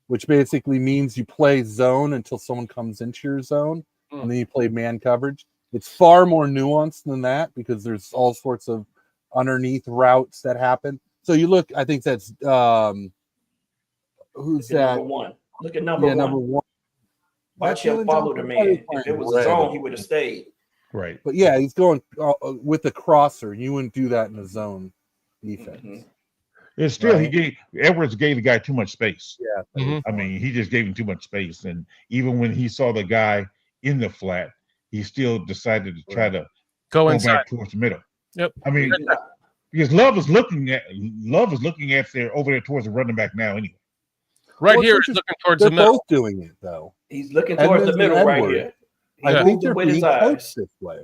which basically means you play zone until someone comes into your zone, and then you play man coverage. It's far more nuanced than that because there's all sorts of underneath routes that happen. So you look, I think that's who's that? Number one. Look at number Yeah, one. number 1. Watch Jalen him follow the Johnson man. If playing it was a red. zone, he would have stayed. Right. But yeah, he's going with the crosser. You wouldn't do that in a zone defense. Mhm. It's still Right. Edwards gave the guy too much space. Yeah. Mhm. I mean, he just gave him too much space. And even when he saw the guy in the flat, he still decided to try to Go go inside. back towards the middle. Yep. I mean, because Love is looking at there over there towards the running back now anyway. Right Well, here it's is looking towards They're the middle. both doing it though. He's looking towards the Edmonds middle and right Edwards. here. He I Yeah. think moved they're him with his being eyes. coached this way.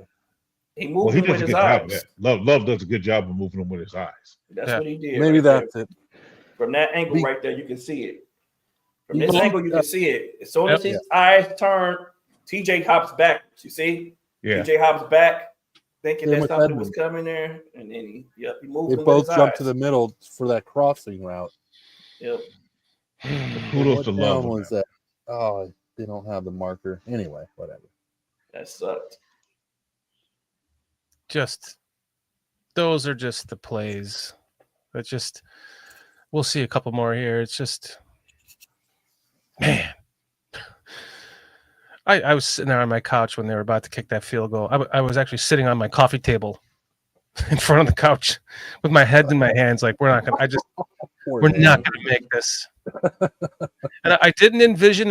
He Well, moved he him does with a his good job of eyes. that. Love does a good job of moving him with his eyes. That's Yeah. what he did. Maybe right there. that's it. From that angle Be- right there, you can see it. From You this know, angle, you can see it. As soon as Yep. his eyes turn, TJ hops back. You see? Yeah. TJ hops back, thinking Same that with something was Edmonds. coming there, and then he moved They him with both his jumped eyes. to the middle for that crossing route. Yep. Kudos What to down Love on was that. that? Oh, they don't have the marker. Anyway, whatever. That sucked. Just those are just the plays. But just we'll see a couple more here. It's just man. I was sitting there on my couch when they were about to kick that field goal. I was actually sitting on my coffee table in front of the couch with my head in my hands, like we're not gonna. We're not gonna make this. And I didn't envision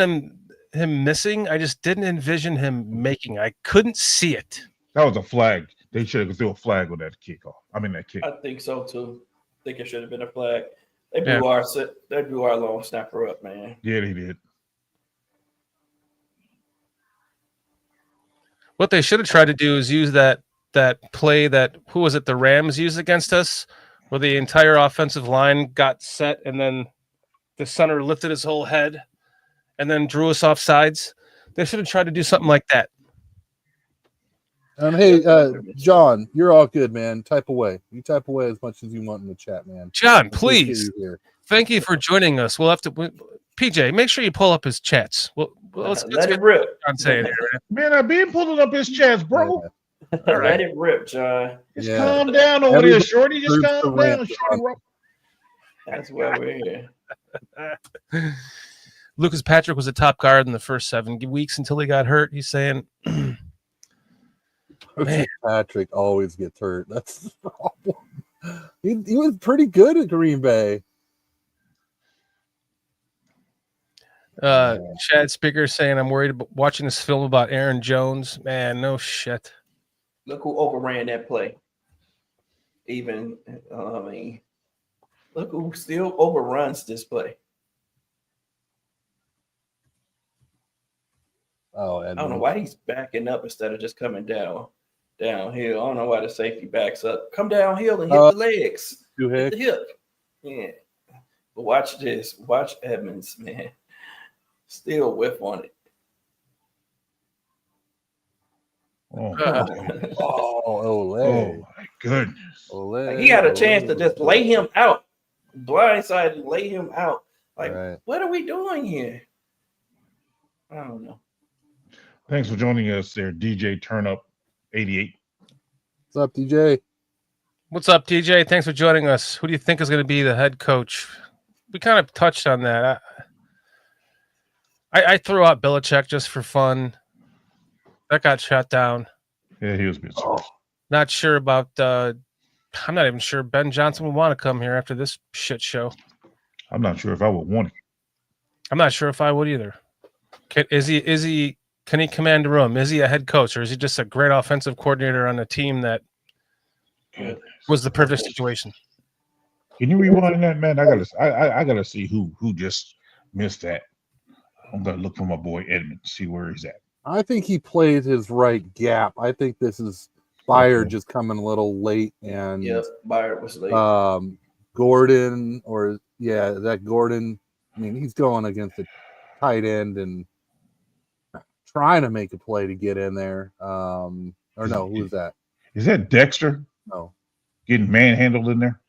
him missing. I just didn't envision him making. I couldn't see it. That was a flag. They should have threw a flag on that kickoff. I mean that kick. I think so too. I think it should have been a flag. They Yeah. blew our long snapper up, man. Yeah, they did. What they should have tried to do is use that play that who was it the Rams used against us, where the entire offensive line got set and then the center lifted his whole head and then drew us off sides. They should have tried to do something like that. Hey, John, you're all good, man. Type away. You type away as much as you want in the chat, man. John, Appreciate please. you here. Thank you for joining us. We'll have to PJ, make sure you pull up his chats. Well, let's Let get it rip. what John's saying here, man. Man, I've been pulling up his chats, bro. Yeah. All right. Let it rip, John. Just Yeah. calm down over there, Everybody Shorty. Just proves calm the down, rant, Shorty. Bro. That's why we're here. Lucas Patrick was a top guard in the first 7 weeks until he got hurt. He's saying, Man. Patrick always gets hurt. That's the problem. He was pretty good at Green Bay. Chad Speaker saying, I'm worried about watching this film about Aaron Jones. Man, no shit. Look who overran that play. Even, I mean, look who still overruns this play. Oh, I don't know why he's backing up instead of just coming downhill. I don't know why the safety backs up. Come downhill and hit the legs. Too Hit Hick. the hip. Yeah. But watch this. Watch Edmonds, man. Still whiff on it. Oh, Ole. oh my goodness. Ole. Like, he had a chance to just lay him out. Blindside and lay him out. Like, Right. what are we doing here? I don't know. Thanks for joining us there, DJ Turnup 88. What's up, DJ? What's up, TJ? Thanks for joining us. Who do you think is going to be the head coach? We kind of touched on that. I threw out Belichick just for fun. That got shut down. Yeah, he was good. Not sure about I'm not even sure Ben Johnson would want to come here after this shit show. I'm not sure if I would want it. I'm not sure if I would either. Is he Can he command a room? Is he a head coach, or is he just a great offensive coordinator on a team that was the perfect situation? Can you rewind that, man? I gotta see who just missed that. I'm gonna look for my boy Edmund, see where he's at. I think he played his right gap. I think this is Byard Okay. just coming a little late, and Byard was late. Gordon, or that Gordon. I mean, he's going against a tight end and trying to make a play to get in there. Or no, who is that? Is that Dexter No. getting manhandled in there?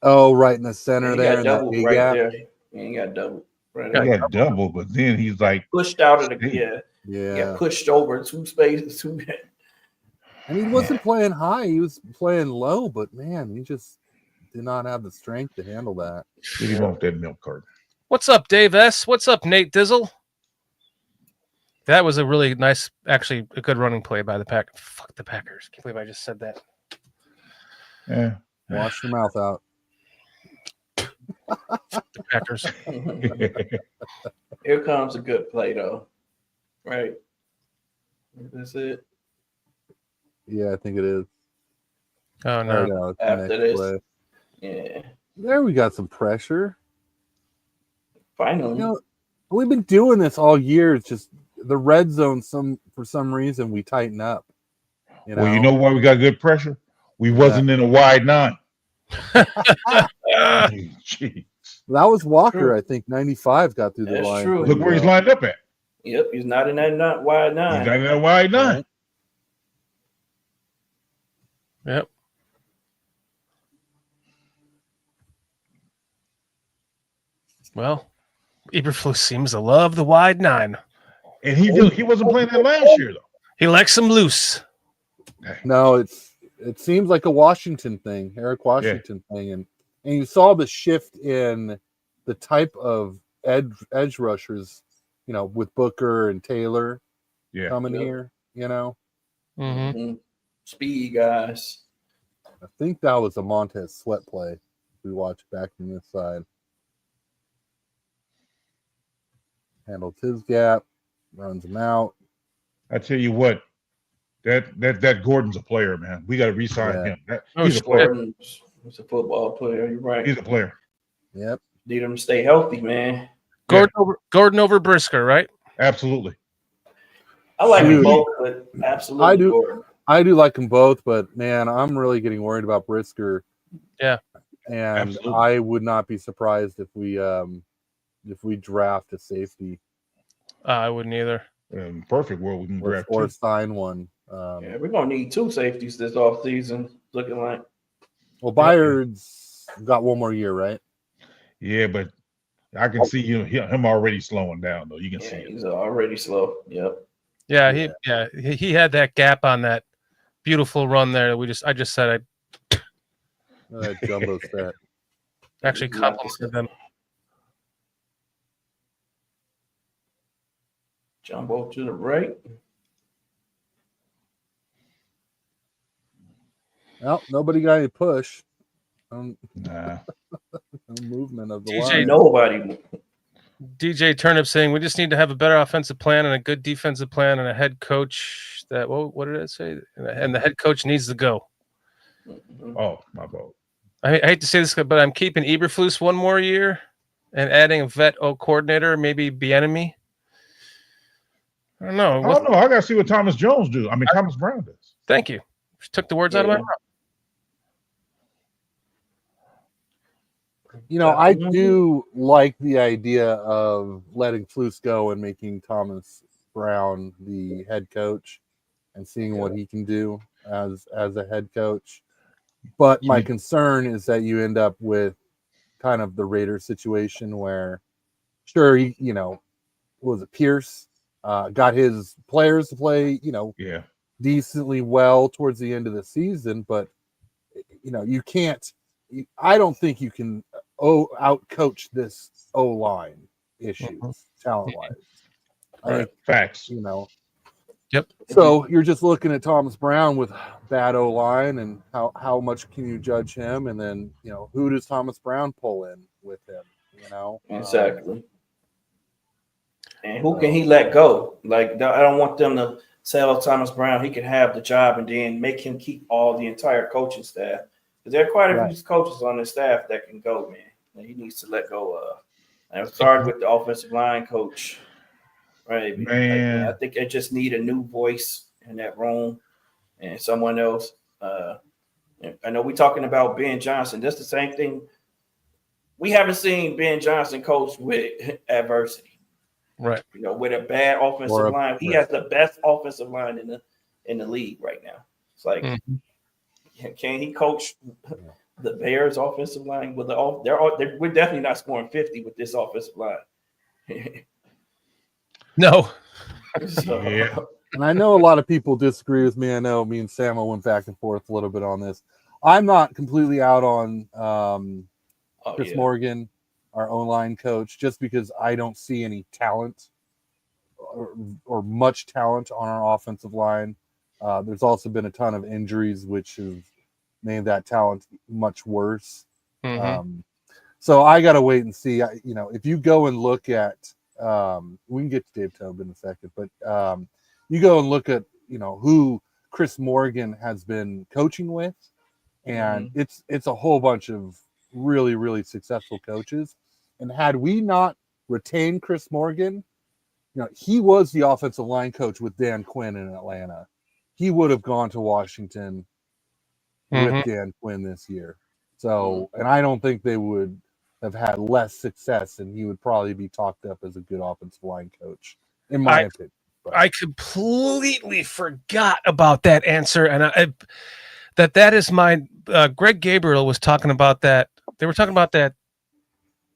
Oh, right in the center He there. got doubled right there. Yeah, he got doubled. Right He got double, but then he's like pushed out of the He got pushed over two spaces. And he wasn't playing high; he was playing low. But man, he just did not have the strength to handle that. Get him off that milk carton. What's up, Dave S? What's up, Nate Dizzle? That was a really nice, actually, a good running play by the Packers. Fuck the Packers! Can't believe I just said that. Yeah, wash your mouth out. The Packers. Here comes a good play, though. Right? That's it. Yeah, I think it is. Oh no! After this, yeah. There we got some pressure. Finally, we've been doing this all year. It's just the red zone. For some reason we tighten up. Well, you know why we got good pressure? We wasn't in a wide 9. Jeez. That was Walker, I think. 95 got through the line. True. Look where he's lined up at. Yep, he's not in that wide 9. He's not in that wide 9. Right. Yep. Well, Eberflus seems to love the wide 9. And he wasn't playing that last year, though. He likes them loose. No, it seems like a Washington thing, Eric Washington thing. And you saw the shift in the type of edge rushers, with Booker and Taylor coming here, Mm-hmm. Speed guys. I think that was a Montez Sweat play we watched back from this side. Handles his gap, runs him out. I tell you what, that Gordon's a player, man. We got to re-sign him. He's a player. He's a football player. You're right. He's a player. Yep. Need him to stay healthy, man. Gordon over Brisker, right? Absolutely. I like them both, but absolutely. I do. Gordon. I do like them both, but man, I'm really getting worried about Brisker. Yeah. And absolutely. I would not be surprised if we draft a safety. I wouldn't either. In perfect world, we can draft or two. sign one. We're gonna need 2 safeties this offseason. Looking like. Well, Byard's got one more year, right? Yeah, but I can see him already slowing down, though. You can see it. He's already slow. Yep. Yeah, he had that gap on that beautiful run there. I just said Jumbo set. actually complimented them. Jumbo to the right. Well, nobody got any push. Nah. No movement of the DJ line. Nobody. DJ Turnip saying we just need to have a better offensive plan and a good defensive plan and a head coach that what did it say? And the head coach needs to go. Oh, my fault. I hate to say this, but I'm keeping Eberflus one more year and adding a vet coordinator, maybe Bieniemy. I don't know. I got to see what Thomas Jones do. I mean, Thomas Brown does. Thank you. Just took the words out of my mouth. I do like the idea of letting Flus go and making Thomas Brown the head coach and seeing what he can do as a head coach. But my concern is that you end up with kind of the Raiders situation where, sure, what was it, Pierce got his players to play, decently well towards the end of the season, but you can't. I don't think you can out coach this O-line issues talent wise. I think facts. Yep. So you're just looking at Thomas Brown with bad O-line, and how much can you judge him? And then who does Thomas Brown pull in with him? Exactly. And who can he let go? Like, I don't want them to sell Thomas Brown. He can have the job and then make him keep all the entire coaching staff. Because there are quite a few coaches on the staff that can go, man. And he needs to let go of. And it started with the offensive line coach, right? Man. Like, I think I just need a new voice in that room and someone else. I know we're talking about Ben Johnson. That's the same thing. We haven't seen Ben Johnson coach with adversity. Right. You know, with a bad offensive line. He has the best offensive line in the league right now. It's like, can he coach the Bears offensive line with we're definitely not scoring 50 with this offensive line. No. So, Yeah. And I know a lot of people disagree with me. I know me and Sammo went back and forth a little bit on this. I'm not completely out on Chris Morgan, our O-line coach, just because I don't see any talent or much talent on our offensive line. There's also been a ton of injuries, which have made that talent much worse. So I got to wait and see. If you go and look at, we can get to Dave Toub in a second, but you go and look at, who Chris Morgan has been coaching with, and it's a whole bunch of really, really successful coaches. And had we not retained Chris Morgan, he was the offensive line coach with Dan Quinn in Atlanta. He would have gone to Washington with Dan Quinn this year. So, and I don't think they would have had less success, and he would probably be talked up as a good offensive line coach, in my opinion. But I completely forgot about that answer, and that is my Greg Gabriel was talking about that. They were talking about that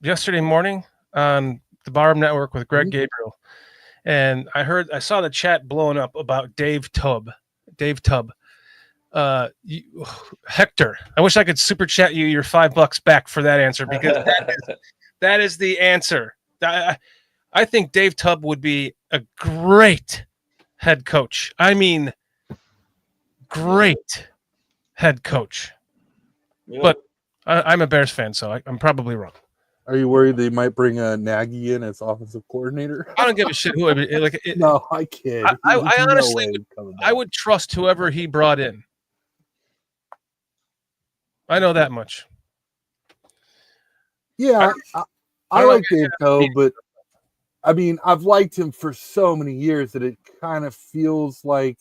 yesterday morning on the Barb Network with Greg Gabriel, and I saw the chat blowing up about Dave Toub. Hector, I wish I could super chat you your $5 back for that answer, because that is the answer. I think Dave Toub would be a great head coach. I mean, great head coach. But I'm a Bears fan, so I'm probably wrong. are you worried they might bring Nagy in as offensive coordinator? I don't give a shit who. No, I kid. I honestly I would trust whoever he brought in. I know that much. Yeah, I like Dave Toub, but I mean, I've liked him for so many years that it kind of feels like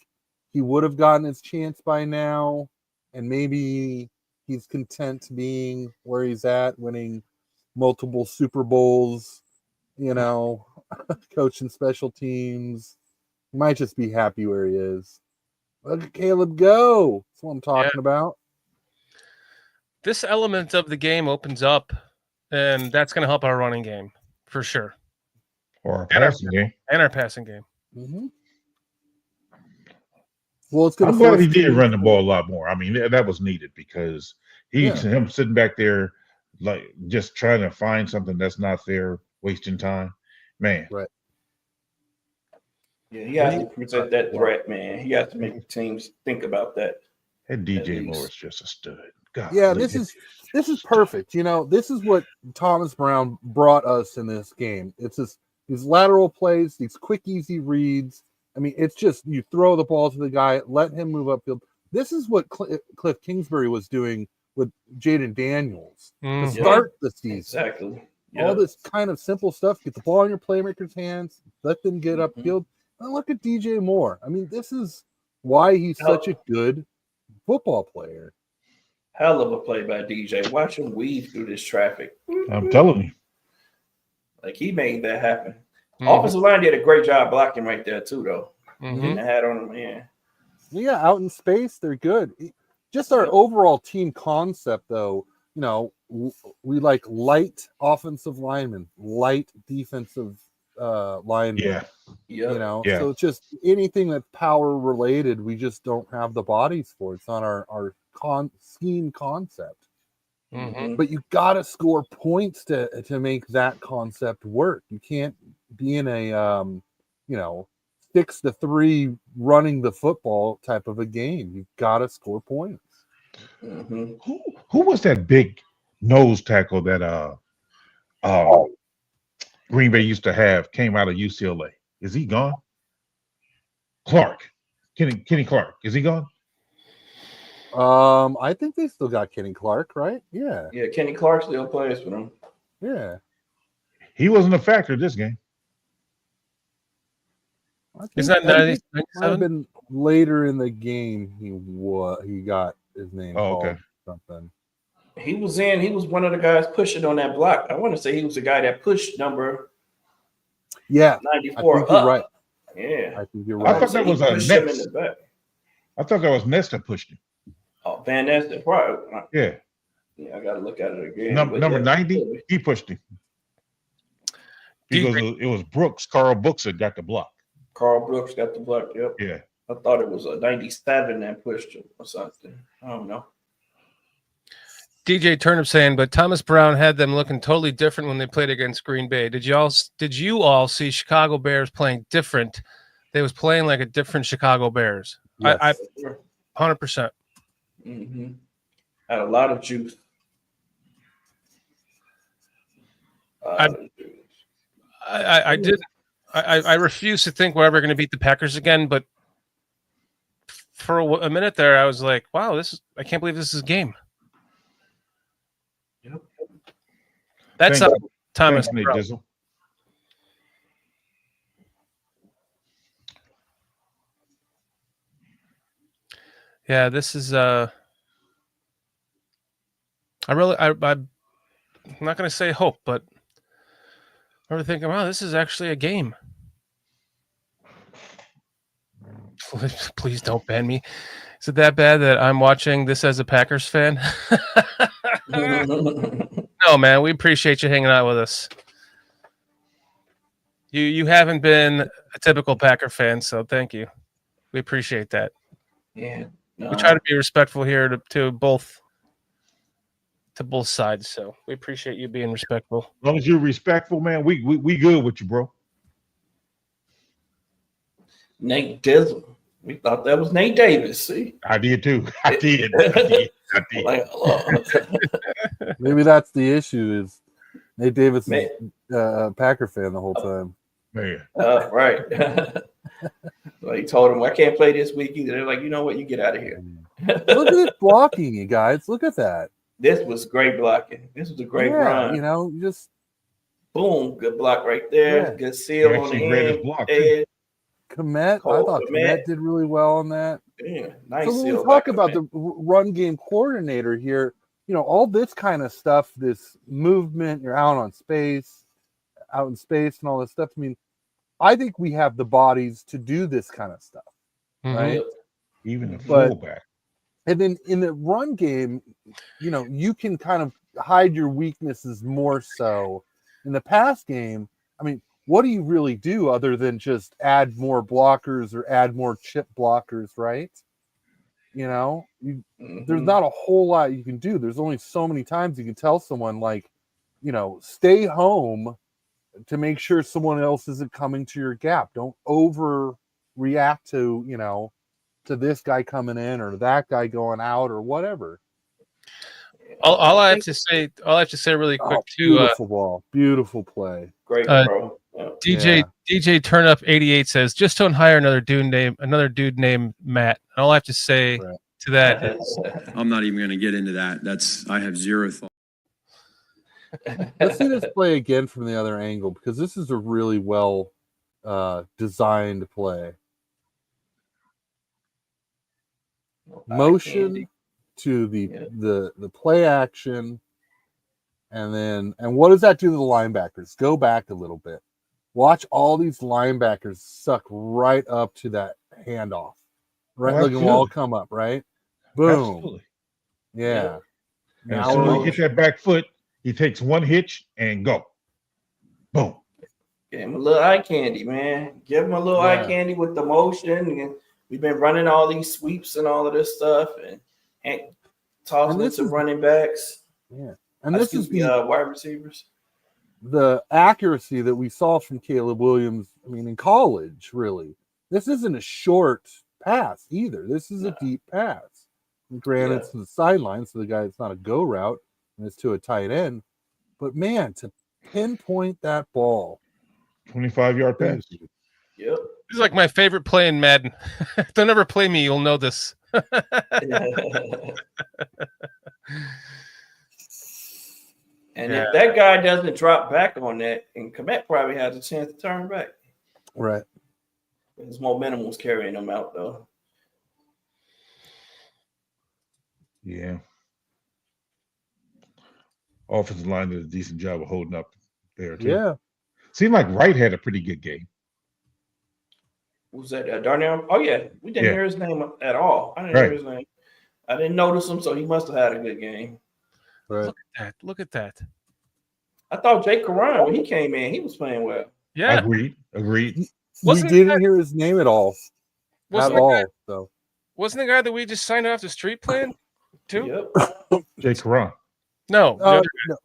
he would have gotten his chance by now, and maybe he's content being where he's at, winning multiple Super Bowls, coaching special teams. He might just be happy where he is. Look at Caleb go. That's what I'm talking about. This element of the game opens up, and that's going to help our running game for sure. Or our passing game. And our passing game. Well, it's going I'm glad he did run the ball a lot more. I mean, that was needed, because him sitting back there, like, just trying to find something that's not there, wasting time. Man. Right. Yeah, he has to present that threat, man. He has to make teams think about that. That DJ Moore is just a stud. God, yeah, this is perfect. This is what Thomas Brown brought us in this game. It's these lateral plays, these quick, easy reads. I mean, it's just you throw the ball to the guy, let him move upfield. This is what Cliff Kingsbury was doing with Jaden Daniels to start the season. Exactly. All this kind of simple stuff. Get the ball in your playmakers' hands. Let them get upfield. And look at DJ Moore. I mean, this is why he's such a good football player. Hell of a play by DJ. Watch him weave through this traffic. I'm telling you. Like, he made that happen. Offensive line did a great job blocking right there, too, though. Getting the hat on him, Yeah, out in space, they're good. Just our overall team concept, though, we like light offensive linemen, light defensive linemen. So it's just anything that's power related, we just don't have the bodies for. It's not our scheme concept. But you got to score points to make that concept work. You can't be in a 6-3 running the football type of a game. You've got to score points. Who was that big nose tackle that Green Bay used to have came out of UCLA. Is he gone? Clark. Kenny Clark. Is he gone? I think they still got Kenny Clark, right? Yeah. Yeah, Kenny Clark still plays for them. Yeah. He wasn't a factor this game. Is that I think might have 97? been later in the game he got his name called Okay. something. He was one of the guys pushing on that block. I want to say he was the guy that pushed number Yeah. 94 I think you're up. right. Yeah. I think you're I right. thought that was pushed him in Ness. the back. I thought that was Ness that pushed him. Oh, Van Ness, probably. Yeah. Yeah, I got to look at it again. Number 90, he pushed him. Because it was Brooks, Carl Brooks that got the block. Carl Brooks got the block. Yep. Yeah. I thought it was a 97 that pushed him or something. I don't know. DJ Turnip saying, but Thomas Brown had them looking totally different when they played against Green Bay. Did you all see Chicago Bears playing different? They was playing like a different Chicago Bears. Yes. I 100%. Mm-hmm. Had a lot of juice. I did. I refuse to think we're ever going to beat the Packers again. But for a minute there, I was like, "Wow, I can't believe this is a game." Yep. That's Thanks, Thomas. Thanks, Nate Brown. Dizzle. Yeah, this is. I'm not going to say hope, but I remember thinking, "Wow, this is actually a game." Please don't ban me. Is it that bad that I'm watching this as a Packers fan? No, man. We appreciate you hanging out with us. You haven't been a typical Packer fan, so thank you. We appreciate that. Yeah. No. We try to be respectful here to both sides, so we appreciate you being respectful. As long as you're respectful, man, we good with you, bro. Nate Dizzle. We thought that was Nate Davis. See, I did too. I did. Like, oh. Maybe that's the issue is Nate Davis Man. is a Packer fan the whole time. Man. Right. So he told him, I can't play this week either. They're like, you know what? You get out of here. Look at this blocking, you guys. Look at that. This was great blocking. This was a great run. You know, just boom, good block right there. Yeah. Good seal He on the actually read his end. block, too. Edge. Komet. I Cole thought Kmet. Komet did really well on that. Yeah, nice So when we seal. talk back about up, the run game coordinator here, you know, all this kind of stuff, this movement, you're out in space and all this stuff. I mean, I think we have the bodies to do this kind of stuff, right? Even the But- fullback. And then in the run game, you know, you can kind of hide your weaknesses more so. In the pass game, I mean, what do you really do other than just add more blockers or add more chip blockers, right? You know, there's not a whole lot you can do. There's only so many times you can tell someone, like, you know, stay home to make sure someone else isn't coming to your gap. Don't overreact to, you know, to this guy coming in or that guy going out or whatever. All I have to say really quick too. Beautiful ball, beautiful play. Great, bro. Yeah. DJ Turnup 88 says, just don't hire another dude named Matt. And all I have to say to that is, I'm not even going to get into that. I have zero thought. Let's see this play again from the other angle because this is a really well designed play. Motion to the play action, and what does that do to the linebackers? Go back a little bit. Watch all these linebackers suck right up to that handoff. Right, look at them all come up. Right, boom. Absolutely. Yeah. And as soon as he hits that back foot, he takes one hitch and go. Boom. Give him a little eye candy, man. Give him a little eye candy with the motion. And we've been running all these sweeps and all of this stuff and tossing it to running backs. Yeah. And this is the wide receivers. The accuracy that we saw from Caleb Williams, I mean, in college, really. This isn't a short pass either. This is a deep pass. And granted, it's to the sideline, so the guy, it's not a go route, and it's to a tight end. But man, to pinpoint that ball. 25-yard pass. Yep. This is like my favorite play in Madden. Don't ever play me, you'll know this. And Yeah. if that guy doesn't drop back on that, and Komet probably has a chance to turn back. Right. His momentum was carrying him out, though. Yeah. Offensive line did a decent job of holding up there, too. Yeah. Seemed like Wright had a pretty good game. Was that Darnell? Oh, yeah. We didn't hear his name at all. I didn't hear his name. I didn't notice him, so he must have had a good game. Right. Look at that. I thought Jake Karan, when he came in, he was playing well. Yeah. Agreed. We Wasn't didn't hear his name at all. Wasn't At the all. guy, So wasn't the guy that we just signed off the street playing too? Yep. Jay Caron. No. the other guy.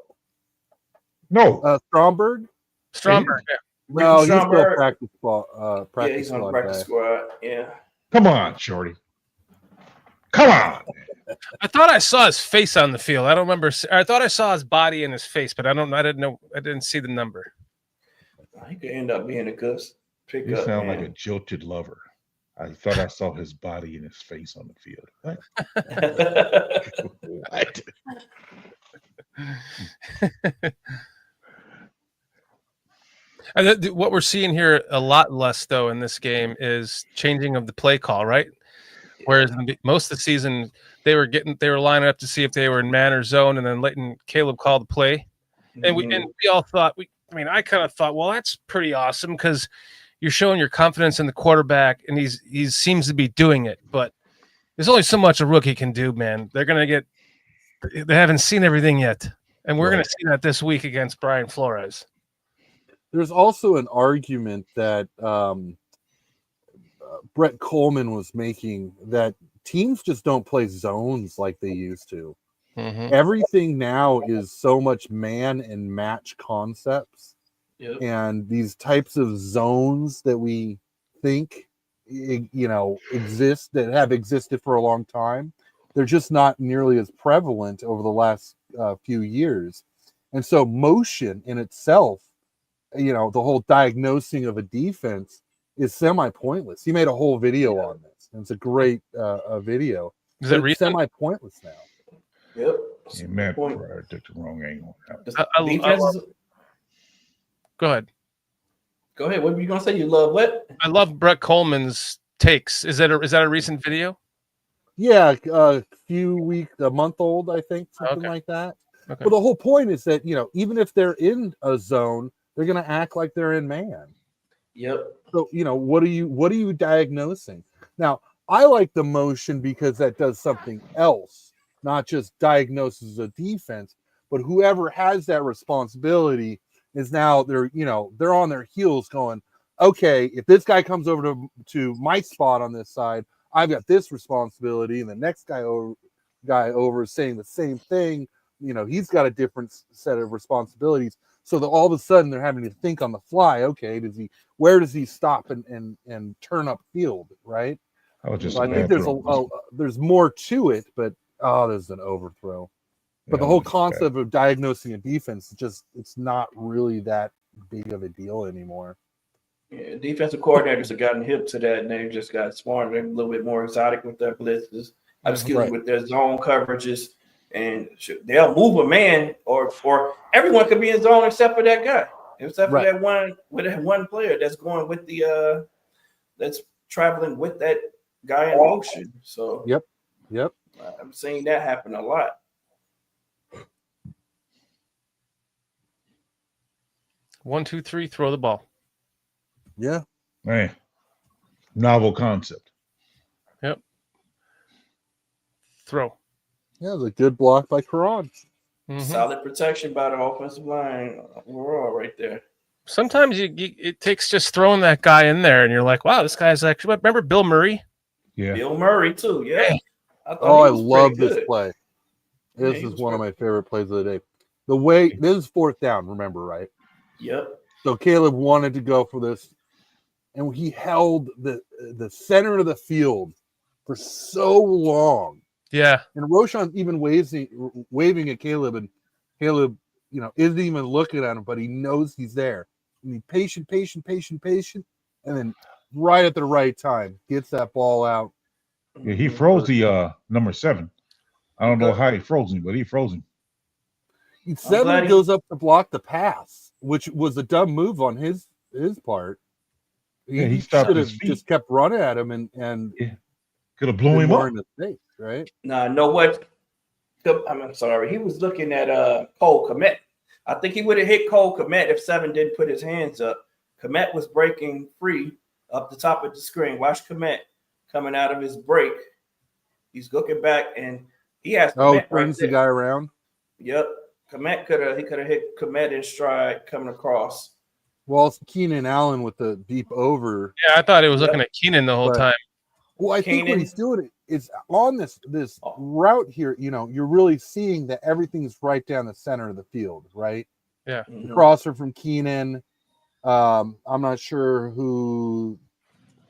No. Stromberg? Stromberg. Yeah. No, he's still Stromberg. practice squad. Yeah, Practice he's on the squad practice guy. squad. Yeah. Come on, Shorty. Come on. I thought I saw his face on the field. I don't remember. I thought I saw his body and his face, but I didn't know. I didn't see the number. He could end up being a good pickup. You sound man. like a jilted lover. I thought I saw his body and his face on the field. What? What we're seeing here a lot less though in this game is changing of the play call, right? Whereas most of the season they were lining up to see if they were in man or zone, and then letting Caleb call the play. And we all thought I kind of thought, well, that's pretty awesome because you're showing your confidence in the quarterback, and he seems to be doing it. But there's only so much a rookie can do, man. They haven't seen everything yet, and we're going to see that this week against Brian Flores. There's also an argument that Brett Coleman was making that teams just don't play zones like they used to. Mm-hmm. Everything now is so much man and match concepts. Yep. And these types of zones that we think exist, that have existed for a long time, they're just not nearly as prevalent over the last few years. And so motion in itself, the whole diagnosing of a defense is semi-pointless. He made a whole video on this, and it's a great video. Is that recent? Semi-pointless now? Yep. Yeah, Matt Pryor took the wrong angle. Go ahead. Go ahead. What were you gonna say? You love what? I love Brett Coleman's takes. Is that a recent video? Yeah, a month old, I think, something like that. Okay. But the whole point is that even if they're in a zone, they're going to act like they're in man. Yep. So what are you diagnosing? Now, I like the motion because that does something else, not just diagnoses a defense, but whoever has that responsibility is now they're on their heels going, okay, if this guy comes over to my spot on this side, I've got this responsibility, and the next guy over is saying the same thing. He's got a different set of responsibilities. So that all of a sudden they're having to think on the fly. Okay, where does he stop and turn up field, right? I think there's more to it, but there's an overthrow. But the whole concept of diagnosing a defense, it's not really that big of a deal anymore. Yeah, defensive coordinators have gotten hip to that, and they've just got smarter. They're a little bit more exotic with their blitzes. With their zone coverages, and they'll move a man, or everyone could be in zone except for that guy, except for that one player that's going with the that's traveling with that guy in motion. So yep, I'm seeing that happen a lot. One, two, three, throw the ball. Yeah. Man, novel concept. Yep. Throw. Yeah, the good block by Karan. Mm-hmm. Solid protection by the offensive line overall right there. Sometimes it takes just throwing that guy in there, and you're like, wow, this guy's actually. Remember Bill Murray? Yeah. Bill Murray too. Yeah. I love this play. This is one of my favorite plays of the day. The way this is fourth down, remember, right? Yep. So Caleb wanted to go for this, and he held the center of the field for so long. Yeah. And Roshan's even waving at Caleb, and Caleb, isn't even looking at him, but he knows he's there. And he patient, and then right at the right time gets that ball out. Yeah, he froze the number 7. I don't know how he froze him, but he froze him. 7 goes up to block the pass, which was a dumb move on his part. He stopped should his have feet. just kept running at him and could have blew him more up in the face, right? Nah, know what? I'm sorry. He was looking at Cole Kmet. I think he would have hit Cole Kmet if 7 didn't put his hands up. Kmet was breaking free up the top of the screen. Watch Kmet coming out of his break. He's looking back and he has Kmet turns the guy around. Yep. Kmet could have hit Kmet in stride coming across. Well, it's Keenan Allen with the deep over. Yeah, I thought he was looking at Keenan the whole time. Well, I think what he's doing is on this route here, you're really seeing that everything's right down the center of the field, right? Yeah. Crosser from Keenan. I'm not sure who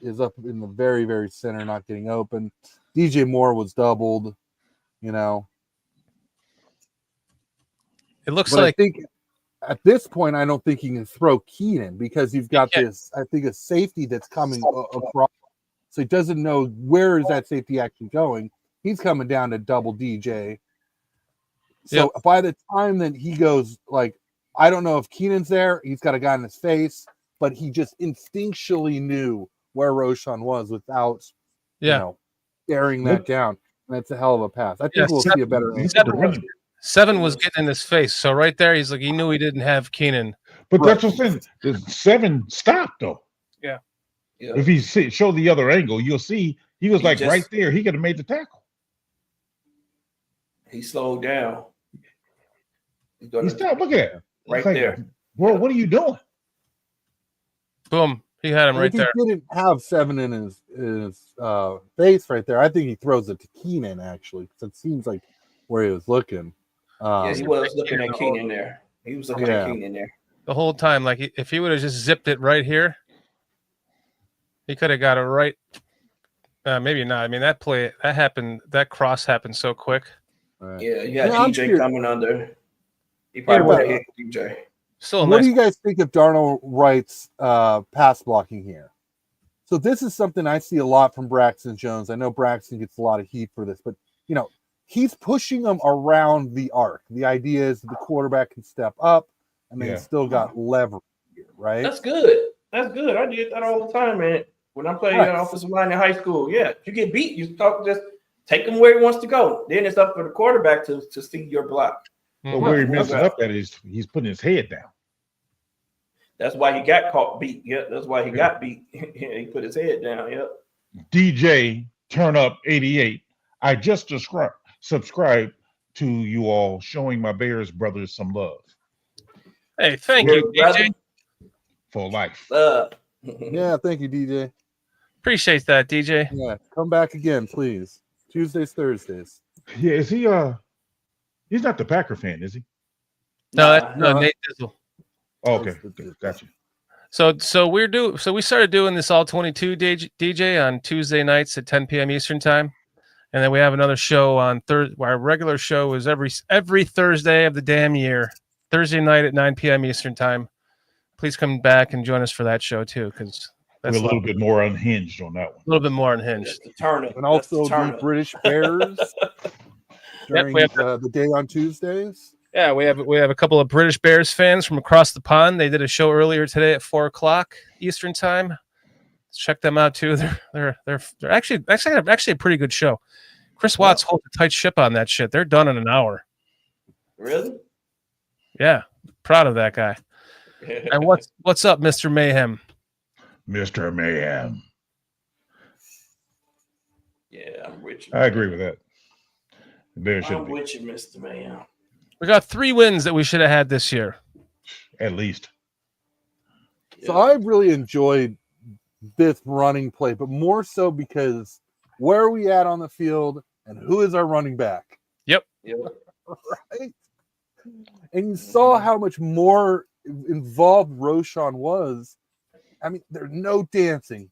is up in the very, very center, not getting open. DJ Moore was doubled, It looks but like I think at this point, I don't think you can throw Keenan because you've got this, I think, a safety that's coming across. So he doesn't know where is that safety actually going. He's coming down to double DJ. So by the time that he goes, I don't know if Keenan's there. He's got a guy in his face, but he just instinctually knew where Roshan was without, staring that down. And that's a hell of a pass. I think we'll see a better answer. 7 was getting in his face. So right there, he's like, he knew he didn't have Keenan. But that's what I'm saying. The 7 stopped, though. Yeah. If he show the other angle, you'll see he was right there. He could have made the tackle. He slowed down. He stopped. Look at that. Right there. Bro, what are you doing? Boom. He had him right there. He didn't have 7 in his face right there. I think he throws it to Keenan, actually, because it seems like where he was looking. He was looking at Keenan there. He was looking at Keenan there. The whole time. Like, if he would have just zipped it right here, he could have got it right. Maybe not. I mean, that cross happened so quick. Right. Yeah, you got DJ coming under. He probably would have hit DJ. Still what do you guys think of Darnell Wright's pass blocking here? So this is something I see a lot from Braxton Jones. I know Braxton gets a lot of heat for this, but he's pushing them around the arc. The idea is the quarterback can step up and then still got leverage here, right? That's good. That's good. I did that all the time, man. When I played offensive line in high school, if you get beat, you just take him where he wants to go. Then it's up for the quarterback to see your block. But where he messes up at is he's putting his head down. That's why he got beat. Yeah, that's why he got beat. He put his head down. Yep. DJ Turn Up 88. I just subscribe to you all, showing my Bears brothers some love. Hey, thank you, DJ. For life. Yeah, thank you, DJ. Appreciate that, DJ. Yeah, come back again, please. Tuesdays, Thursdays. Yeah, is he he's not the Packer fan, is he? No, Nate Dizzle. Oh, okay, gotcha. So we started doing this all 22 DJ on Tuesday nights at 10 p.m. Eastern time. And then we have another show on Thursday. Our regular show is every Thursday of the damn year, Thursday night at 9 p.m. Eastern time. Please come back and join us for that show too, because we're a little bit more unhinged on that one. A little bit more unhinged. And also the British Bears during the day on Tuesdays. Yeah, we have a couple of British Bears fans from across the pond. They did a show earlier today at 4:00 Eastern time. Let's check them out too. They're actually a pretty good show. Chris Watts holds a tight ship on that shit. They're done in an hour. Really? Yeah, proud of that guy. And what's up, Mr. Mayhem? Mr. Mayhem. Yeah, I'm with you. I agree with that. I'm with you, Mr. Mayhem. We got 3 wins that we should have had this year. At least. So I really enjoyed this running play, but more so because where are we at on the field and who is our running back? Yep. Right? And you saw how much more involved Roshan was. I mean, there's no dancing.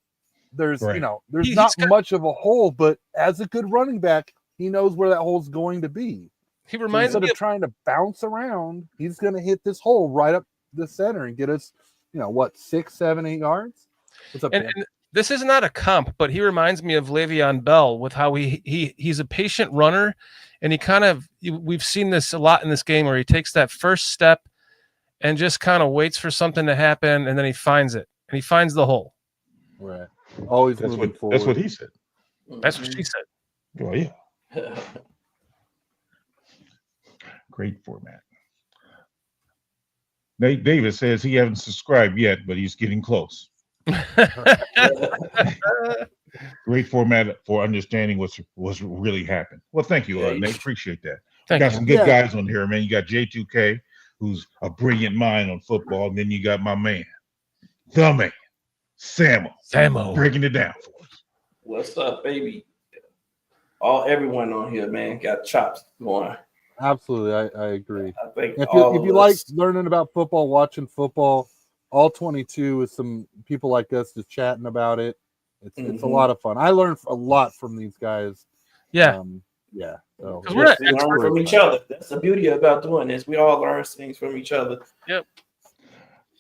There's not much of a hole, but as a good running back, he knows where that hole's going to be. He So reminds instead me of of, trying to bounce around, he's going to hit this hole right up the center and get us, 6, 7, 8 yards. What's up, and, Dan? and this is not a comp, but he reminds me of Le'Veon Bell with how he's a patient runner, and we've seen this a lot in this game where he takes that first step and just kind of waits for something to happen, and then he finds it, and he finds the hole. Right. Always That's moving what forward. that's what he said. That's what she said. Oh yeah, great format. Nate Davis says he hasn't subscribed yet, but he's getting close. Great format for understanding what's really happened. Well, thank you, Yeah, Nate. Appreciate that. Thank Got you. some good Yeah. guys on here, man. You got J2K, who's a brilliant mind on football, and then you got my man, the man, Sammo, breaking it down for us. What's up, baby? Everyone on here, man, got chops going. Absolutely, I agree. I think If all you of like us- learning about football, watching football, ALL-22 with some people like us just chatting about it. It's a lot of fun. I learned a lot from these guys. Yeah. Yeah. So 'Cause we're not we learn experts. from each other. That's the beauty about doing this. We all learn things from each other.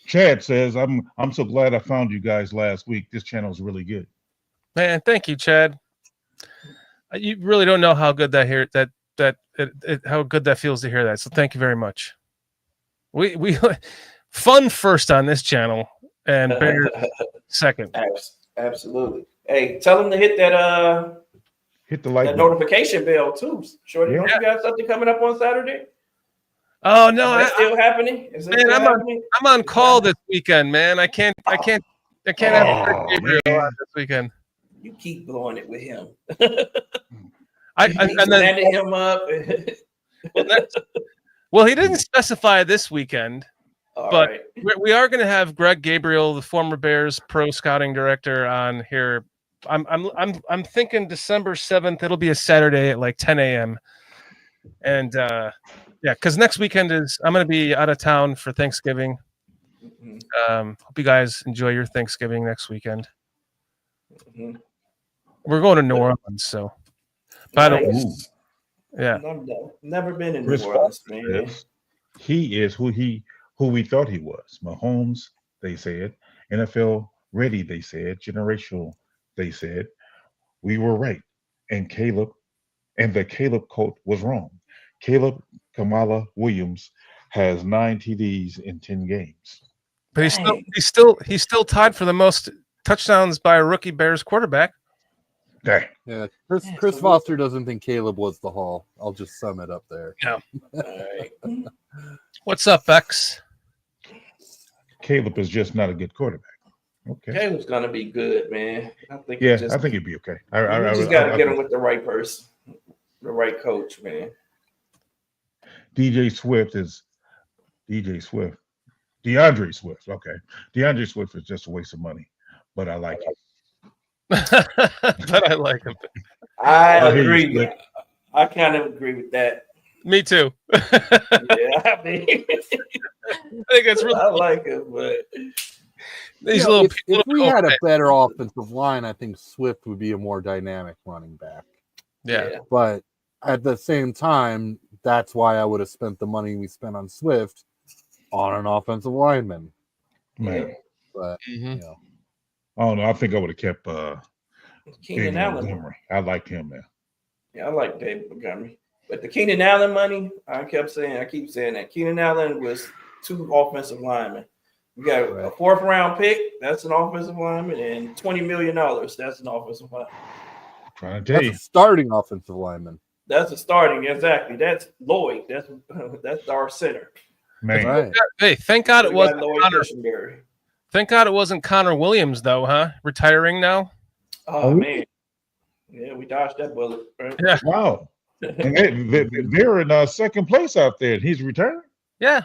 Chad says, I'm so glad I found you guys last week. This channel is really good. Man, thank you, Chad. You really don't know how good how good that feels to hear that. So thank you very much. We fun first on this channel and Bears second. Absolutely. Hey, tell them to hit that Hit the like that button. notification bell too. Shorty, Yeah. don't you got something coming up on Saturday? Oh no, Is that still happening? Is that man, still I'm happening? on call this weekend, man. I can't have Greg Gabriel man. on this weekend. You keep blowing it with him. And then standing him up. well, he didn't specify this weekend. All But right. we are going to have Greg Gabriel, the former Bears pro scouting director, on here. I'm thinking December 7th. It'll be a Saturday at like 10 a.m. And yeah, because next weekend I'm going to be out of town for Thanksgiving. Mhm. Hope you guys enjoy your Thanksgiving next weekend. Mhm. We're going to New Orleans, so by the way, Nice. yeah. Never been in Chris New Orleans, Foster man. says he is who we thought he was. Mahomes, they said. NFL ready, they said. Generational, they said. We were right. And the Caleb quote was wrong. Caleb Kamala Williams has 9 TDs in 10 games. But he's still tied for the most touchdowns by a rookie Bears quarterback. Dang. yeah, Chris Foster doesn't think Caleb was the Hall. I'll just sum it up there. All right. What's up, Bex? Caleb is just not a good quarterback. Okay. Caleb's gonna be good, man. I think Yeah, I think he'd be okay. you just gotta get him with the right person, the right coach, man. DeAndre Swift. Okay. DeAndre Swift is just a waste of money, but I like him. But I like him. I I hear you, agree. Slick. I kind of agree with that. Me too. Yeah, I mean, I think it's really I like him, but these If we had a better offensive line, I think Swift would be a more dynamic running back. yeah. But at the same time, that's why I would have spent the money we spent on Swift on an offensive lineman. Man. But Mhm. I don't know. I think I would have kept Keenan David Allen. Montgomery. I liked him, man. Yeah, I like David Montgomery. But the Keenan Allen money, I keep saying that Keenan Allen was 2 offensive linemen. You got a 4th round pick, that's an offensive lineman, and $20 million, that's an offensive lineman. Trying to tell that's you. a starting offensive lineman. That's a starting, exactly. That's Lloyd. That's our center. Man. Right. Hey, thank God it We got wasn't Lloyd Connor. Cushenberry. Thank God it wasn't Connor Williams though, huh? Retiring now. Oh man, yeah, we dodged that bullet. Right? Yeah. Wow. And they're in second place out there. And he's retiring? Yeah,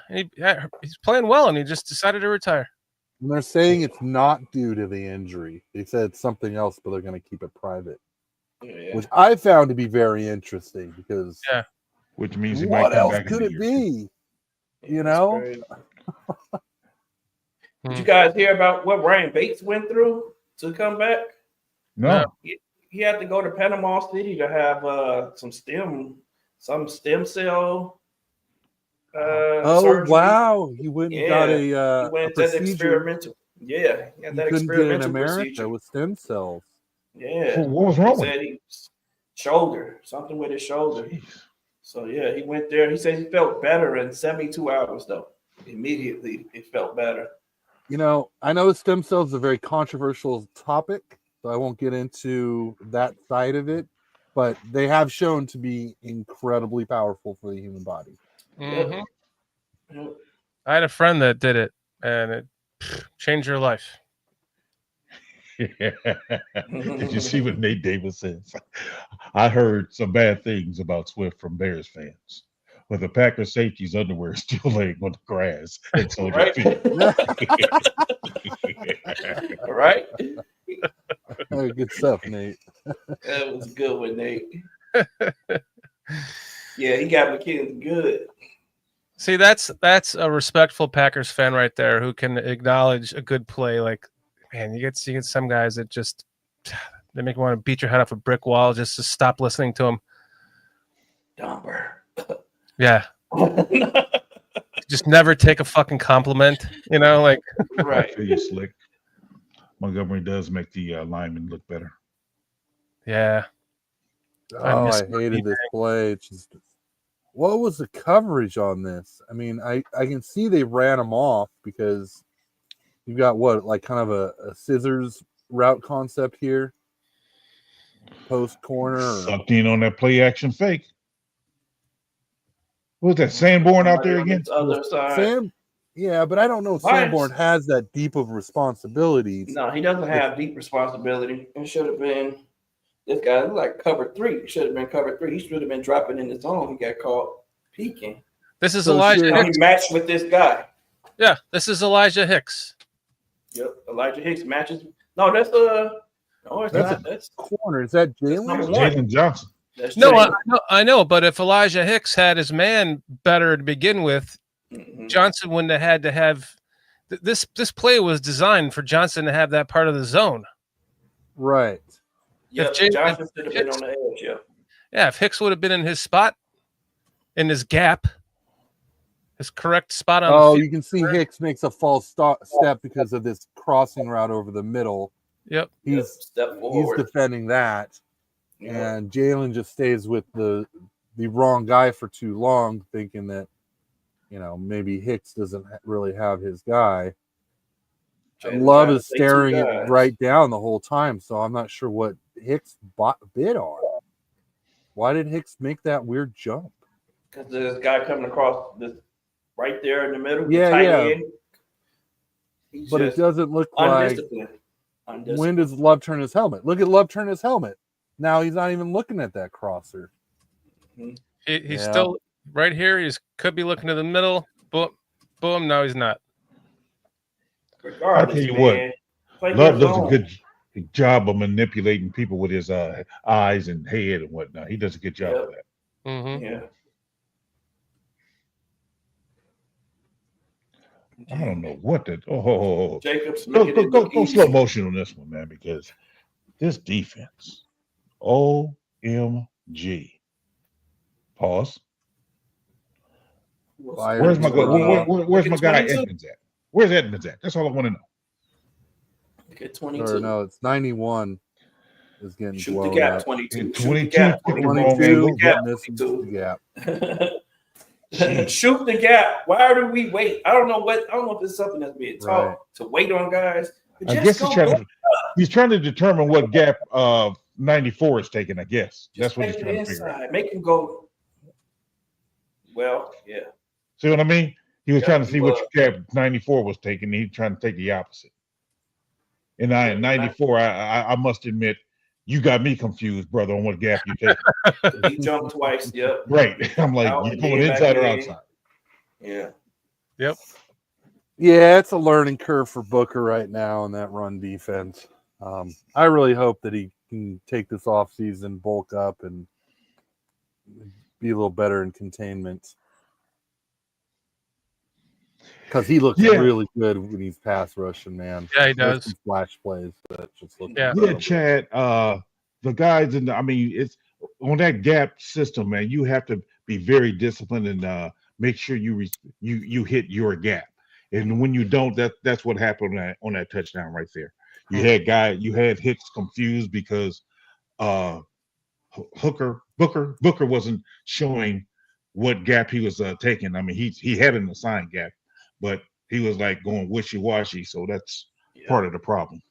he's playing well, and he just decided to retire. And they're saying it's not due to the injury. They said it's something else, but they're going to keep it private, Yeah. which I found to be very interesting because Which means he might what come else back could in it the year. be? You That's know? crazy. Did you guys hear about what Ryan Bates went through to come back? No. He had to go to Panama City to have some stem some stem cell. Oh surgery. wow! He went and got He a went that procedure. experimental. Yeah, he had He that couldn't get in experimental America procedure. with stem cells. Yeah, What was wrong he with said it? shoulder, something with his shoulder. Jeez. So yeah, he went there. He said he felt better in 72 hours though. Immediately, it felt better. You know, I know stem cells is a very controversial topic, so I won't get into that side of it. But they have shown to be incredibly powerful for the human body. Mhm. Yep. I had a friend that did it, and it changed her life. Did you see what Nate Davis says? I heard some bad things about Swift from Bears fans. But the Packers safety's underwear is still laying on the grass, and so Right. Right. Oh, good stuff, Nate. That was a good one, Nate. Yeah, he got McKinnon good. See, that's a respectful Packers fan right there who can acknowledge a good play. Like, man, you get some guys that just they make you want to beat your head off a brick wall just to stop listening to them. Dumber. Yeah, just never take a fucking compliment. You know, like I Right. feel you, Slick. Montgomery does make the linemen look better. yeah. Oh, miss I hated this play. It's just, what was the coverage on this? I mean, I can see they ran him off because you've got what, like kind of a scissors route concept here, post corner. Sucked in on that play action fake. What was that, Sanborn out there Somebody on again? this other side. Sam, yeah, but I don't know if Why? Sanborn has that deep of responsibilities. No, he doesn't have deep responsibility. It should have been this guy looked like cover 3. It should have been cover 3. He should have been dropping in the zone. He got caught peeking. This is So Elijah shit. Now Hicks. he matched with this guy. Yeah, this is Elijah Hicks. Yep, Elijah Hicks matches. No, that's no, it's That's not. That's Corner, is that number Jalen? one. Jalen Johnson. That's No, Jalen. I know, but if Elijah Hicks had his man better to begin with, Mhm. Johnson wouldn't have had to have this play was designed for Johnson to have that part of the zone. Right. Yep, Jalen- Johnson should have been Hicks- on the edge. Yep. Yeah, if Hicks would have been in his spot, in his gap, his correct spot on the Oh, field. you can see Hicks makes a false step because of this crossing route over the middle. Yep. He's Step he's forward. defending that, Yep. and Jalen just stays with the wrong guy for too long, thinking that maybe Hicks doesn't really have his guy. Jalen Love tried is to play two staring it guys. right down the whole time, so I'm not sure what Hicks bid on. Why did Hicks make that weird jump? Because there's a guy coming across this right there in the middle. Yeah, tight yeah. end. He's But it just doesn't look like. undisciplined. When does Love turn his helmet? Look at Love turn his helmet. Now he's not even looking at that crosser. He's Yeah. still right here. He could be looking to the middle. Boom, boom. No, he's not. Regardless, I tell you what, man, play Love your does a zone. good job of manipulating people with his eyes and head and whatnot. He does a good job of that. Mm-hmm. Yeah. I don't know what the oh. Jacobs Go, making go, it go, look go easy. slow motion on this one, man, because this defense, OMG. Pause. Where's my where's my guy 22? Edmonds at? Where's Edmonds at? That's all I want to know. Look at Or 22. no, it's 91 is getting Shoot the blown gap, up. 22. And Shoot the 22 gap, took the 22. wrong angle. 22 gap, misses 22. the gap. Jeez. Shoot the gap. Why do we wait? I don't know if it's something that's being taught Right. to wait on guys. But I just guess go he's trying to determine what gap 94 is taking, I guess. That's what he's take it trying to figure out. inside. Make him go. Well, yeah. See what I mean? He was Yeah, trying to he see which was. gap 94 was taking. He's trying to take the opposite. And I in 94, I must admit, you got me confused, brother, on what gap you take. He jumped twice. Yep. Right. I'm like, Out you and going then back inside or in. outside? Yeah. Yep. Yeah, it's a learning curve for Booker right now in that run defense. I really hope that he can take this offseason, bulk up, and be a little better in containment. Because he looks Yeah. really good when he's pass rushing, man. Yeah, he There's does. some flash plays that just look Yeah. Yeah, Chad. The guys in the, I mean, it's on that gap system, man, you have to be very disciplined and make sure you hit your gap. And when you don't, that's what happened on that touchdown right there. You had Hicks confused because Booker wasn't showing what gap he was taking. I mean, he had an assigned gap, but he was like going wishy-washy. So that's part of the problem.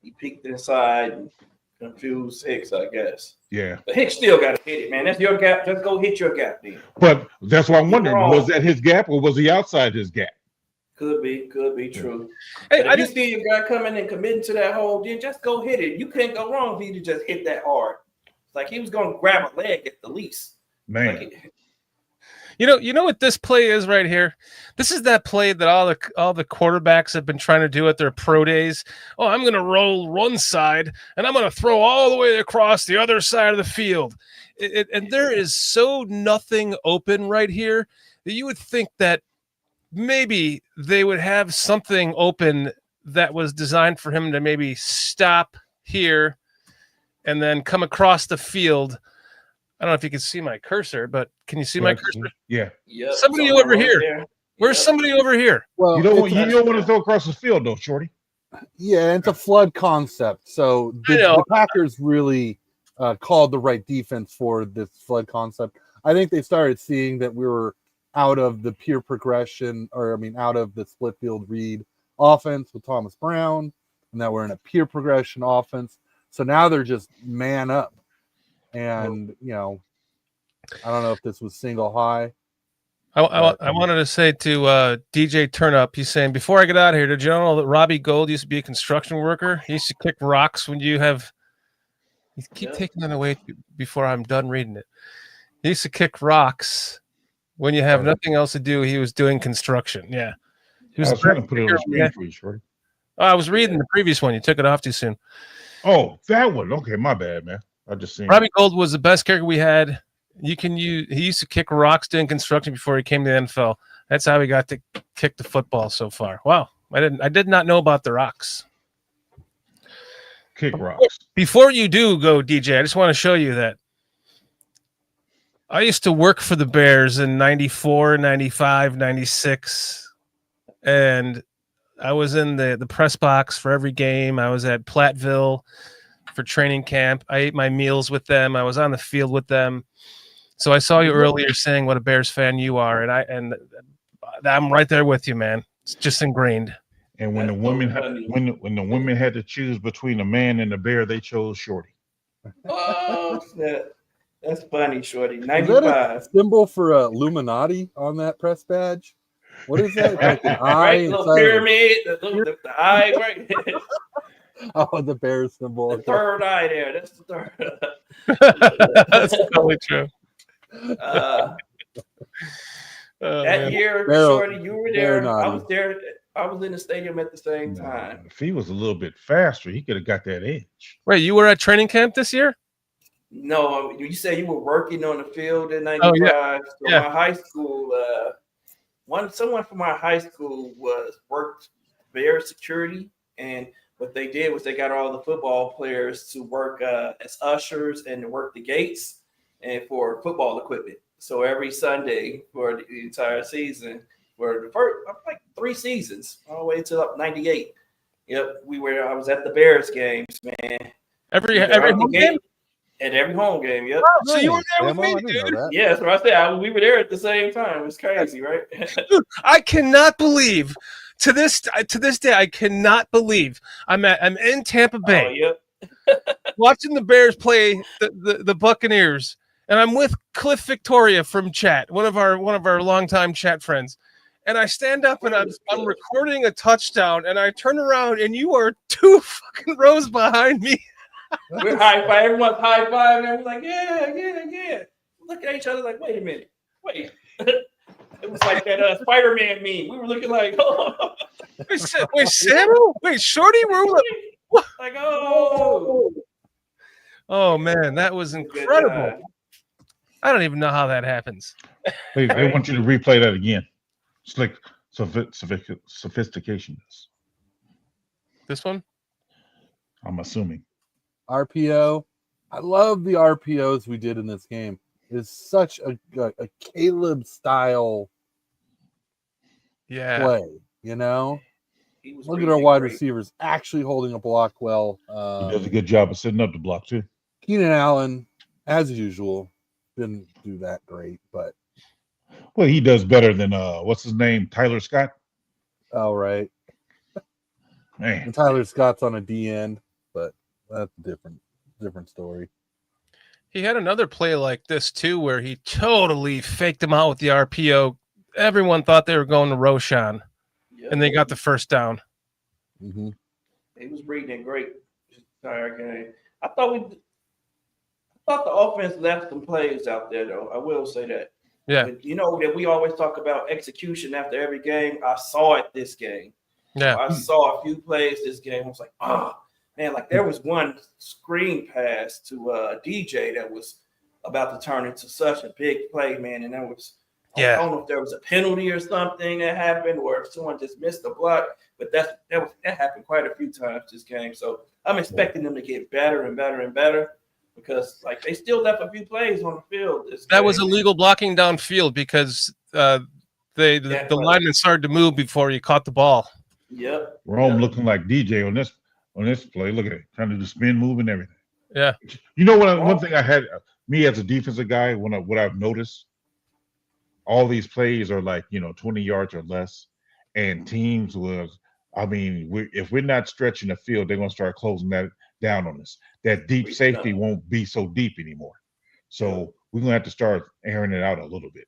He peeked inside and confused Hicks, I guess. Yeah. But Hicks still got to hit it, man. That's your gap. Just go hit your gap then. But that's why I'm wondering, wrong. was that his gap or was he outside his gap? Could be true. Hey, But if you see your guy coming and committing to that hole, then just go hit it. You can't go wrong if you just hit that hard. It's like he was going to grab a leg at the least. Man. Like, You know what this play is right here? This is that play that all the quarterbacks have been trying to do at their pro days. Oh, I'm going to roll one side and I'm going to throw all the way across the other side of the field. And there is so nothing open right here that you would think that maybe they would have something open that was designed for him to maybe stop here and then come across the field. I don't know if you can see my cursor, but can you see my cursor? Yeah. yep, Somebody something over right here. there. Where's Yep. somebody over here? Well, You don't it's- want to throw across the field though, Shorty. Yeah, it's a flood concept. So I know. the Packers really called the right defense for this flood concept. I think they started seeing that we were out of the pure progression, out of the split field read offense with Thomas Brown, and that we're in a pure progression offense. So now they're just man up. And, I don't know if this was single high. I wanted to say to DJ Turnup, he's saying, before I get out of here, did you know that Robbie Gold used to be a construction worker? He used to kick rocks when you have – you keep taking that away before I'm done reading it. He used to kick rocks when you have nothing else to do. He was doing construction. Yeah. He I was trying to put it on the screen for you, Shorty. Oh, I was reading the previous one. You took it off too soon. Oh, that one. Okay, my bad, man. I just seen Robbie Gold was the best kicker we had. He used to kick rocks doing construction before he came to the NFL. That's how he got to kick the football so far. Wow. I did not know about the rocks. kick rocks. Before you do go, DJ, I just want to show you that I used to work for the Bears in 94, 95, 96. And I was in the press box for every game. I was at Platteville for training camp. I ate my meals with them. I was on the field with them. So I saw you earlier saying what a Bears fan you are, and I'm right there with you, man. It's just ingrained. And when the women when the women had to choose between a man and a bear, they chose Shorty. Oh, that's funny, Shorty. Is that 95. a symbol for Illuminati on that press badge? What is that? Like an eye? Right, little pyramid, the eye, right? Oh, the bear symbol. The third eye there. That's the third. That's totally true. That year, Shorty, you were there. I was there. I was in the stadium at the same time. If he was a little bit faster, he could have got that edge. Wait, you were at training camp this year? No, you said you were working on the field in '95. Oh, yeah. So Yeah. my high school, someone from my high school worked Bear security, and what they did was they got all the football players to work as ushers and to work the gates and for football equipment. So every Sunday for the entire season, for the first like 3 seasons, all the way to up '98. Yep, I was at the Bears games, man. Every home game? At every home game, yep. So you were there with Sammo, me, I didn't know dude. that. Yeah, that's what I said. We were there at the same time. It was crazy, right? Dude, I cannot believe to this day. I cannot believe I'm in Tampa Bay yep. watching the Bears play the Buccaneers, and I'm with Cliff Victoria from chat, one of our longtime chat friends. And I stand up and I'm recording a touchdown, and I turn around and you are 2 fucking rows behind me. We're high five. Everyone's high five, and we're like, yeah. Look at each other like, wait a minute, wait. It was like that Spider-Man meme. We were looking like, oh. Wait, Sammo? Wait, Shorty? Like, oh. Oh man, that was incredible. I don't even know how that happens. They want you to replay that again. It's like sophistication. This one? I'm assuming. RPO. I love the RPOs we did in this game. It's such a Caleb style Yeah. play, you know. He was Look at our reading wide great. receivers actually holding a block well. He does a good job of setting up the block too. Keenan Allen, as usual, didn't do that great, but Well, he does better than what's his name, Tyler Scott. all right. Man, And Tyler Scott's on a D end, but that's a different story. He had another play like this too, where he totally faked him out with the RPO. Everyone thought they were going to Roshan, Yep. and they got the first down. Mm-hmm. He was reading great this entire game. I thought the offense left some plays out there, though. I will say that. Yeah. But you know that we always talk about execution after every game. I saw it this game. Yeah. I saw a few plays this game. I was like, man, like there was one screen pass to DJ that was about to turn into such a big play, man. And that was, I don't know if there was a penalty or something that happened, or if someone just missed the block. But that happened quite a few times this game. So I'm expecting them to get better and better and better, because like they still left a few plays on the field. That was illegal blocking downfield because the lineman started to move before he caught the ball. Yep. Rome looking like DJ on this play. Look at it, trying to do spin move and everything. Yeah. You know what? One thing I had, me as a defensive guy, what I've noticed, all these plays are like 20 yards or less, and teams was, I mean, if we're not stretching the field, they're gonna start closing that down on us. That deep safety won't be so deep anymore. So we're gonna have to start airing it out a little bit.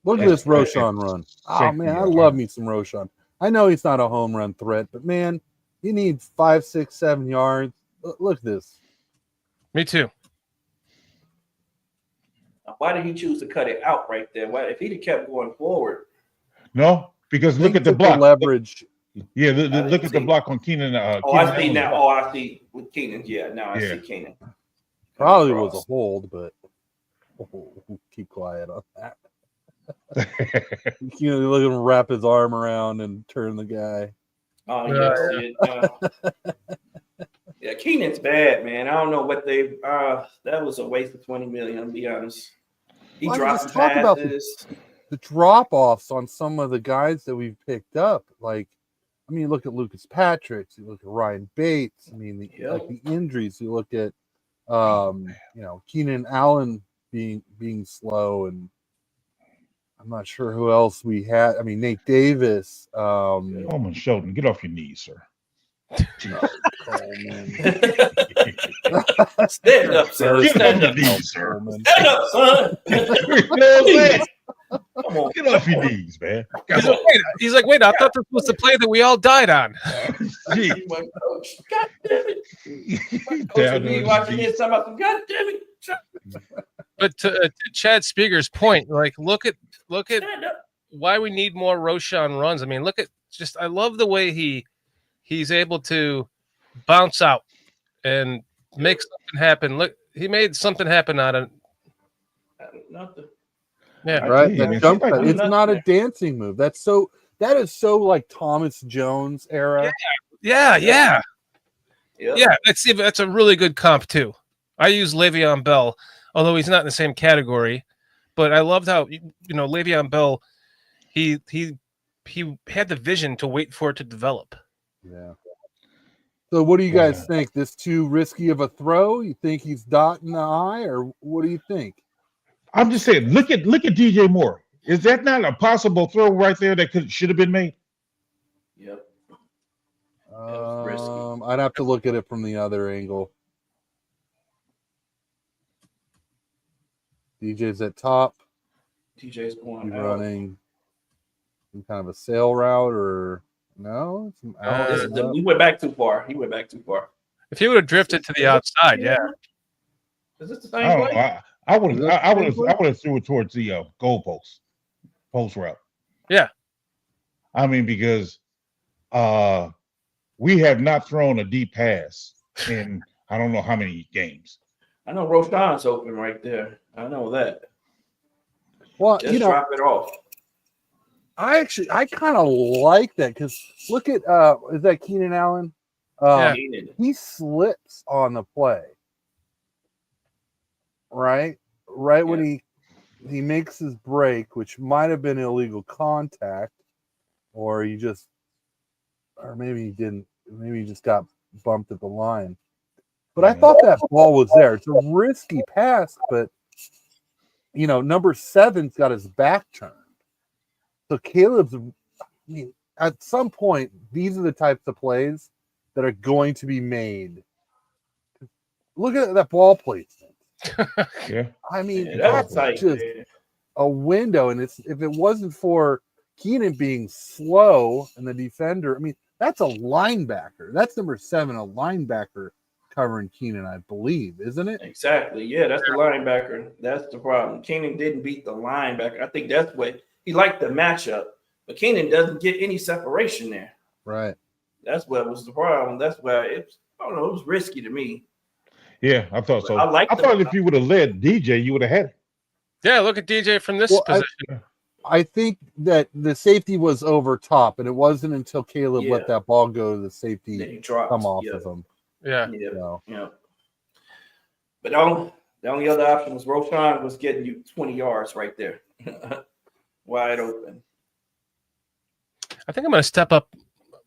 Look at this Roshan run. Oh man, I love me some Roshan. I know he's not a home run threat, but man, he needs 5, 6, 7 yards. Look at this. Me too. Why did he choose to cut it out right there? Why, if he'd have kept going forward? No, because look at the block. Leverage. Yeah, look at the block on Keenan. I see now. Oh, I see with Keenan. Yeah, now I see Keenan. Probably was a hold, but keep quiet on that. Look at him wrap his arm around and turn the guy. Oh yeah, yeah. Keenan's bad, man. I don't know what they. That was a waste of $20 million. To be honest, he dropped talk about the drop offs on some of the guys that we've picked up. Like, I mean, look at Lucas Patrick. You look at Ryan Bates. I mean, the injuries. You look at, Keenan Allen being slow, and I'm not sure who else we had. I mean, Nate Davis. Coleman Shelton, get off your knees, sir. Coleman. Stand up, sir. Stand up, sir. Stand up, son. Come on, get off your knees, man. He's like, wait, I thought this was the play that we all died on. God damn it. Coach me watching this, I'm about to, God damn it. But to Chad Spieger's point, like look at why we need more Roshan runs. I mean, look at I love the way he's able to bounce out and make something happen. Look, he made something happen out of nothing. Yeah, right. That jump cut. It's not a dancing move. That is so like Thomas Jones era. Yeah. That's a really good comp too. I use Le'Veon Bell, although he's not in the same category. But I loved how Le'Veon Bell, he had the vision to wait for it to develop. Yeah. So what do you guys think? This too risky of a throw? You think he's dotting the I, or what do you think? I'm just saying, look at DJ Moore. Is that not a possible throw right there that should have been made? Yep. I'd have to look at it from the other angle. DJ's at top. DJ's going out. Running some kind of a sail route, or no? We went back too far. He went back too far. If he would have drifted to the outside, Is this the same way? I would have threw it towards the goalpost post route. Yeah. I mean, because we have not thrown a deep pass in I don't know how many games. I know Roshan's open right there. I know that. Well, just drop it off. I kind of like that because look at is that Keenan Allen? He slips on the play. right when he makes his break, which might have been illegal contact, or maybe he didn't. Maybe he just got bumped at the line. But I thought that ball was there. It's a risky pass, but number 7's got his back turned. So Caleb's. I mean, at some point, these are the types of plays that are going to be made. Look at that ball placement. Yeah. I mean, that's that's just a window. And if it wasn't for Keenan being slow and the defender, I mean, that's a linebacker. That's number 7, a linebacker covering Keenan, I believe, isn't it? Exactly. Yeah, that's the linebacker. That's the problem. Keenan didn't beat the linebacker. I think that's what he liked the matchup, but Keenan doesn't get any separation there. Right. That's what was the problem. That's why it was risky to me. Yeah, I thought so. I thought if you would have led DJ, you would have had it. Yeah, look at DJ from this position. I think that the safety was over top, and it wasn't until Caleb let that ball go to the safety come off of him. Yeah. Yeah. But the only other option was Roshan was getting you 20 yards right there. Wide open. I think I'm going to step up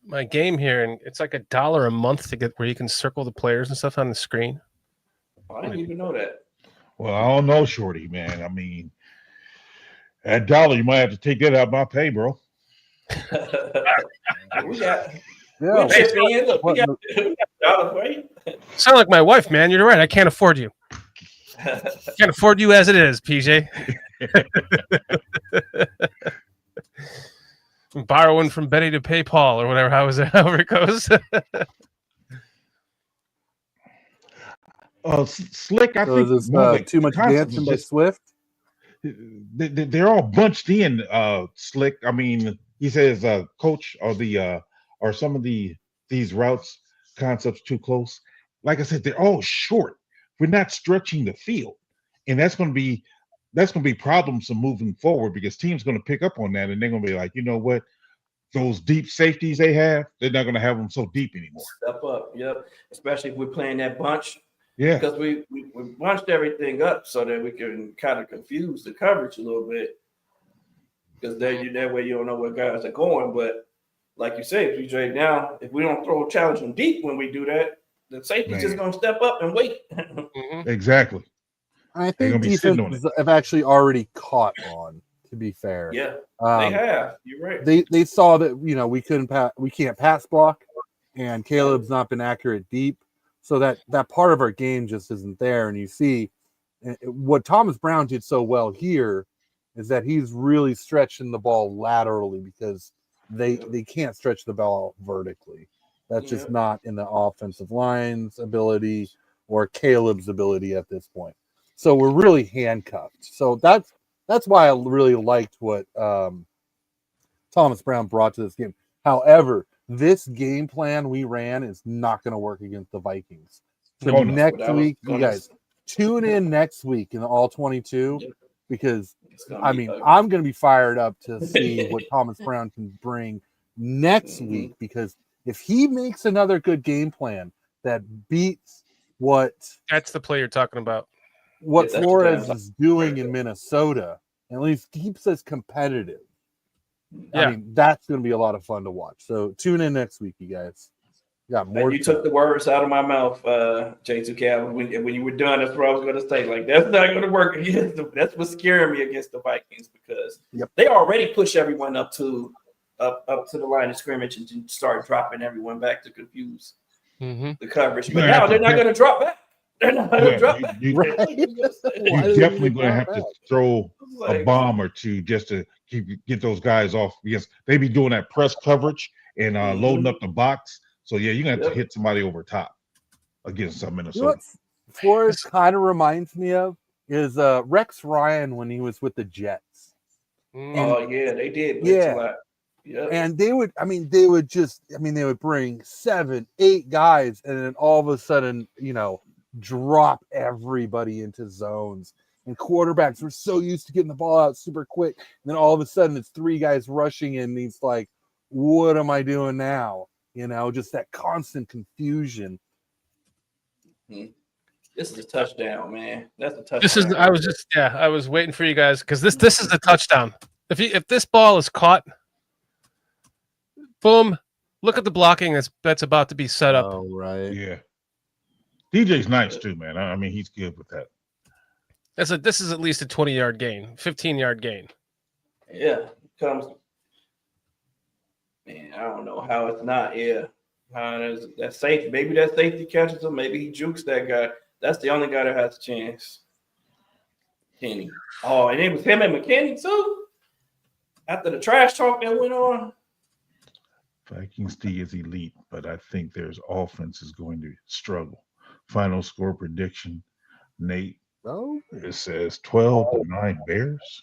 my game here, and it's like $1 a month to get where you can circle the players and stuff on the screen. I didn't even know that. Well, I don't know, Shorty, man. I mean, at $1, you might have to take that out of my pay, bro. we got $1 right? Sound like my wife, man. You're right. I can't afford you. Can't afford you as it is, PJ. Borrowing from Betty to pay Paul or whatever. However it goes. Slick, I think is this too much dancing by Swift? They're all bunched in. Slick. I mean, he says, coach, are some of these routes concepts too close? Like I said, they're all short. We're not stretching the field, and that's going to be problemsome moving forward because teams going to pick up on that, and they're going to be like, you know what, those deep safeties they have, they're not going to have them so deep anymore. Step up, yep. Especially if we're playing that bunch. Yeah, because we bunched everything up so that we can kind of confuse the coverage a little bit. Because that way you don't know where guys are going. But like you say, PJ, now if we don't throw a challenge them deep when we do that, the safety's just going to step up and wait. Exactly. I think defenses have actually already caught on. To be fair, yeah, they have. You're right. They saw that we can't pass block, and Caleb's not been accurate deep. So that part of our game just isn't there. And you see what Thomas Brown did so well here is that he's really stretching the ball laterally because they can't stretch the ball vertically. That's just not in the offensive line's ability or Caleb's ability at this point. So we're really handcuffed. So that's why I really liked what Thomas Brown brought to this game. However, this game plan we ran is not going to work against the Vikings. So next week, you guys tune in next week in the All-22 because, I'm going to be fired up to see what Thomas Brown can bring next week because if he makes another good game plan that beats what – that's the play you're talking about. What Flores is doing in Minnesota, at least keeps us competitive. Yeah. I mean, that's going to be a lot of fun to watch. So tune in next week, you guys. Got more. You took the words out of my mouth, J2K. When you were done, that's what I was going to say. Like, that's not going to work against them. That's what's scaring me against the Vikings because they already push everyone up to the line of scrimmage and start dropping everyone back to confuse the coverage. But now they're not going to drop back. They're not going to drop back. You're definitely going to have to throw a bomb or two just to get those guys off because they be doing that press coverage and loading up the box. So, yeah, you're going to have to hit somebody over top against Minnesota. You know what Flores kind of reminds me of is Rex Ryan when he was with the Jets. Oh, yeah, they did. Yeah. Yeah. And they would bring 7-8 guys and then all of a sudden, drop everybody into zones. And quarterbacks were so used to getting the ball out super quick. And then all of a sudden it's 3 guys rushing in and he's like, what am I doing now? Just that constant confusion. This is a touchdown, man. That's a touchdown. This is. I was waiting for you guys because this is a touchdown. If this ball is caught, boom! Look at the blocking that's about to be set up. Oh, right. Yeah. DJ's nice too, man. I mean, he's good with that. This is at least a 20-yard gain, 15-yard gain. Yeah, comes. Man, I don't know how it's not. Yeah, that safety. Maybe that safety catches him. Maybe he jukes that guy. That's the only guy that has a chance. Kenny. Oh, and it was him and McKinney too. After the trash talk that went on. Vikings D is elite, but I think their offense is going to struggle. Final score prediction, Nate. Oh, It says 12-9 Bears.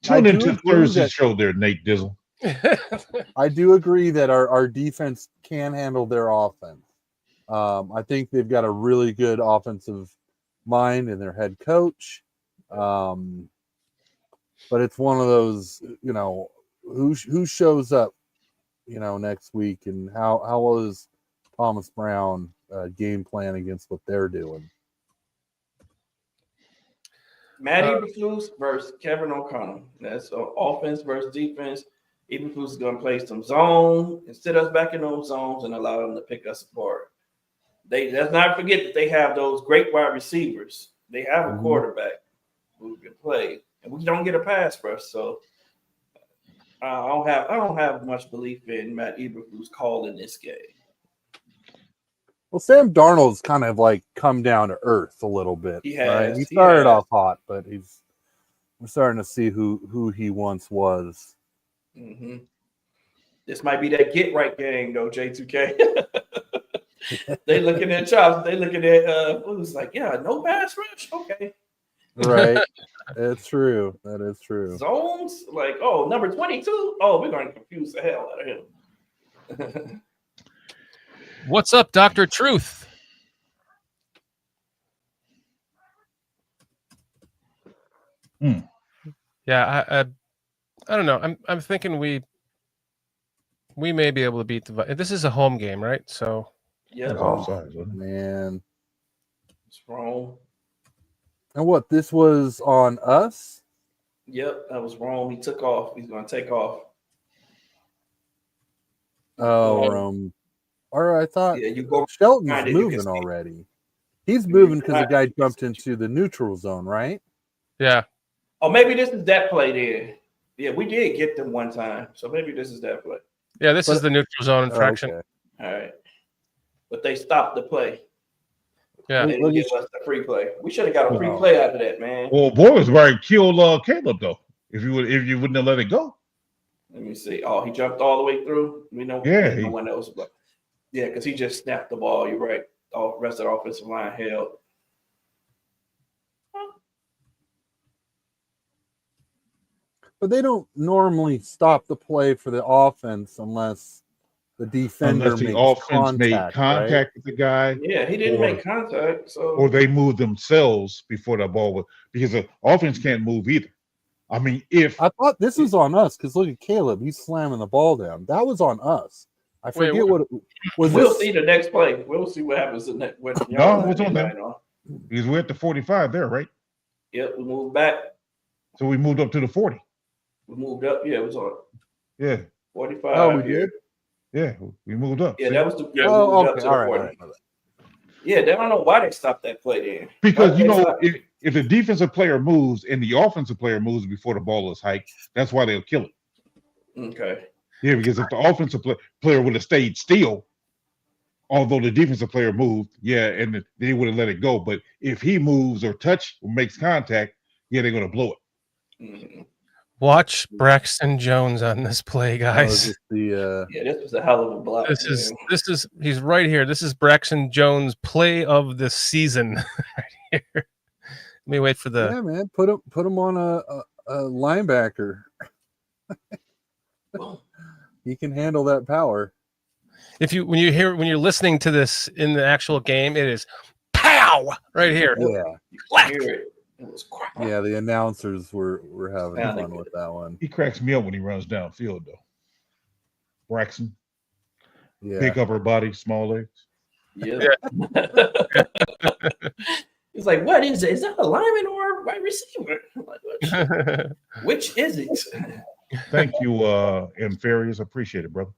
Tune into Thursday's show there, Nate Dizzle. I do agree that our defense can handle their offense. I think they've got a really good offensive mind in their head coach. But it's one of those, who shows up, next week, and how will is Thomas Brown game plan against what they're doing? Matt Eberflus versus Kevin O'Connell. That's offense versus defense. Eberflus is going to play some zone and sit us back in those zones and allow them to pick us apart. Let's not forget that they have those great wide receivers. They have a quarterback who can play, and we don't get a pass rush. So I don't have much belief in Matt Eberflus calling this game. Well, Sam Darnold's kind of like come down to earth a little bit. He has. Right? He started off hot, but we're starting to see who he once was. Mm-hmm. This might be that get right game, though, J2K. They looking at chops. They looking at who's like, yeah, no pass rush. Okay. Right. It's true. That is true. Zones, like, oh, number 22. Oh, we're going to confuse the hell out of him. What's up, Dr. Truth? Yeah, I don't know. I'm thinking we may be able to beat the. This is a home game, right? So yeah. Man, it's wrong. And what? This was on us? Yep, that was wrong. He took off. He's going to take off. Oh, or I thought you go. Shelton's moving already. He's moving because the guy jumped into the neutral zone, right? Yeah. Oh, maybe this is that play there. Yeah, we did get them one time, so maybe this is that play. Yeah, this is the neutral zone infraction. Okay. All right, but they stopped the play. Yeah, they didn't give us the free play. We should have got a free play out of that, man. Well, boy was ready to kill Caleb though. If you wouldn't have let it go. Let me see. Oh, he jumped all the way through. We know. Yeah, no one else. Yeah, because he just snapped the ball. You're right. All the rest of the offensive line held. But they don't normally stop the play for the offense unless the defender made contact right? with the guy. Yeah, he didn't make contact. So or they moved themselves before the ball was because the offense can't move either. I mean, if I thought this was on us because look at Caleb, he's slamming the ball down. That was on us. I forget what it was. We'll see the next play. We'll see what happens in that. No, it's on them. Because we're at the 45 there, right? Yep, we moved back. So we moved up to the 40. We moved up. Yeah, it was on. Yeah. 45. Oh, we did? Yeah, we moved up. Yeah, that was the. Yeah, oh, okay. Up to all right. Yeah, they don't know why they stopped that play then. Because if the defensive player moves and the offensive player moves before the ball is hiked, that's why they'll kill it. Okay. Yeah, because if the offensive player would have stayed still, although the defensive player moved, and they would have let it go. But if he moves or makes contact, they're going to blow it. Mm-hmm. Watch Braxton Jones on this play, guys. Yeah, this was a hell of a block. He's right here. This is Braxton Jones' play of the season right here. Let me wait for the. Yeah, man, put him on a linebacker. He can handle that power. When you're listening to this in the actual game, it is pow right here. Yeah. Hear it. It was crap. Yeah, the announcers were having fun with that one. He cracks me up when he runs downfield, though. Braxton. Yeah. Big upper body, small legs. Yeah. He's like, what is it? Is that a lineman or a wide receiver? I'm like, what? Which is it? Thank you, Inferiors. Appreciate it, brother.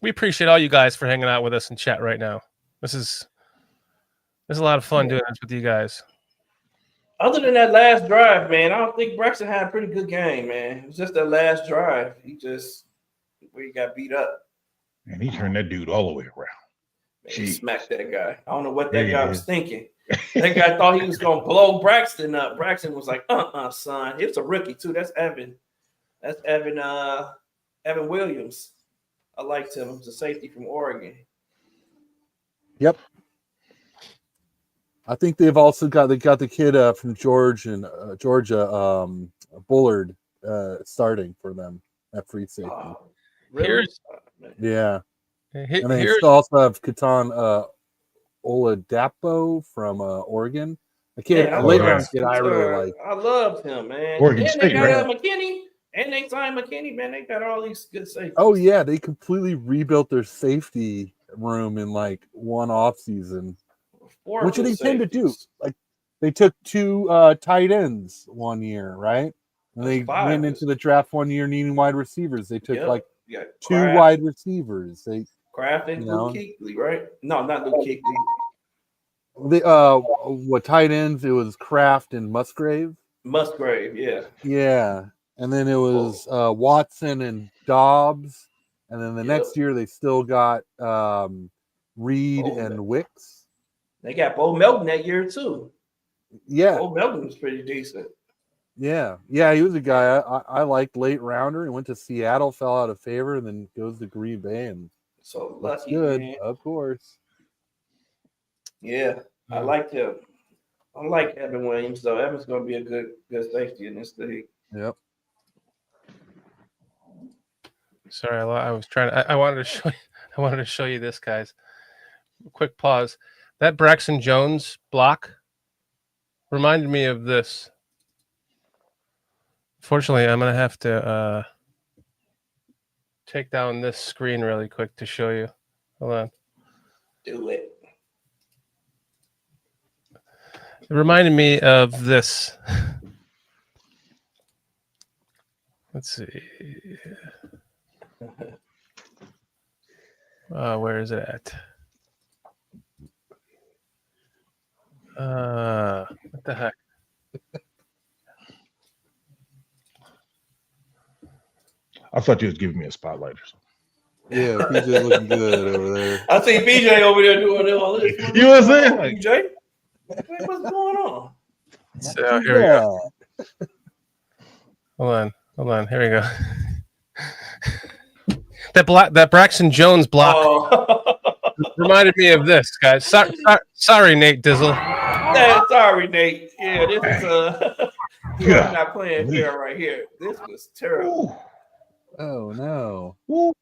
We appreciate all you guys for hanging out with us in chat right now. This is a lot of fun doing this with you guys. Other than that last drive, man, I don't think Braxton had a pretty good game, man. It was just that last drive. He got beat up. And he turned that dude all the way around. Man, he smacked that guy. I don't know what Yeah, that guy was thinking. That guy thought he was going to blow Braxton up. Braxton was like, son. It was a rookie, too. That's Evan. That's Evan Williams. I liked him. He was a safety from Oregon. Yep. I think they've also got the kid from Georgia, Bullard, starting for them at free safety. Really? Yeah. And they still also have Katan Oladapo from Oregon. A kid, a late round kid I really like. I loved him, man. Oregon and State, they got right? McKinney. And they signed McKinney, man. They got all these good safeties. Oh, yeah. They completely rebuilt their safety room in like one offseason. Which they tend to do. Like they took 2 tight ends one year, right? And they went into the draft one year needing wide receivers. They took 2 wide receivers. They Kraft and Luke Kuechly, right? No, not Luke Kuechly. What tight ends? It was Kraft and Musgrave. Yeah. Yeah. And then it was Watson and Dobbs. And then the next year they still got Reed and Wicks. They got Bo Melton that year too. Yeah. Bo Melton was pretty decent. Yeah. Yeah, he was a guy I liked, late rounder. He went to Seattle, fell out of favor, and then goes to Green Bay and so lucky, good, man. of course. Yeah, I liked him. I like Evan Williams though. Evan's gonna be a good safety in this league. Yep. Sorry, I was trying to. I wanted to show you. I wanted to show you this, guys. Quick pause. That Braxton Jones block reminded me of this. Fortunately, I'm gonna have to take down this screen really quick to show you. Hold on. Do it. It reminded me of this. Let's see. Where is it at? What the heck? I thought you was giving me a spotlight or something. Yeah, PJ looking good over there. I see PJ over there doing all this. You know what I'm saying? Like, PJ, what's going on? So here we go. Hold on. Here we go. That Braxton Jones block reminded me of this, guys. Sorry, Nate Dizzle. Sorry, Nate. Yeah, this is I'm not playing fair right here. This was terrible. Oh no. They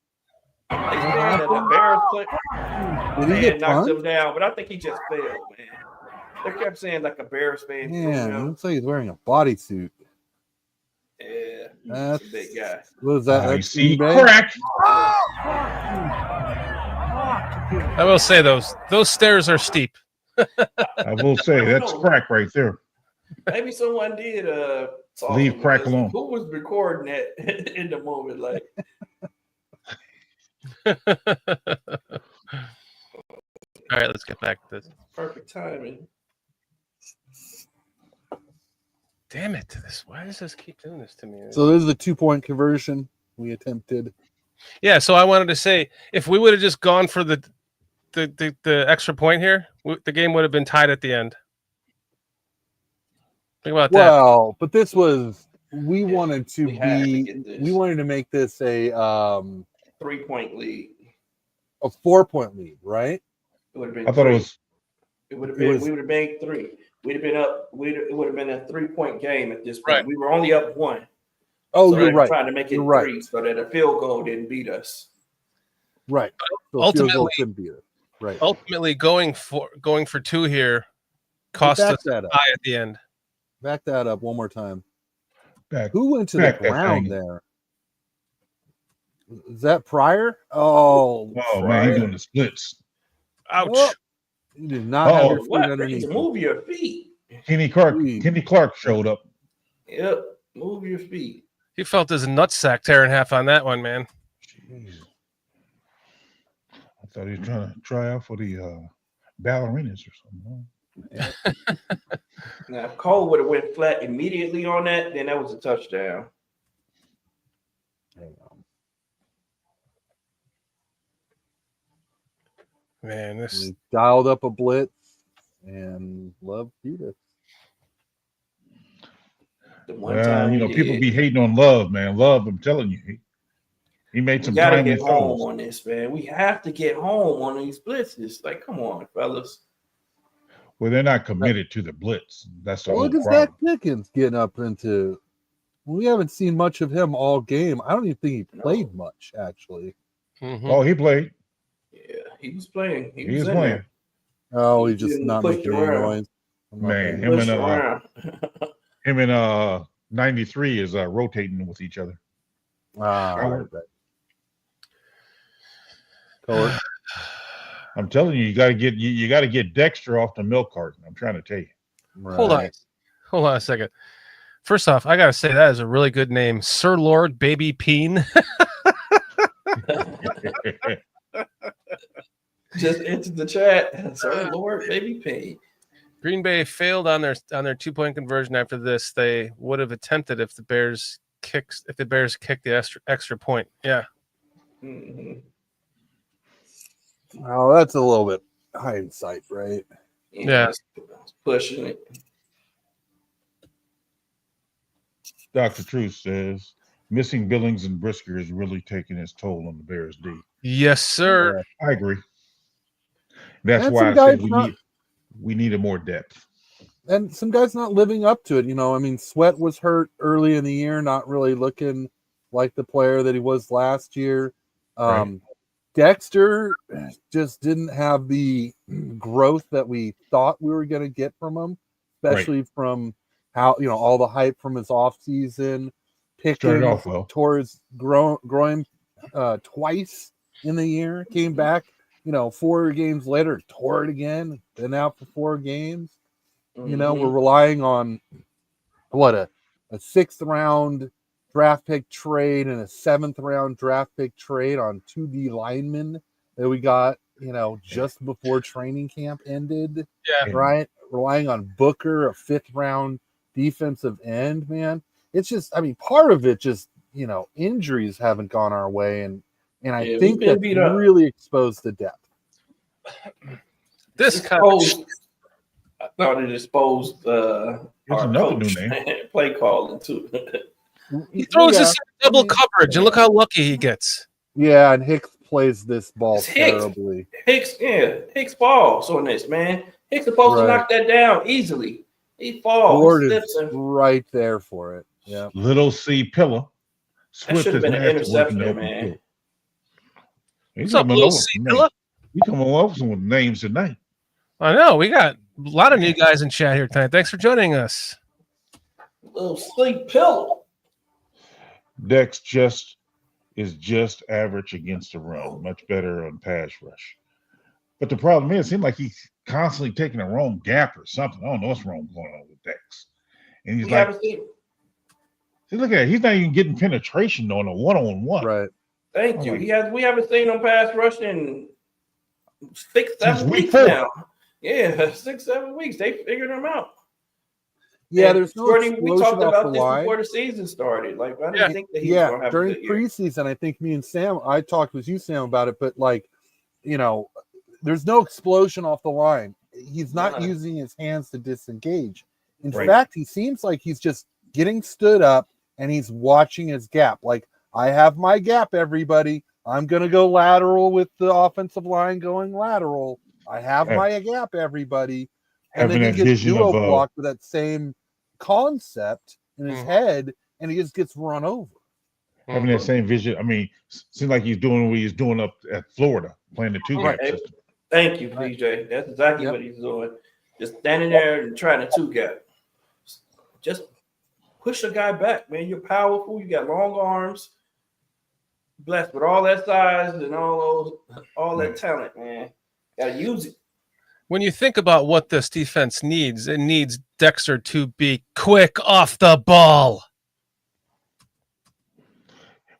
said that the Bears Did he get knocked punked? him down, but I think he just failed, man. They kept saying like a Bears fan. Man, it looks like he's wearing a bodysuit. Yeah, That's a big guy. What is that? I That's see eBay? crack. I will say those stairs are steep. I will say that's crack right there. Maybe someone did leave crack alone. Who was recording that in the moment? Like, all right, let's get back to this. perfect timing. Damn it! Why does this keep doing this to me? So this is the 2-point conversion we attempted. Yeah, so I wanted to say if we would have just gone for the extra point here, the game would have been tied at the end. Think about that. Well, but this was we wanted to we wanted to make this a 3-point lead. A 4-point lead, right? It would have been. I thought it was. It would have been. We would have been 3. We'd have been up. It would have been a 3-point game at this point. Right. We were only up 1. Oh, so you're right. Trying to make it 3 so that a field goal didn't beat us. Right. So Ultimately, couldn't beat it. Right. Ultimately, going for 2 here cost us a tie at the end. Back that up one more time. Back. Who went to the ground there? Is that Pryor? Oh, Oh man, Pryor. he's doing the splits. Ouch. Oh, you do not have your Uh-oh. feet What? underneath Please you. move your feet. Kenny Jeez. Clark showed up. Yep, move your feet. He felt his nutsack tear in half on that one, man. Jeez. I thought he was trying to try out for the ballerinas or something. Now, if Cole would have went flat immediately on that, then that was a touchdown. Hang on. Man, this We dialed up a blitz and Love beat us. The one Well, time you he know, people did. be hating on Love, man. Love, I'm telling you, he made We some gotta timely get home throws. on this, man. We have to get home on these blitzes. Like, come on, fellas. Well, they're not committed to the blitz. That's the Well, whole look at Zach problem. Pickens getting up into. We haven't seen much of him all game. I don't even think he played much, actually. mhm. Oh, he played. Yeah, he was playing. He He was was in playing. there. Oh, He he's just didn't not push making it any around. noise. I'm not Man, paying Push around. him and 93 is rotating with each other. right. Color. I'm telling you, you got to get Dexter off the milk carton. I'm trying to tell you. Hold on. Hold on a second. First off, I got to say that is a really good name. Sir Lord Baby Peen. Just into the chat. Sir Lord, baby P. Green Bay failed on their 2-point conversion after this. They would have attempted if the Bears kicked the extra point. Yeah. Mm-hmm. Oh, that's a little bit hindsight, right? Yeah. Pushing it. Dr. Truth says missing Billings and Brisker is really taking its toll on the Bears D. Yes, sir. I agree. That's And why some I say guys we needed more depth. And some guys not living up to it. You know, I mean, Sweat was hurt early in the year, not really looking like the player that he was last year. Right. Dexter just didn't have the growth that we thought we were going to get from him, especially from how, you know, all the hype from his offseason. Started off Pickens well. tore his groin twice in the year, came back, you know, 4 games later, tore it again, been out for 4 games. You know, we're relying on a 6th round draft pick trade and a 7th round draft pick trade on 2 D linemen that we got, you know, just before training camp ended. Yeah. Right. Relying on Booker, a 5th round defensive end, man. It's just, I mean, part of it just, you know, injuries haven't gone our way. And I think that's really exposed the depth. This coach. I thought it exposed Here's our another coach new name. play calling too. He throws this double coverage, and look how lucky he gets. Yeah, and Hicks plays this ball terribly. Hicks falls on this, man. Hicks supposed to knock that down easily. He falls. Ford is right there for it. Yeah. Little C Pillar. That should have been an interception, man. He's What's up, Little C Pillar? We come over with names tonight. I know. We got a lot of new guys in chat here tonight. Thanks for joining us. Little sleep pillow. Dex is just average against the run, much better on pass rush. But the problem is, it seems like he's constantly taking a wrong gap or something. I don't know what's wrong going on with Dex. And he's see, look at it. He's not even getting penetration on a one-on-one. Right. Thank you. We haven't seen him pass rush in 6-7 weeks now. Yeah, 6-7 weeks. They figured him out. Yeah, there's no Shorty, we talked about this line. Before the season started. Like, I didn't think that he was going to have during a good year. preseason, I think me and Sam, I talked with you, Sam, about it, but like, you know, there's no explosion off the line. He's not using his hands to disengage. In fact, he seems like he's just getting stood up and he's watching his gap. Like, I have my gap, everybody. I'm going to go lateral with the offensive line going lateral. I have my gap, everybody. And then he gets duo blocked with that same concept in his head, and he just gets run over. Having that same vision. I mean, seems like he's doing what he's doing up at Florida, playing the 2-gap system. Thank you, PJ. That's exactly what he's doing. Just standing there and trying to 2-gap. Just push a guy back, man. You're powerful. You got long arms. blessed with all that size and all that talent, man. Gotta use it. When you think about what this defense needs, it needs Dexter to be quick off the ball.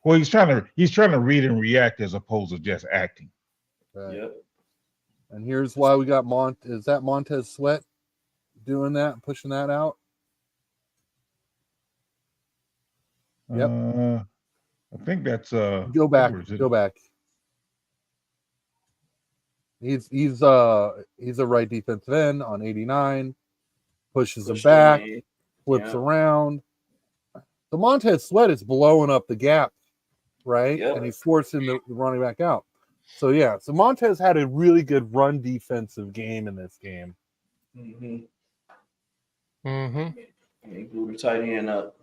Well, he's trying to read and react as opposed to just acting. Right. Yep. And here's why we got is that Montez Sweat doing that, pushing that out? Yep. I think that's Go back. Go back. He's a right defensive end on 89, pushes him back, flips around. The Montez Sweat is blowing up the gap, right? Yep. And he's forcing the running back out. So yeah, so Montez had a really good run defensive game in this game. Mm-hmm. Mm-hmm. He blew the tight end up.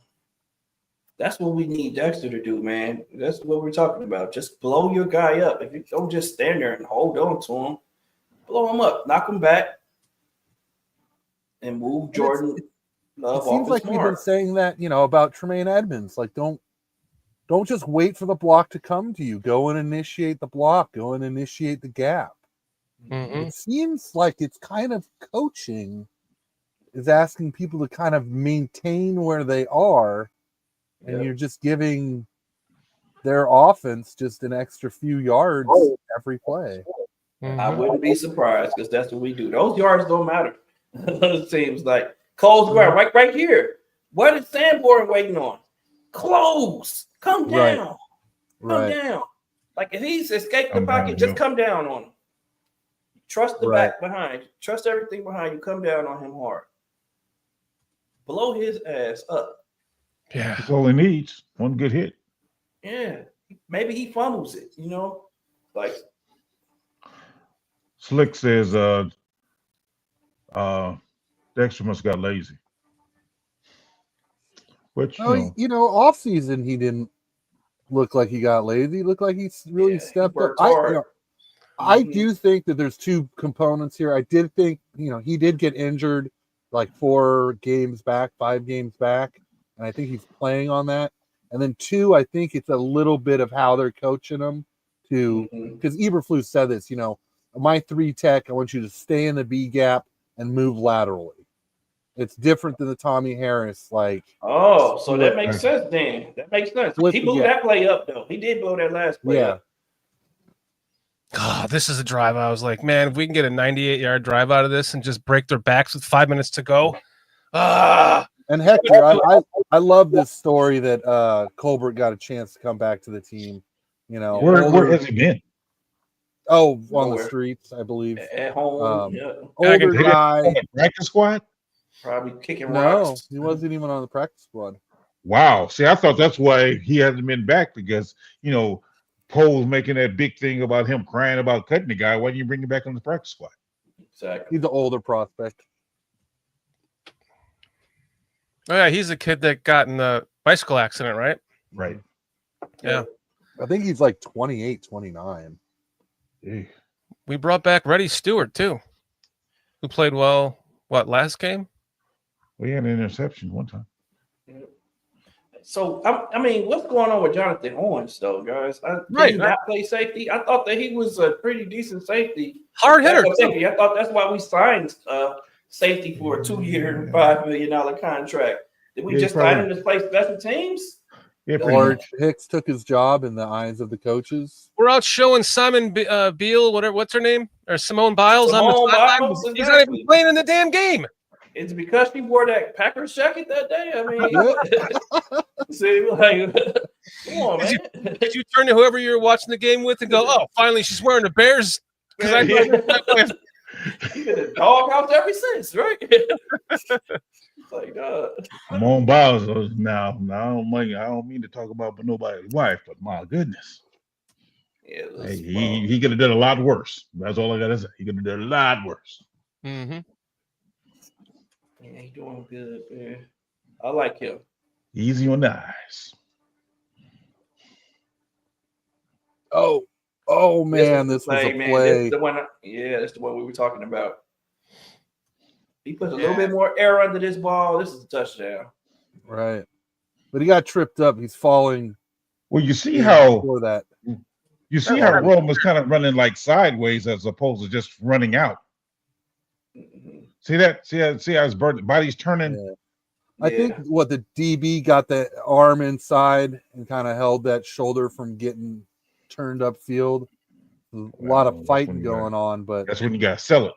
That's what we need Dexter to do, man. That's what we're talking about. Just blow your guy up. If you don't just stand there and hold on to him, blow him up, knock him back, and move Jordan Love. It seems like we've been saying that, about Tremaine Edmonds. Like, don't just wait for the block to come to you. Go and initiate the block. Go and initiate the gap. Mm-hmm. It seems like it's kind of coaching is asking people to kind of maintain where they are. And you're just giving their offense just an extra few yards every play. Mm-hmm. I wouldn't be surprised because that's what we do. Those yards don't matter. It seems like Cole's ground right here. What is Sanborn waiting on? Close. Come down. Come down. Like if he's escaped the pocket, just come down on him. Trust the back behind. Trust everything behind you. Come down on him hard. Blow his ass up. Yeah. That's all he needs. One good hit. Yeah. Maybe he fumbles it, Like Slick says Dexter must have got lazy. Which off season he didn't look like he got lazy. He looked like he really stepped up. I do think that there's two components here. I did think, he did get injured like 5 games back, and I think he's playing on that. And then 2, I think it's a little bit of how they're coaching him to, because Eberflus said this, my 3 tech, I want you to stay in the B gap and move laterally. It's different than the Tommy Harris, like. Oh, so that makes sense then. That makes sense. He blew that play up, though. He did blow that last play up. God, this is a drive. I was like, man, if we can get a 98-yard drive out of this and just break their backs with 5 minutes to go. And Hector, I love this story that Colbert got a chance to come back to the team. Where has he been? Oh, on the streets, I believe. At home, older guy. Practice squad? Probably kicking rocks. No, he wasn't even on the practice squad. Wow. See, I thought that's why he hasn't been back because, Pole's making that big thing about him crying about cutting the guy. Why didn't you bring him back on the practice squad? Exactly. He's the older prospect. Oh, yeah, he's the kid that got in the bicycle accident, right? Right. Yeah. I think he's like 28, 29. Yeah. We brought back Reddy Stewart, too, who played well, last game? We had an interception one time. So, what's going on with Jonathan Owens, though, guys? Did he not play safety? I thought that he was a pretty decent safety. Hard hitter. I thought that's why we signed safety for a 2-year, $5 million contract. Did we just sign him to play special teams? Yeah, or Hicks took his job in the eyes of the coaches. We're out showing Simon Beal, what's her name? Or Simone Biles. Exactly. He's not even playing in the damn game. It's because she wore that Packers jacket that day. See, come on, man. Did you turn to whoever you were watching the game with and go, "Oh, finally she's wearing the Bears"? Because He's been a doghouse ever since, right? It's like, I'm on Biles now. I don't mean to talk about nobody's wife, but my goodness. Yeah, he could have done a lot worse. That's all I gotta say. He could have done a lot worse. Mm-hmm. Yeah, he's doing good, man. I like him. Easy on the eyes. Oh man, this was a play. This the one, that's the one we were talking about. He puts a little bit more air under this ball. This is a touchdown. Right. But he got tripped up. He's falling Well, you see Yeah, how before that. Rome was kind of running like sideways as opposed to just running out. Mhm. See that? See how his body's turning? Yeah. I think what the DB got the arm inside and kind of held that shoulder from getting turned up field. A lot of fighting going on, but that's when you got to sell it.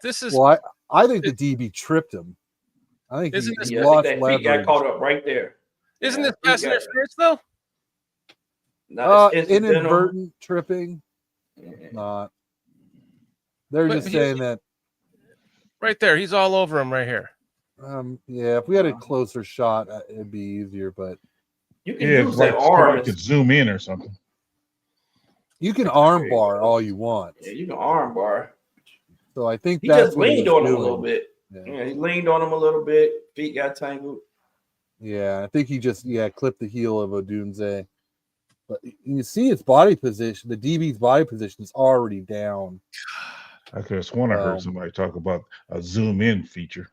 This is well, I think the DB tripped him. I think Isn't he this- Yeah, I lost think that feet got leverage. caught up right there. isn't Yeah, this feet pass got- interference though? No, it's incidental. Inadvertent tripping. Yeah. Not. They're But just he's- saying that. Right there, he's all over him right here. Yeah, if we had a closer shot, it'd be easier. But You can Yeah, use it's that like arm. you could zoom in or something. you can arm bar all you want. Yeah, you can arm bar. So I think He that's just what leaned he was on him doing. a little bit. Yeah. Yeah, he leaned on him a little bit. Feet got tangled. Yeah, I think he just clipped the heel of Odunze. But you see its body position, the DB's body position is already down. I could have sworn I heard somebody talk about a zoom in feature.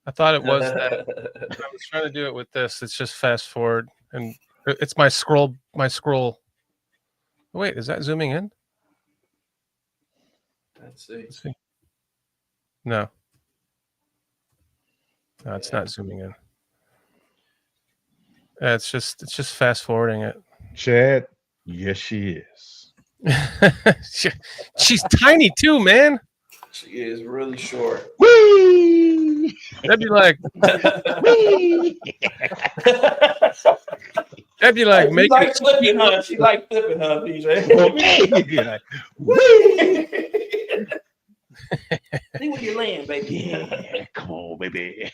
I thought it was that. I was trying to do it with this. It's just fast forward, and it's my scroll. Wait, is that zooming in? Let's see. Let's see. No, it's not zooming in. It's just fast forwarding it. Chad, yes, she is. She's tiny too, man. She is really short. Whee! That'd be like Whee! making. She like flipping her. She like flipping her, PJ. Okay. Whee! See where you're laying, baby. Yeah, come on, baby.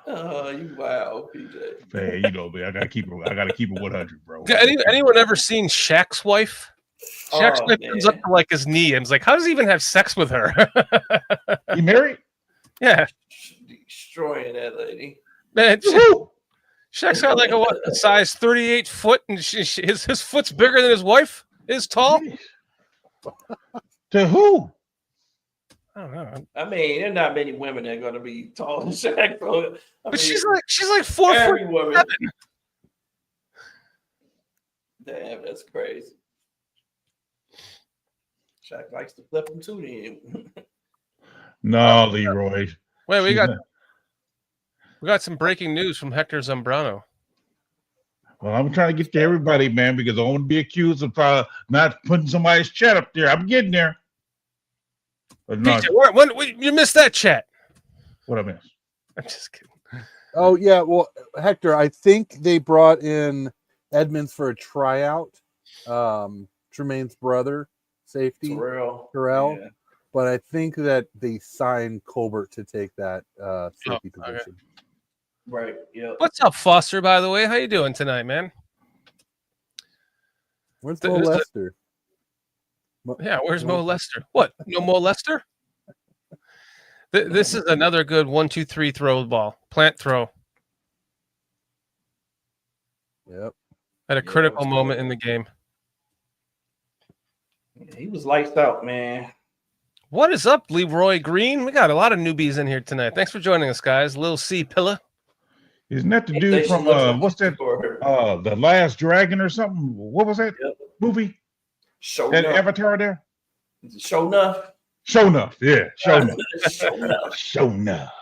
Oh, you wow, PJ. Man, you know me. I gotta keep it 100, bro. Anyone ever seen Shaq's wife? Shaq's wife comes up man. to like his knee and is like, "How does he even have sex with her?" You married? Yeah, Destroying that lady. man. Shaq's got like a size 38 foot, and his foot's bigger than his wife is tall. To who? I don't know, I mean, there are not many women that are going to be tall than Shaq. So, but she's like 4 foot. every woman. 7. Damn, that's crazy. Shaq likes to flip them too. Then. No, Leroy. Wait, we She's got some breaking news from Hector Zambrano. Well, I'm trying to get to everybody, man, because I don't want to be accused of not putting somebody's chat up there. I'm getting there. But no, PJ, when you missed that chat? what I missed? I'm just kidding. Oh yeah, well, Hector, I think they brought in Edmonds for a tryout. Tremaine's brother, safety, Terrell. Yeah. But I think that they signed Colbert to take that safety okay. position. Right. Yeah. What's up, Foster? By the way, how you doing tonight, man? Where's Mo Lester? Yeah, where's Mo Lester? What? No Mo Lester? This is another good 1-2-3 throw ball. Plant throw Yep. at a critical moment in the game. Yeah, he was lights out, man. What is up, Leroy Green? We got a lot of newbies in here tonight. Thanks for joining us, guys. Lil C Pilla. Isn't that the dude from what's that? The Last Dragon or something? What was that movie? Show That enough. Avatar there? Show enough. Show enough. Yeah, show enough. Show enough. Show enough.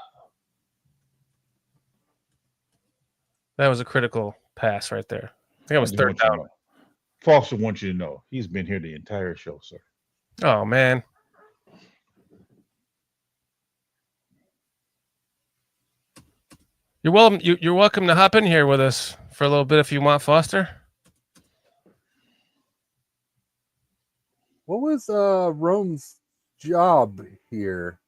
That was a critical pass right there. I think it was third down. Foster wants you to know he's been here the entire show, sir. Oh man. You're welcome. You're welcome to hop in here with us for a little bit if you want, Foster. What was Rome's job here?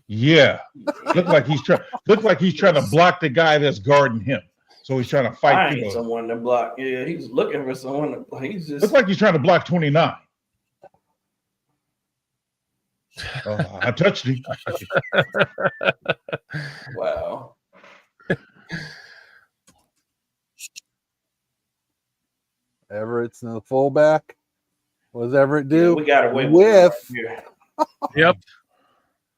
Yeah, look like he's trying to block the guy that's guarding him. So he's trying to fight people. Someone to block. Yeah, he's looking for someone to block. He's just Looks like he's trying to block 29. I touched him. wow. Everett's in the fullback. What does Everett do? We got away with here. Yep.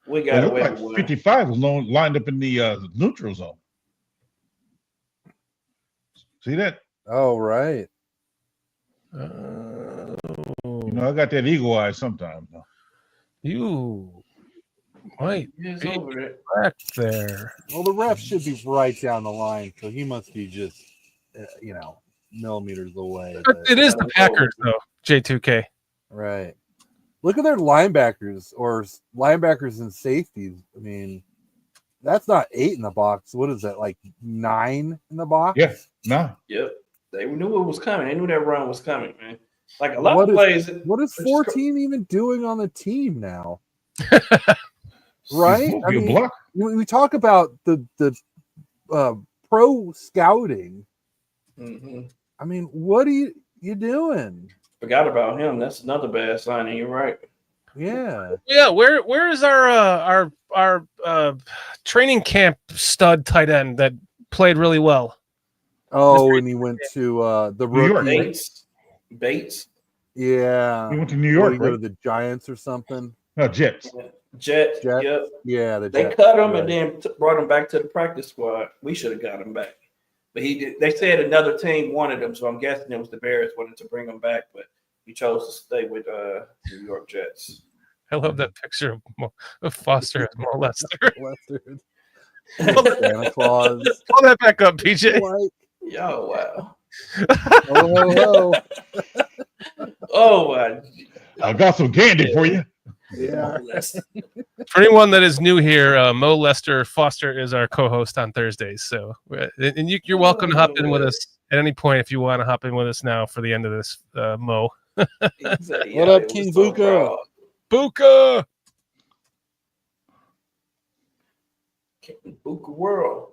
We It got looked away like with one. 55 was lined up in the neutral zone. See that? Oh, right. You know, I got that eagle eye sometimes. Though. You might It's be over there. back there. Well, the ref should be right down the line, so he must be just, millimeters away. But But, it is the Packers, though, J2K. right. Look at their linebackers and safeties. I mean, that's not 8 in the box. What is that, like 9 in the box? Yeah, nah. Yep. They knew it was coming. They knew that run was coming, man. Like a lot What of is- plays. What is Just 14 even doing on the team now? He's Right? supposed to I be a mean, block. we talk about the pro scouting. Mhm. I mean, what are you doing? Forgot about him. That's another bad signing. You're right. Yeah. Yeah, where is our training camp stud tight end that played really well? Oh, and he went to the New York, rookie. right? Bates. Yeah. He went to New What, York, he go to right? the Giants or something? No, Jets. Jet. Jets? Yep. Yeah, the They Jets. cut him and Right. then brought him back to the practice squad. We should have got him back. But he did. They said another team wanted him, so I'm guessing it was the Bears wanted to bring him back, but he chose to stay with New York Jets. I love that picture of Foster as Mo Lester. Western. Santa Claus. Pull that back up, PJ. Like, Yo, wow. oh, Oh, wow. I got some candy for you. yeah. For anyone that is new here, Mo Lester Foster is our co-host on Thursdays. So, and you're welcome to hop in with us at any point if you want to hop in with us now for the end of this, Mo. What up, King Buka? Buka! King Buka world.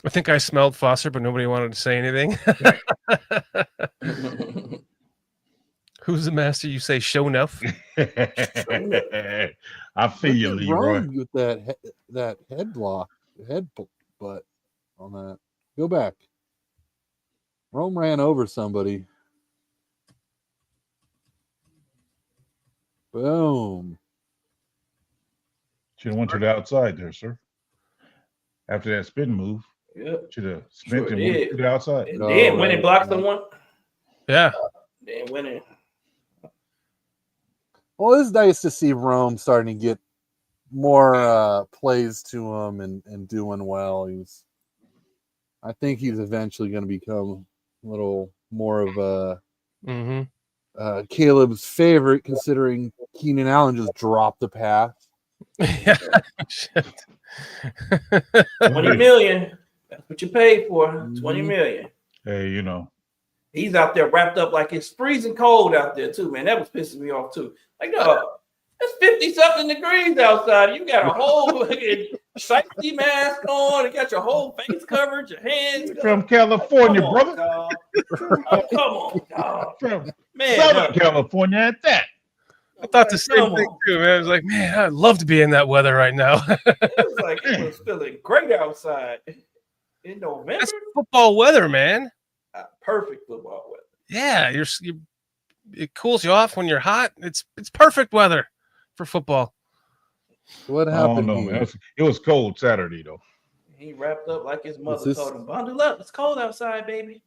I think I smelled Foster, but nobody wanted to say anything. Who's the master? You say show enough. I feel you, Look at Leroy. Rome with that head block, butt on that. Go back. Rome ran over somebody. Boom. Should have went to the outside there, sir. After that spin move, Yep. should have spent Sure and went did. to the outside. And No, then when right, it blocked right. someone, Yeah. then when it. Well, it's nice to see Rome starting to get more plays to him and doing well. I think he's eventually going to become a little more of a Mm-hmm. Caleb's favorite, considering Keenan Allen just dropped the pass. Yeah. Shit. 20 million. That's what you paid for. 20 Mhm. million. Hey, you know, He's out there wrapped up like it's freezing cold out there too, man. That was pissing me off too. Like, no, it's 50-something degrees outside. You got a whole fucking safety mask on. You got your whole face covered, your hands from covered. California, Come on, brother. dog. Oh, come on, dog. From Man, Southern California at that. I thought the same come thing on. too, man. I was like, man, I'd love to be in that weather right now. It was feeling great outside in November. That's football weather, man. Perfect football weather. Yeah, it cools you off when you're hot. It's perfect weather for football. What I happened don't know, here? man. It was cold Saturday, though. He wrapped up like his mother this- told him, "Bundle up. It's cold outside, baby."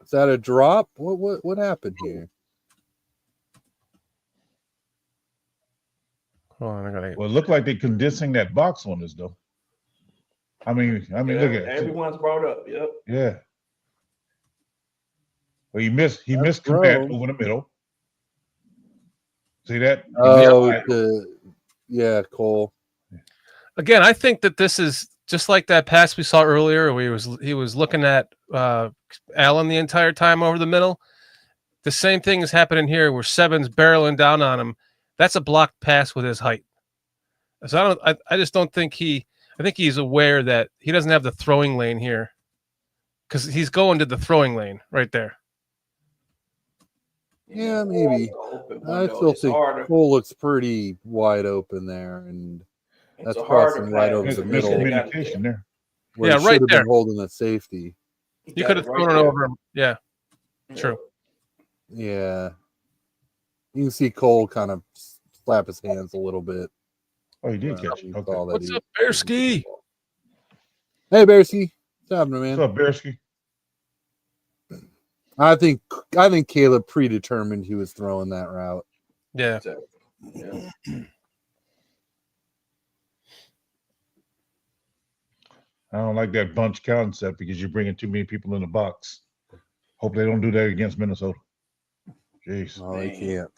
Is that a drop? What happened here? Hold on, I gotta. Well, it looked like they're condensing that box on us, though. I mean, Yeah, look at it. everyone's brought up. Yep. Yeah. Well, he missed That's command Rome. over the middle. See that? He Oh, missed yeah, Cole. Again, I think that this is just like that pass we saw earlier, where he was looking at Allen the entire time over the middle. The same thing is happening here, where Seven's barreling down on him. That's a blocked pass with his height. So I just don't think I think he's aware that he doesn't have the throwing lane here, because he's going to the throwing lane right there. Yeah, maybe. Open I window. still It's think harder. Cole looks pretty wide open there, and It's that's a harder crossing right pass. over There's the middle. miscommunication there. where Yeah, he right should have there. been holding the safety. You could have thrown it over him. Yeah, true. Yeah. You can see Cole kind of slap his hands a little bit. Oh, he did catch it. Okay. What's up, Bearski? Hey, Bearski. What's happening, man? What's up, Bearski? I think Caleb predetermined he was throwing that route. Yeah. Yeah. I don't like that bunch concept because you're bringing too many people in the box. Hope they don't do that against Minnesota. Jeez. No, they can't.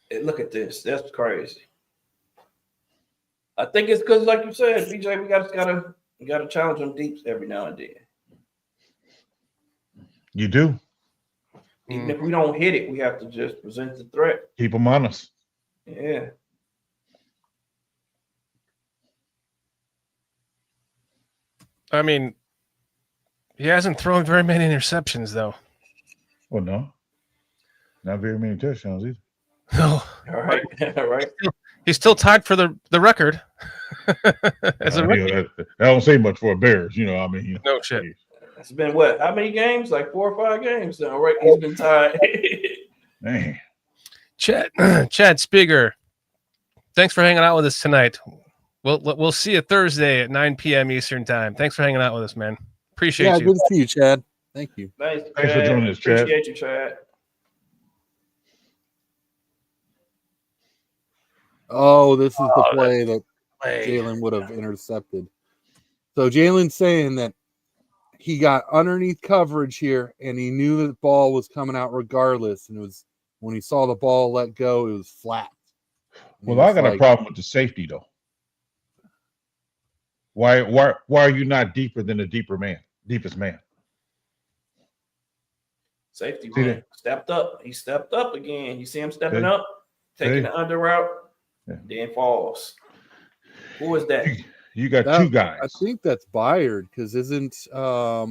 Hey, look at this. That's crazy. I think it's because, like you said, BJ, we gotta challenge them deeps every now and then. You do. Even if we don't hit it, we have to just present the threat. Keep them honest. Yeah. I mean, he hasn't thrown very many interceptions, though. Well, no. Not very many touchdowns either. No. All right. All right. He's still tied for the record. As a rookie. That don't say much for a Bears, you know. I mean, No shit. It's been what? How many games? Like 4 or 5 games now, right? He's been tied. Man. Chad Spiger, thanks for hanging out with us tonight. We'll see you Thursday at 9 p.m. Eastern time. Thanks for hanging out with us, man. Appreciate you. Good to see you, Chad. Thank you. Thanks for joining us, Chad. Appreciate you, Chad. Oh, this is the play that Jalen would have intercepted. So Jalen's saying that he got underneath coverage here, and he knew that the ball was coming out regardless. And it was when he saw the ball let go, it was flat. Well, I got a problem with the safety though. Why are you not deeper than the deepest man? Safety man stepped up. He stepped up again. You see him stepping up, taking the under route, then falls. Who is that? You got two guys. I think that's Byard because isn't yeah,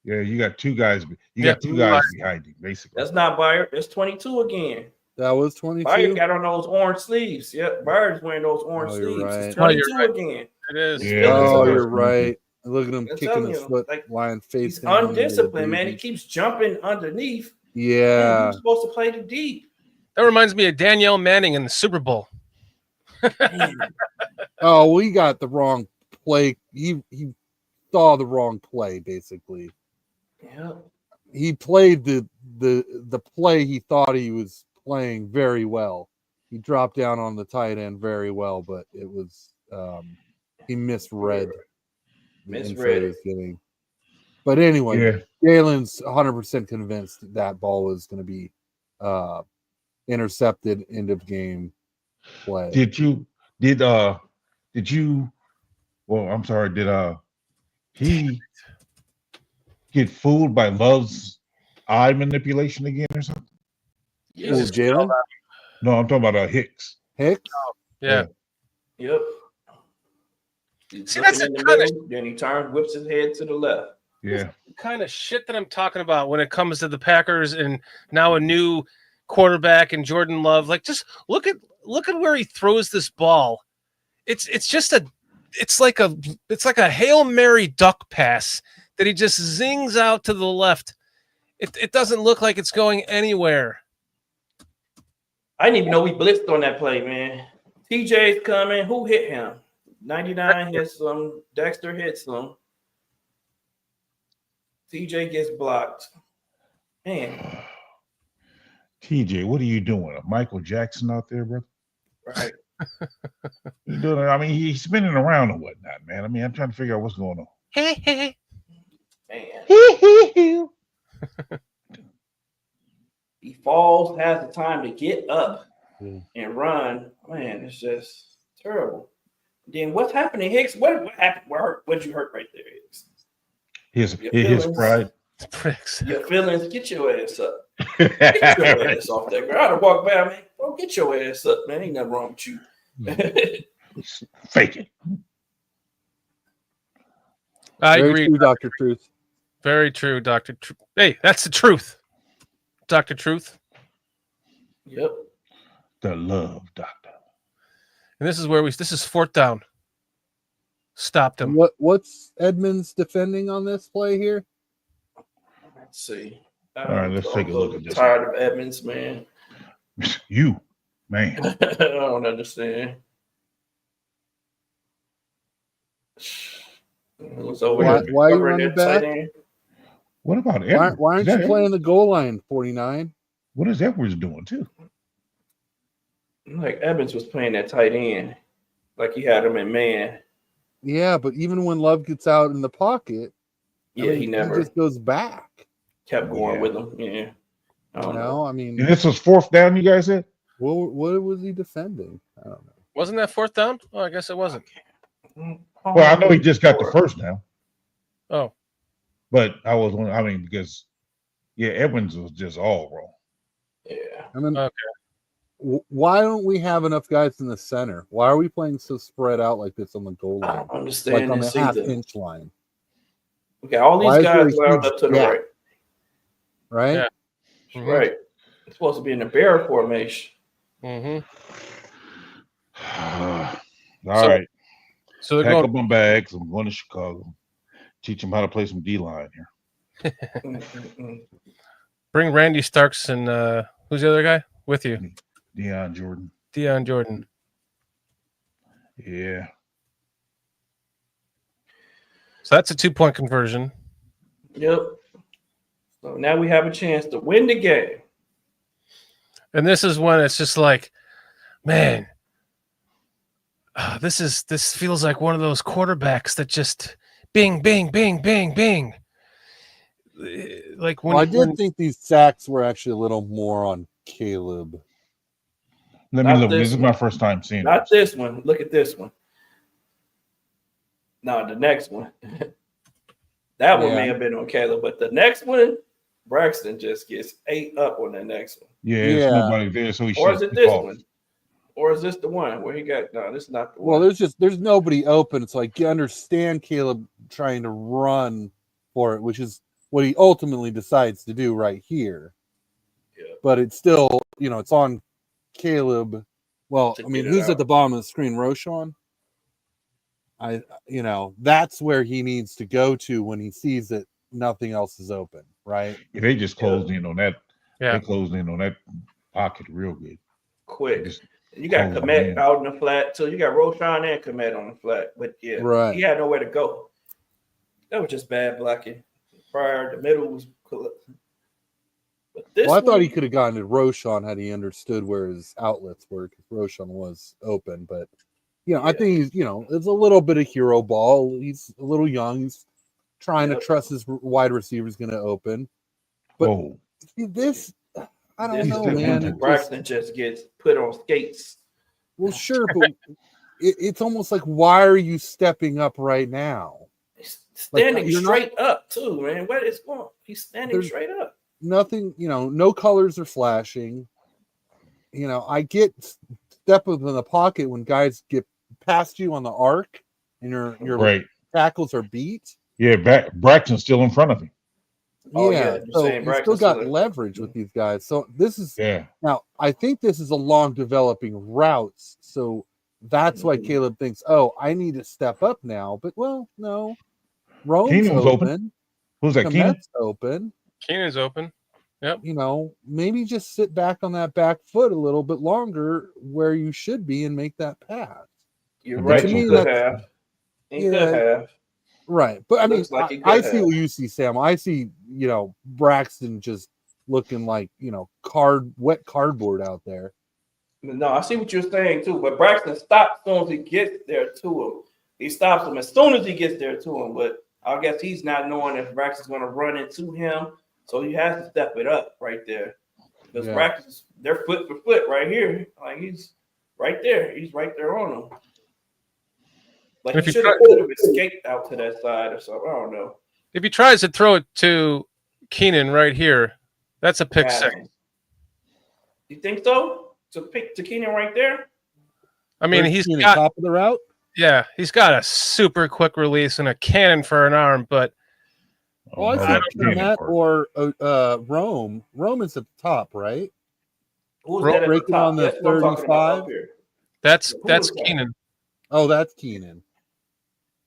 you got two guys. You got two guys behind you, basically. That's not Byard. That's 22 again. That was 22. Byard got on those orange sleeves. Yep, Byard's wearing those orange sleeves. Right. It's 22 again. It is. Yeah. Oh, you're right. Look at him I'm kicking telling his you, foot, like, lying face He's down. undisciplined, man. He keeps jumping underneath. Yeah. He's supposed to play the deep. That reminds me of Danielle Manning in the Super Bowl. Oh, we got the wrong play. He saw the wrong play, basically. Yeah. He played the play he thought he was playing very well. He dropped down on the tight end very well, but it was he misread the info he was giving. But anyway, Jalen's 100% convinced that ball was going to be intercepted, end of game play. Did he get fooled by Love's eye manipulation again or something? Who's Jalen? No, I'm talking about Hicks. Hicks? Yeah. Yep. See, that's the kind of, then he turns, whips his head to the left. Yeah. the kind of shit that I'm talking about when it comes to the Packers and now a new quarterback and Jordan Love. Like, just look at where he throws this ball. It's like a Hail Mary duck pass that he just zings out to the left. It doesn't look like it's going anywhere. I didn't even know we blitzed on that play, man. TJ's coming. Who hit him? 99 hits him. Dexter hits him. TJ gets blocked. Man. TJ, what are you doing? A Michael Jackson out there, bro? Right. You doing it? I mean, he's spinning around and whatnot, man. I mean, I'm trying to figure out what's going on. Man. He falls, has the time to get up and run. Man, it's just terrible. Then what's happening, Hicks? What happened? What'd you hurt right there, Hicks? His pride. Pricks. Your feelings, get your ass up. Get your ass off that ground. I'd walk by, man. Bro, get your ass up, man. Ain't nothing wrong with you. Fake it. I Very agree, true, Dr. Truth. Very true, Dr. Truth. Hey, that's the truth, Dr. Truth. Yep. The love doctor. And this is fourth down. Stopped him. What's Edmonds defending on this play here? Let's see. All right, let's take a look at this. Tired of Edmonds, man. You. Man, I don't understand. So Why- why are you covering running their tight back? end. what about Why, Edwards? why aren't Is you that playing Edwards? the goal line, 49? What is Edwards doing too? Like Evans was playing that tight end, like he had him in man. Yeah, but even when Love gets out in the pocket, Yeah, he he never just goes back. kept going Yeah. with him. Yeah, I You don't know, know. I mean, And this was 4th down, you guys said? what was he defending? I don't know. Wasn't that 4th down? Oh, I guess it wasn't. Well, I know he just got the first down, Oh, but because Evans was just all wrong. Yeah, I mean, okay. why don't we have enough guys in the center? Why are we playing so spread out like this on the goal I line, don't like understand on the this either. half-inch line, We got all Why these is there guys a lined huge up to the gap? right. right? Yeah. Mhm. Right. It's supposed to be in the bear formation. Mm-hmm. All right, So they're pack going. up my bags. I'm going to Chicago. Teach them how to play some D-line here. Bring Randy Starks and who's the other guy with you? Deion Jordan. Deion Jordan. Yeah. So that's a 2-point conversion. Yep. So now we have a chance to win the game. And this is when it's just like, man, this feels like one of those quarterbacks that just bing, bing, bing, bing, bing. Like when Well, I did think these sacks were actually a little more on Caleb. Let me Not look. this This is one. my first time seeing Not this. this one. Look at this one. No, the next one. That one may Yeah. have been on Caleb, but the next one, Braxton just gets ate up on the next one. Yeah, Yeah. there's nobody there, so he Or should is it pick this off. one? Or is this the one where he got? No, this is not the Well, one. there's nobody open. It's like you understand Caleb trying to run for it, which is what he ultimately decides to do right here. Yeah. But it's still, it's on Caleb. Well, To I mean, get it who's out. at the bottom of the screen? Roshan. That's where he needs to go to when he sees that nothing else is open, right? Yeah, they just closed in on that. Yeah. They closed in on that pocket real good. Quick. Just You got closing Komet in. out in the flat too. You got Roshan and Komet on the flat, but yeah, Right. he had nowhere to go. That was just bad blocking. Prior, the middle was cool. But this Well, I thought one, he could have gotten to Roshan had he understood where his outlets were, because Roshan was open. But I think he's it's a little bit of hero ball. He's a little young. He's trying to trust his wide receiver is going to open. But Oh, this, I don't this know, still man. injured. It just, Braxton just gets put on skates. well, sure, but it's almost like, why are you stepping up right now? He's standing you're straight up too, man. What is going? He's standing There's- straight up. Nothing, no colors are flashing. I get step up in the pocket when guys get past you on the arc and your right. tackles are beat. Yeah, Braxton's still in front of him. Oh, Yeah, yeah, you're so saying you still Braxton's got still in- leverage with these guys. So this is Yeah. now, I think this is a long developing routes. So that's why Caleb thinks, oh, I need to step up now. But no, Rome's Keenan was open. open. Who's that? Keenan? Komet's open. Keenan's open. Maybe just sit back on that back foot a little bit longer where you should be and make that pass. You're To right. me, He could that's- have. He could have. Right. But I mean, Looks like he could I see have. what you see, Sam. I see, Braxton just looking like, wet cardboard out there. No, I see what you're saying too. But Braxton stops as soon as he gets there to him. He stops him as soon as he gets there to him. But I guess he's not knowing if Braxton's going to run into him. So he has to step it up right there. Because Yeah. Braxton's, they're foot for foot right here. Like he's right there. He's right there on him. Like If he you should have escaped out to that side or something. I don't know. If he tries to throw it to Keenan right here, that's a pick six. You think so? To pick to Keenan right there? I mean, Where's he's Keenan, got top of the route. he's got a super quick release and a cannon for an arm, but Oh, I no, said that's Keenan Komet part. or Rome. Rome is at the top, right? Who's Ro- that at the breaking top? on the That's what I'm talking about 35? up here. that's Who that's is that? Keenan. Oh, that's Keenan.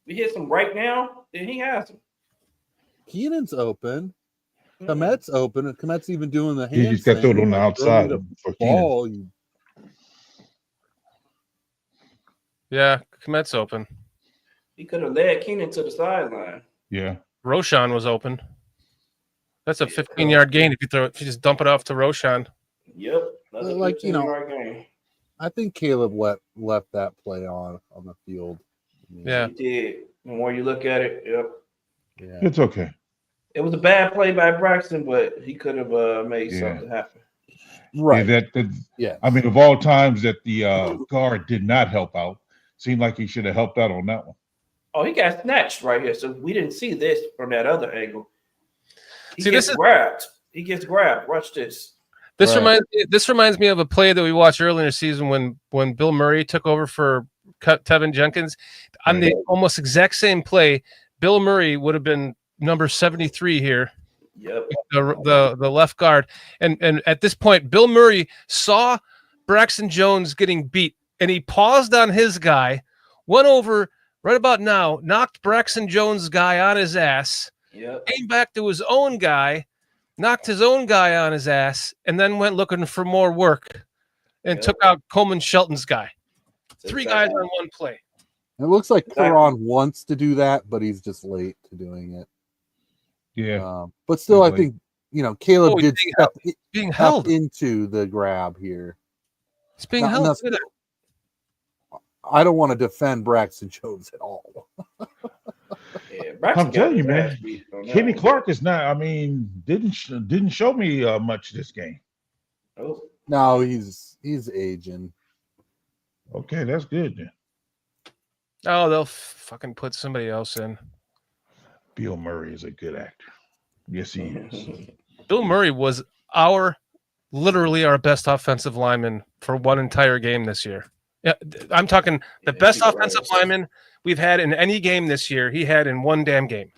If he hits him right now, then he has him. Keenan's open. Komet's open, and Komet's even doing the You hand just got to throw it on the like, throw me outside the for Keenan. ball. Yeah, Komet's open. He could have led Keenan to the sideline. Yeah. Roshan was open. That's a 15-yard gain if you just dump it off to Roshan. Yep. Another Like, 15-yard gain. I think Caleb left that play on the field. Yeah. He did. The more you look at it, yep. Yeah. It's okay. It was a bad play by Braxton, but he could have made something happen. Right. Yeah, I mean, of all times that the guard did not help out, seemed like he should have helped out on that one. Oh, he got snatched right here. So we didn't see this from that other angle. He See, gets grabbed. He gets grabbed. Watch this. This reminds me of a play that we watched earlier in the season when Bill Murray took over for Tevin Jenkins. On the almost exact same play, Bill Murray would have been number 73 here. Yep. The left guard. And at this point, Bill Murray saw Braxton Jones getting beat, and he paused on his guy, went over right about now, knocked Braxton Jones' guy on his ass, came back to his own guy, knocked his own guy on his ass, and then went looking for more work and took out Coleman Shelton's guy. Three guys on one play. It looks like Perron wants to do that, but he's just late to doing it. Yeah. But still, I think, Caleb did being held into the grab here. It's being held. I don't want to defend Braxton Jones at all. I'm telling you, man, Kenny Clark is not. I mean, didn't show me much this game. Oh no, he's aging. Okay, that's good then. Oh, they'll fucking put somebody else in. Bill Murray is a good actor. Yes, he is. Bill Murray was literally our best offensive lineman for one entire game this year. Yeah, I'm talking the best offensive lineman we've had in any game this year. He had in one damn game.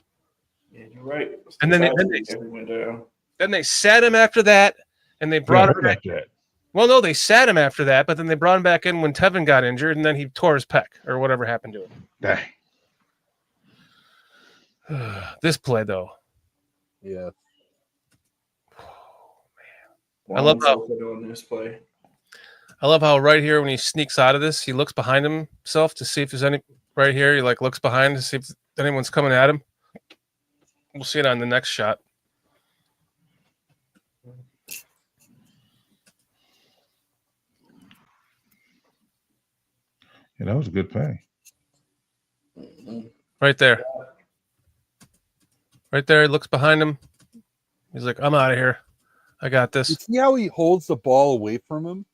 Yeah, you're right. And then they sat him after that, and they brought him back. Well, no, they sat him after that, but then they brought him back in when Tevin got injured, and then he tore his pec or whatever happened to him. Dang. This play, though. Yeah. Oh, man. I love how right here when he sneaks out of this, he looks behind himself to see if there's any right here. He looks behind to see if anyone's coming at him. We'll see it on the next shot. Yeah, that was a good play. Right there. Right there. He looks behind him. He's like, I'm out of here. I got this. You see how he holds the ball away from him?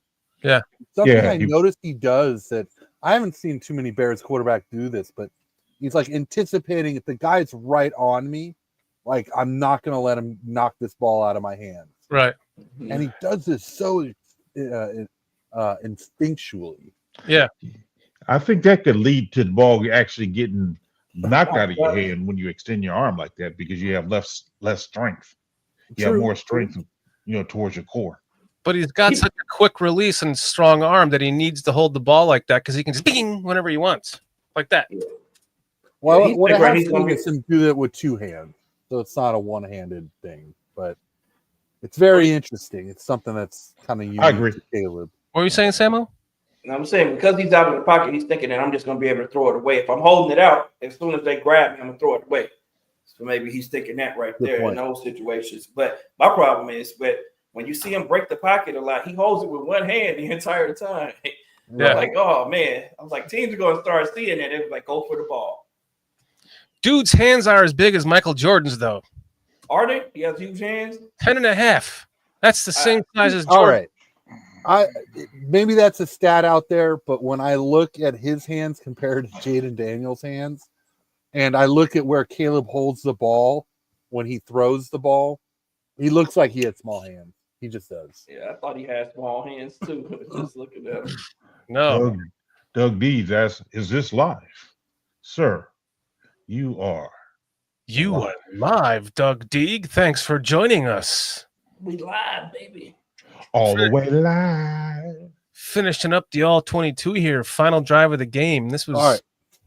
Yeah. Something I noticed he does that I haven't seen too many Bears quarterbacks do this, but he's like anticipating if the guy's right on me, like I'm not going to let him knock this ball out of my hands. Right. And he does this so instinctually. Yeah. I think that could lead to the ball actually getting knocked out of your hand when you extend your arm like that because you have less strength. You have more strength, towards your core. But he's got such a quick release and strong arm that he needs to hold the ball like that because he can just bing whenever he wants, like that. Well, what I have seen is him do that with two hands, so it's not a one-handed thing. But it's very interesting. It's something that's kind of unique. I agree. To Caleb. What were you saying, Sammo? And I'm saying because he's out of the pocket, he's thinking that I'm just going to be able to throw it away. If I'm holding it out, as soon as they grab me, I'm going to throw it away. So maybe he's thinking that right there in those situations. But my problem is, when you see him break the pocket a lot, he holds it with one hand the entire time. Yeah. I'm like, oh, man. I was like, teams are going to start seeing it. It was like, go for the ball. Dude's hands are as big as Michael Jordan's, though. Are they? He has huge hands? 10.5. That's the same size as Jordan. All right. Maybe that's a stat out there, but when I look at his hands compared to Jaden Daniels' hands, and I look at where Caleb holds the ball when he throws the ball, he looks like he had small hands. He just does. Yeah, I thought he had small hands too. Just looking at him. No. Doug Deeds asks, is this live? Sir, you are. You are live, Doug Deeg. Thanks for joining us. We live, baby. All the way live. Finishing up the all-22 here. Final drive of the game. This was... All right.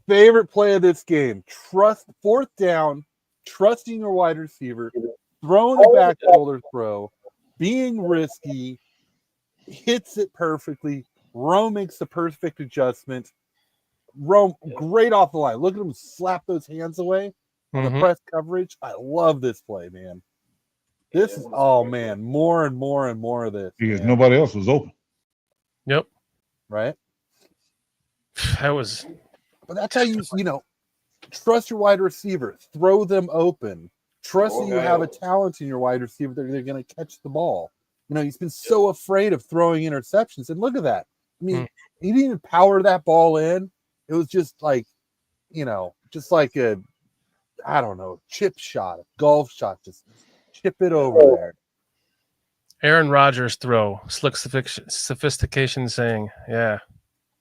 Favorite play of this game. Fourth down, trusting your wide receiver, throwing a back shoulder throw, being risky, hits it perfectly. Rowe makes the perfect adjustment. Rome, great off the line. Look at him slap those hands away on the press coverage. I love this play, man. This is man, more and more and more of this. Because man. nobody else was open. Yep. Right. That was. But that's how you trust your wide receiver, throw them open. Trust that you have a talent in your wide receiver that they're going to catch the ball. He's been so afraid of throwing interceptions, and look at that. I mean, he didn't even power that ball in. It was just like, just like a, I don't know, chip shot, a golf shot, just chip it over there. Aaron Rodgers throw, slick sophistication saying, yeah.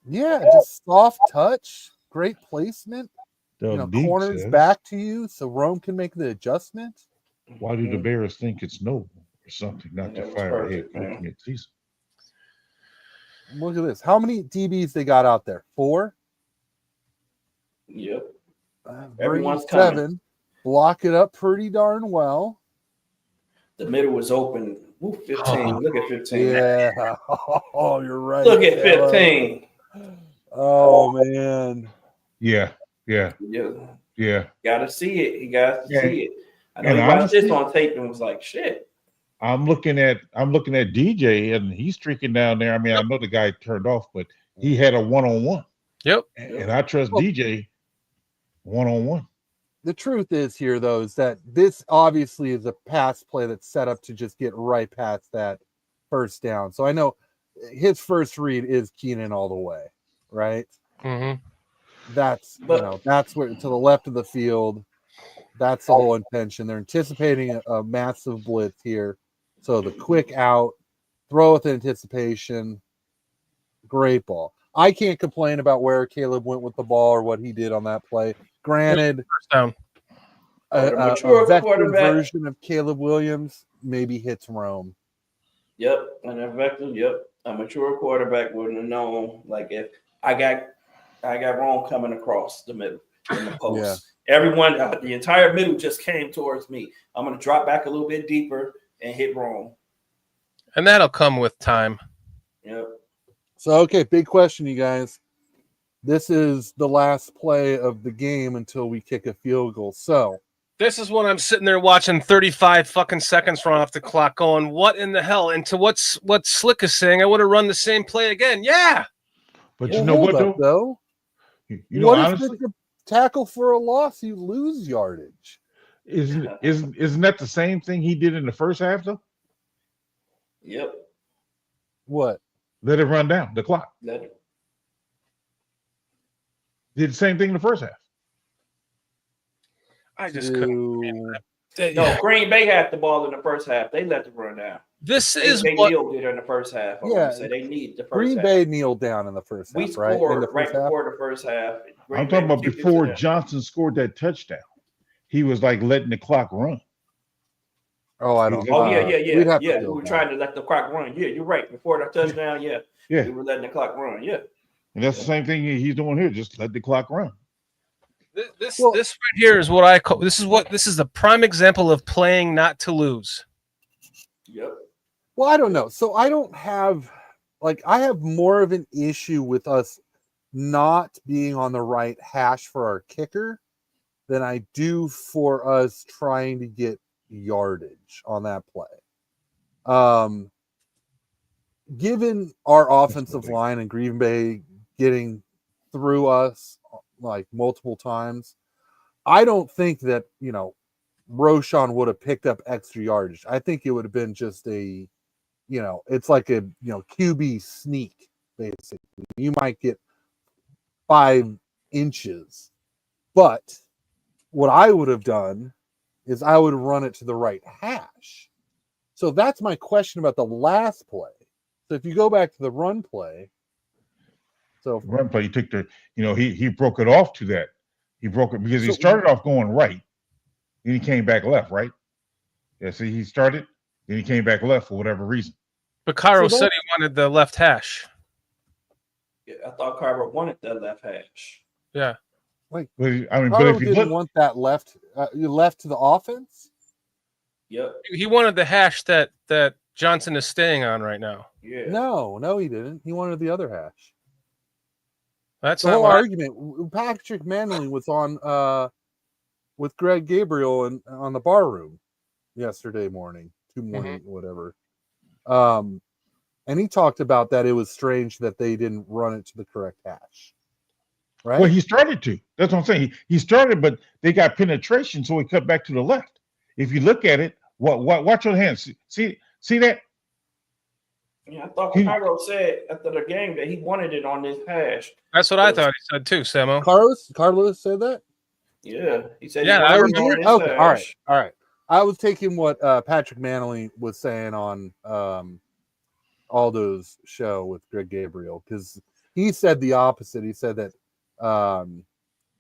Yeah, just soft touch, great placement. Corners says, back to you so Rome can make the adjustment. Why do the Bears think it's noble or something not to fire a head coach mid-season? Look at this. How many DBs they got out there? 4? Yep. Everyone's 7. Coming. Block it up pretty darn well. The middle was open. Ooh, 15. Look at 15. Yeah. Oh, you're right. Look at 15. Oh, man. Yeah. Got to see it. He got to see it. I know he watched this on tape and was like, shit. I'm looking at DJ and he's streaking down there. I mean, I know the guy turned off, but he had a one-on-one. Yep. And I trust DJ one-on-one. The truth is here, though, is that this obviously is a pass play that's set up to just get right past that first down. So I know his first read is Keenan all the way, right? Mm-hmm. That's that's where to the left of the field. That's the whole intention. They're anticipating a massive blitz here. So the quick out, throw with anticipation, great ball. I can't complain about where Caleb went with the ball or what he did on that play. Granted, first down. A veteran version of Caleb Williams maybe hits Rome. Yep, and a mature quarterback wouldn't have known. Like if I got Rome coming across the middle in the post. Yeah. Everyone, the entire middle just came towards me. I'm going to drop back a little bit deeper and hit Rome. And that'll come with time. Yep. So, okay, big question, you guys. This is the last play of the game until we kick a field goal. So this is when I'm sitting there watching 35 fucking seconds run off the clock going, what in the hell? And to what Slick is saying, I would have run the same play again. Yeah. But you know what, though? What honestly, if it's a tackle for a loss? You lose yardage. Isn't that the same thing he did in the first half, though? Yep. What? Let it run down the clock. Did the same thing in the first half. I just couldn't. No, Green Bay had the ball in the first half. They let the run down. They kneeled in the first half. They need the first Green half. Bay kneeled down in the first half. We scored right before the first half. I'm talking about before Johnson scored that touchdown. He was like letting the clock run. Oh, I don't know. Oh, yeah. We were trying to let the clock run. Yeah, you're right. Before the touchdown, yeah. We were letting the clock run. Yeah. And that's the same thing he's doing here. Just let the clock run. This right here is what I call. This is the prime example of playing not to lose. Yep. Well, I don't know. So I don't have I have more of an issue with us not being on the right hash for our kicker than I do for us trying to get yardage on that play. Given our offensive line and Green Bay getting through us like multiple times, I don't think that, Roschon would have picked up extra yardage. I think it would have been just a, it's like a, QB sneak, basically. You might get 5 inches. But what I would have done is I would have run it to the right hash. So that's my question about the last play. So if you go back to the run play. So run play, he took he broke it off to that. He broke it because he started off going right. Then he came back left, right? Yeah, see, he started, then he came back left for whatever reason. But Cairo said he wanted the left hash. Yeah, I thought Cairo wanted that left hash. Yeah. Like, but if you didn't want that left, you left to the offense? Yep. He wanted the hash that Johnson is staying on right now. Yeah. No, he didn't. He wanted the other hash. That's the not whole what argument. Patrick Manley was on with Greg Gabriel and on the bar room yesterday morning, whatever. And he talked about that it was strange that they didn't run it to the correct hash. Right? Well, he started to. That's what I'm saying. He started, but they got penetration, so he cut back to the left. If you look at it, watch your hands. See that? Yeah, I thought Cairo said after the game that he wanted it on this hash. That's what I thought he said too, Sammo. Carlos said that? Yeah, he said Yeah, he I wanted it on remember. this Okay, hash. all right. I was taking what Patrick Manley was saying on Aldo's show with Greg Gabriel, because he said the opposite. He said that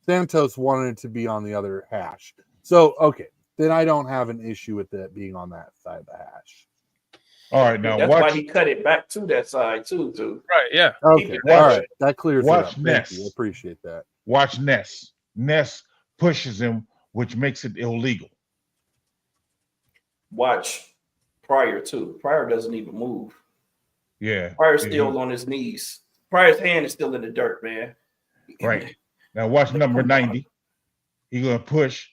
Santos wanted it to be on the other hash. So, okay, then I don't have an issue with it being on that side of the hash. All right, now That's watch. why he cut it back to that side too. Right, yeah. Okay, all right. That clears it up. Watch Thank Ness. you. I appreciate that. Watch Ness. Ness pushes him, which makes it illegal. Watch Pryor too. Pryor doesn't even move. Yeah. Pryor's still on his knees. Pryor's hand is still in the dirt, man. Right. Now watch number 90. He's gonna push.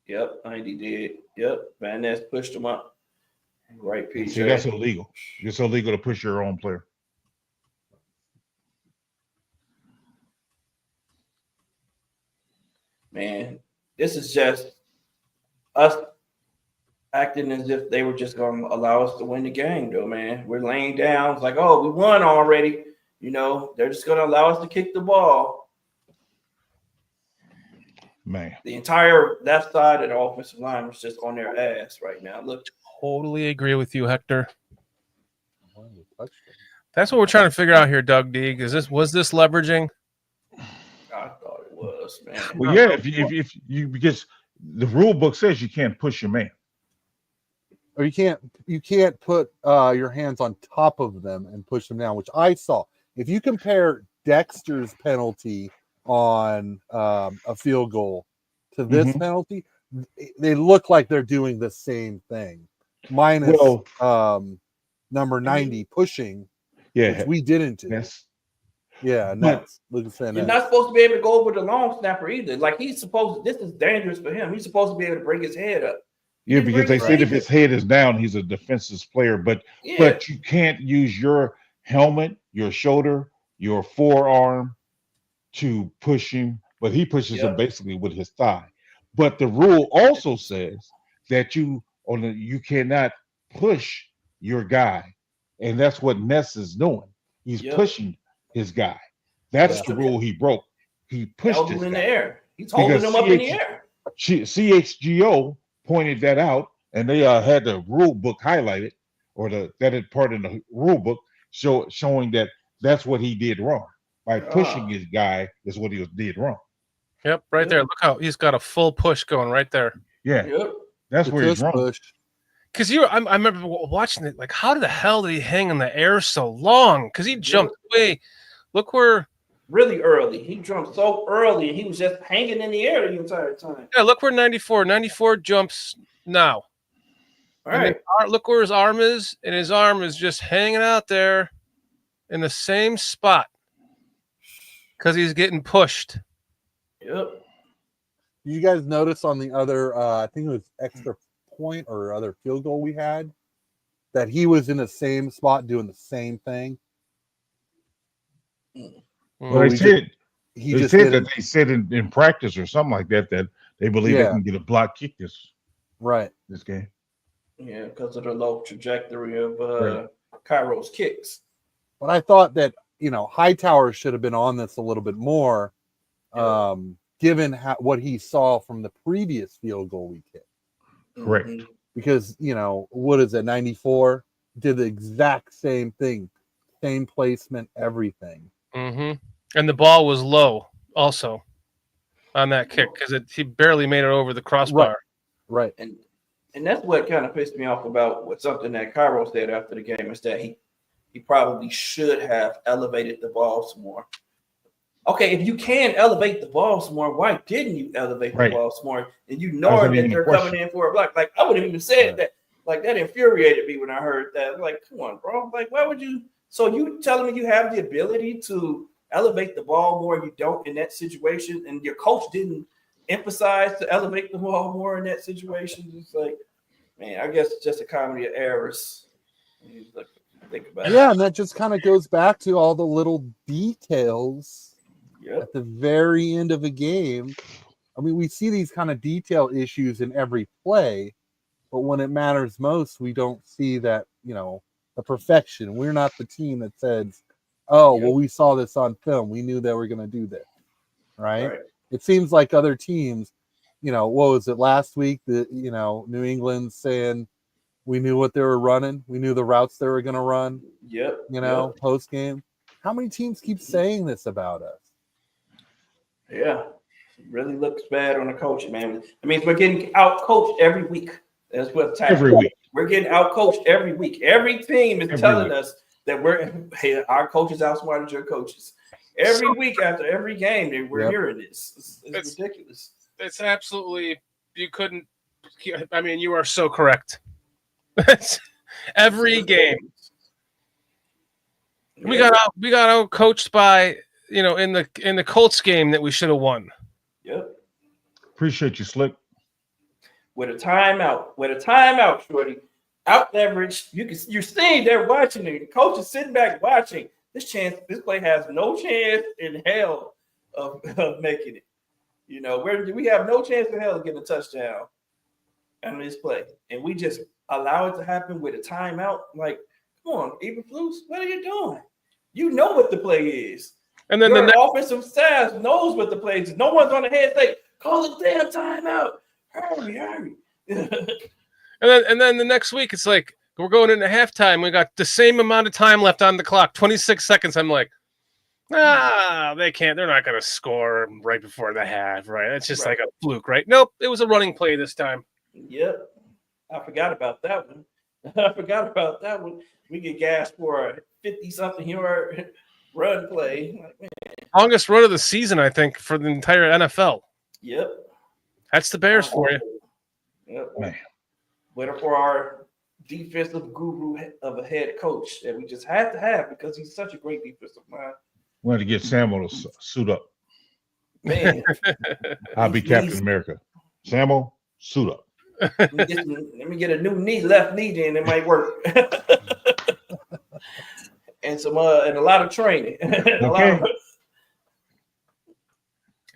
Yep, 90 did. Yep, Van Ness pushed him up. Right, PJ. See, that's illegal. It's illegal to push your own player. Man, this is just us acting as if they were just going to allow us to win the game, though, man. We're laying down. It's like, oh, we won already. You know, they're just going to allow us to kick the ball. Man. The entire left side of the offensive line was just on their ass right now. Look. Totally agree with you, Hector. That's what we're trying to figure out here, Doug Deeg. Was this leveraging? I thought it was, man. Well, yeah, if you because the rule book says you can't push your man. Or you can't put your hands on top of them and push them down, which I saw. If you compare Dexter's penalty on a field goal to this penalty, they look like they're doing the same thing. Minus number 90 pushing, which we didn't do. Yes. Yeah, Nets. You're not supposed to be able to go over the long snapper either. Like this is dangerous for him. He's supposed to be able to bring his head up. Yeah, because they said if his head is down, he's a defensive player. But you can't use your helmet, your shoulder, your forearm to push him. But he pushes him basically with his thigh. But the rule also says that you cannot push your guy, and that's what Ness is doing. He's pushing his guy. That's the rule he broke. He pushed him in the air. He's holding him up in the air. CHGO pointed that out, and they had the rule book highlighted, or that part in the rule book showing that that's what he did wrong. By pushing his guy is what he did wrong. Yep, right there. Look how he's got a full push going right there. Yeah, that's where he's wrong. Because I remember watching it, like, how the hell did he hang in the air so long? Because he jumped way. Look where. Really early. He jumped so early, and he was just hanging in the air the entire time. Yeah, look where 94 jumps now. All right. Look where his arm is, and his arm is just hanging out there in the same spot because he's getting pushed. Yep. You guys notice on the other, I think it was extra point or other field goal we had, that he was in the same spot doing the same thing? Well, they said in practice or something like that they believe they can get a block kick this game. Yeah, because of the low trajectory of Cairo's kicks. But I thought that Hightower should have been on this a little bit more, given what he saw from the previous field goal we kicked. Correct. Because what is it? 94 did the exact same thing, same placement, everything. Mm-hmm. And the ball was low also on that kick because he barely made it over the crossbar. Right. And that's what kind of pissed me off about something that Cairo said after the game is that he probably should have elevated the ball some more. Okay, if you can elevate the ball some more, why didn't you elevate the ball some more? And you know that they're coming in for a block. Like, I wouldn't even said that. Like, that infuriated me when I heard that. Like, come on, bro. Like, why would you? So you telling me you have the ability to elevate the ball more, you don't in that situation, and your coach didn't emphasize to elevate the ball more in that situation. It's like, man, I guess it's just a comedy of errors. Like, think about it. Yeah, and that just kind of goes back to all the little details at the very end of a game. I mean, we see these kind of detail issues in every play, but when it matters most, we don't see that, the perfection. We're not the team that says, oh, well, we saw this on film. We knew they were going to do this, right? It seems like other teams, what was it last week? New England saying we knew what they were running. We knew the routes they were going to run. Post game. How many teams keep saying this about us? Yeah, it really looks bad on the coaching, man. I mean, we're getting out coached every week. That's what's happening. Every week. We're getting out coached every week. Every team is telling us that our coaches outsmarted your coaches. Every week after every game, we're hearing this. It's ridiculous. It's absolutely, you are so correct. Every game. We got out coached by, in the Colts game that we should have won. Yep. Appreciate you, Slick. With a timeout, Shorty. Out leverage. You're seeing they're watching it. The coach is sitting back watching. This play has no chance in hell of making it. We have no chance in hell of getting a touchdown on this play. And we just allow it to happen with a timeout. Like, come on, Eberflus, what are you doing? You know what the play is. And then your offensive staff knows what the play is. No one's on the head say, call the damn timeout. Hurry. And then the next week, it's like, we're going into halftime. We got the same amount of time left on the clock, 26 seconds. I'm like, they can't. They're not going to score right before the half, right? It's just like a fluke, right? Nope, it was a running play this time. Yep. I forgot about that one. We get gas for a 50-something yard run play. Like, man. Longest run of the season, I think, for the entire NFL. Yep. That's the Bears for you. Yep. Man. Waiting for our defensive guru of a head coach that we just had to have because he's such a great defensive mind. We had to get Sammo to suit up. Man. I'll be Captain America. Sammo, suit up. Let me get a new left knee, then it might work. And a lot of training. Okay.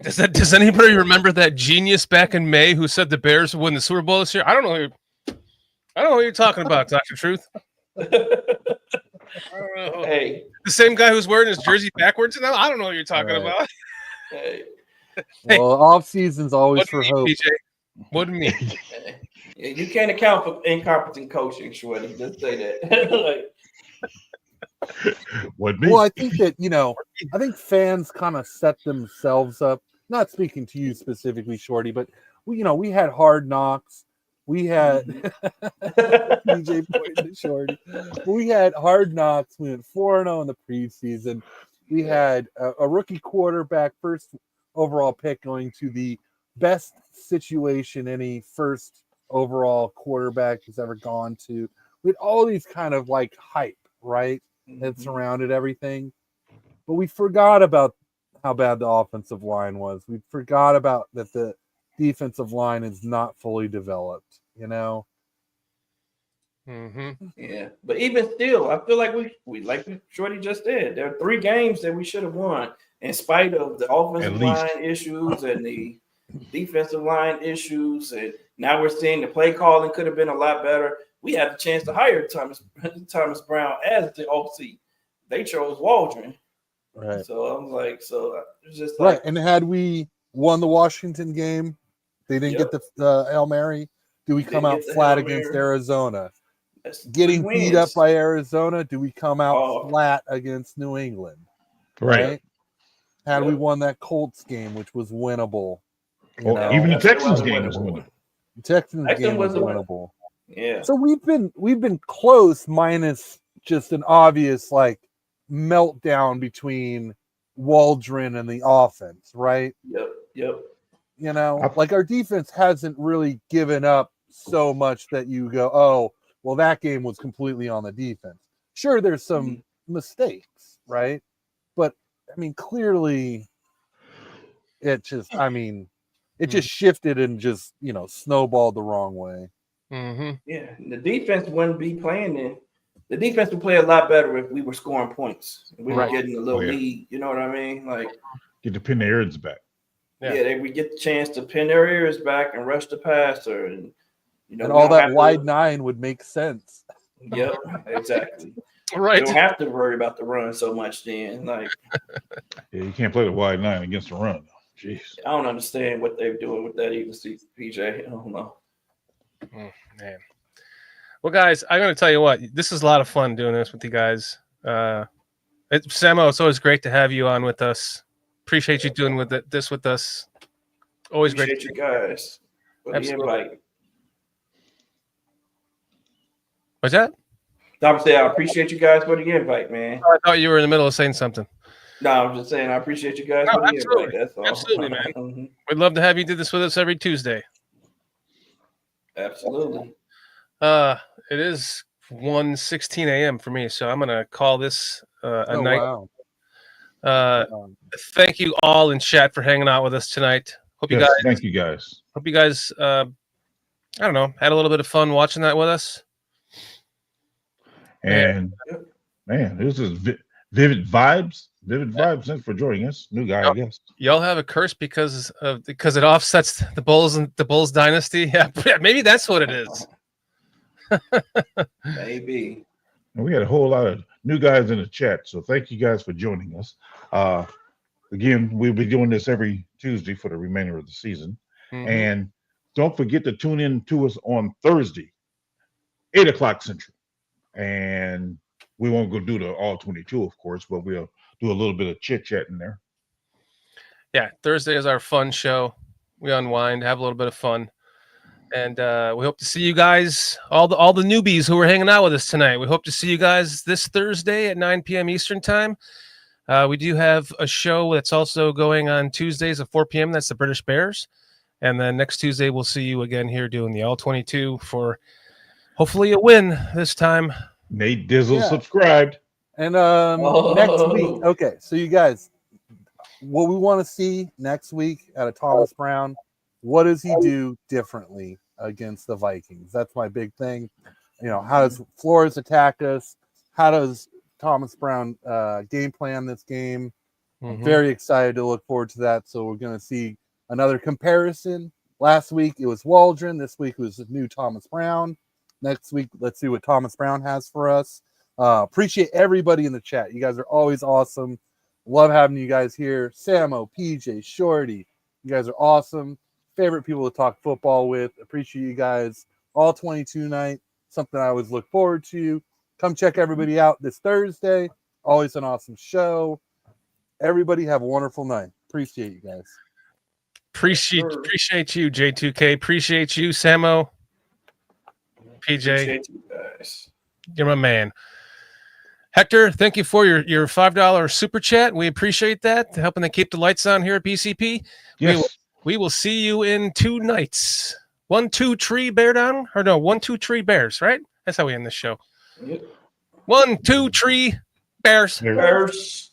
Does anybody remember that genius back in May who said the Bears would win the Super Bowl this year? I don't know what you're talking about, Dr. Truth. Hey, the same guy who's wearing his jersey backwards now? I don't know what you're talking about. Hey. Well, off season's always for hope. PJ? Wouldn't me. You can't account for incompetent coaching, Shorty. Just say that. Well, I think that, I think fans kind of set themselves up, not speaking to you specifically, Shorty, but we had Hard Knocks. We had DJ pointed to Shorty. We had Hard Knocks. We went 4-0 in the preseason. We had a rookie quarterback, first overall pick, going to the best situation any first overall quarterback has ever gone to. We had all these kind of like hype, right? That surrounded everything. But we forgot about how bad the offensive line was. We forgot about that the defensive line is not fully developed, Yeah, but even still, I feel like we like Shorty just said, there are 3 games that we should have won in spite of the offensive line issues and the defensive line issues. And now we're seeing the play calling could have been a lot better. We had the chance to hire Thomas Brown as the OC. They chose Waldron. Right. So I'm like, it's just like, right. And had we won the Washington game, they didn't get the Hail Mary. Do we come out flat against Arizona? Getting beat up by Arizona, do we come out flat against New England? Right. Had we won that Colts game, which was winnable. Even the Texans game was winnable. The Texans game was winnable. Yeah. So we've been close, minus just an obvious like meltdown between Waldron and the offense, right? Yep. Like our defense hasn't really given up so much that you go, oh, well, that game was completely on the defense. Sure, there's some mistakes, right? But mean, clearly, it just shifted and just snowballed the wrong way. Mm-hmm. Yeah, the defense wouldn't be playing then. The defense would play a lot better if we were scoring points. We were getting a little lead. You know what I mean? Like, get to pin the ears back. Yeah, they would get the chance to pin their ears back and rush the passer, and and all that wide nine would make sense. Yep, exactly. Right. You don't have to worry about the run so much then. Like, yeah, you can't play the wide nine against the run. Jeez. I don't understand what they're doing with that even, PJ. I don't know. Man. Well, guys, I'm going to tell you what. This is a lot of fun doing this with you guys. Sammo, it's always great to have you on with us. Appreciate you doing this with us. Always Appreciate great. you guys for the invite. What's that? I appreciate you guys for the invite, man. I thought you were in the middle of saying something. No, I'm just saying I appreciate you guys for the invite. That's all. Absolutely, man. We'd love to have you do this with us every Tuesday. Absolutely. It is 1:16 a.m. for me, so I'm gonna call this a night. Wow. Thank you all in chat for hanging out with us tonight. Hope you guys. Thank you guys. Hope you guys. I don't know, had a little bit of fun watching that with us. And man, this is Vivid Vibes. Vivid Vibes. Thanks for joining us. New guy, I guess. Y'all have a curse because it offsets the Bulls and the Bulls dynasty. Yeah, maybe that's what it is. Maybe. And we had a whole lot of new guys in the chat, so thank you guys for joining us. Again, we'll be doing this every Tuesday for the remainder of the season. Mm-hmm. And don't forget to tune in to us on Thursday, 8 o'clock Central. And we won't go do the ALL-22, of course, but we'll do a little bit of chit-chat in there. Yeah, Thursday is our fun show. We unwind, have a little bit of fun. And we hope to see you guys, all the newbies who are hanging out with us tonight. We hope to see you guys this Thursday at 9 p.m. Eastern time. We do have a show that's also going on Tuesdays at 4 p.m. That's the British Bears. And then next Tuesday, we'll see you again here doing the ALL-22 for hopefully a win this time. Nate Dizzle subscribed. And next week, okay, so you guys, what we want to see next week out of Thomas Brown, what does he do differently against the Vikings? That's my big thing. How does Flores attack us? How does Thomas Brown game plan this game? Mm-hmm. Very excited to look forward to that. So we're going to see another comparison. Last week it was Waldron. This week was the new Thomas Brown. Next week, let's see what Thomas Brown has for us. Appreciate everybody in the chat. You guys are always awesome. Love having you guys here. Sammo, PJ, Shorty. You guys are awesome. Favorite people to talk football with. Appreciate you guys. ALL-22 night. Something I always look forward to. Come check everybody out this Thursday. Always an awesome show. Everybody have a wonderful night. Appreciate you guys. Appreciate you, J2K. Appreciate you, Sammo. PJ. Appreciate you guys. You're my man. Hector, thank you for your $5 super chat. We appreciate that. Helping to keep the lights on here at BCP. Yes. We will see you in 2 nights. 1, 2, 3 bear down. Or no, 1, 2, 3 bears, right? That's how we end this show. Yep. 1, 2, 3 bears. Bears.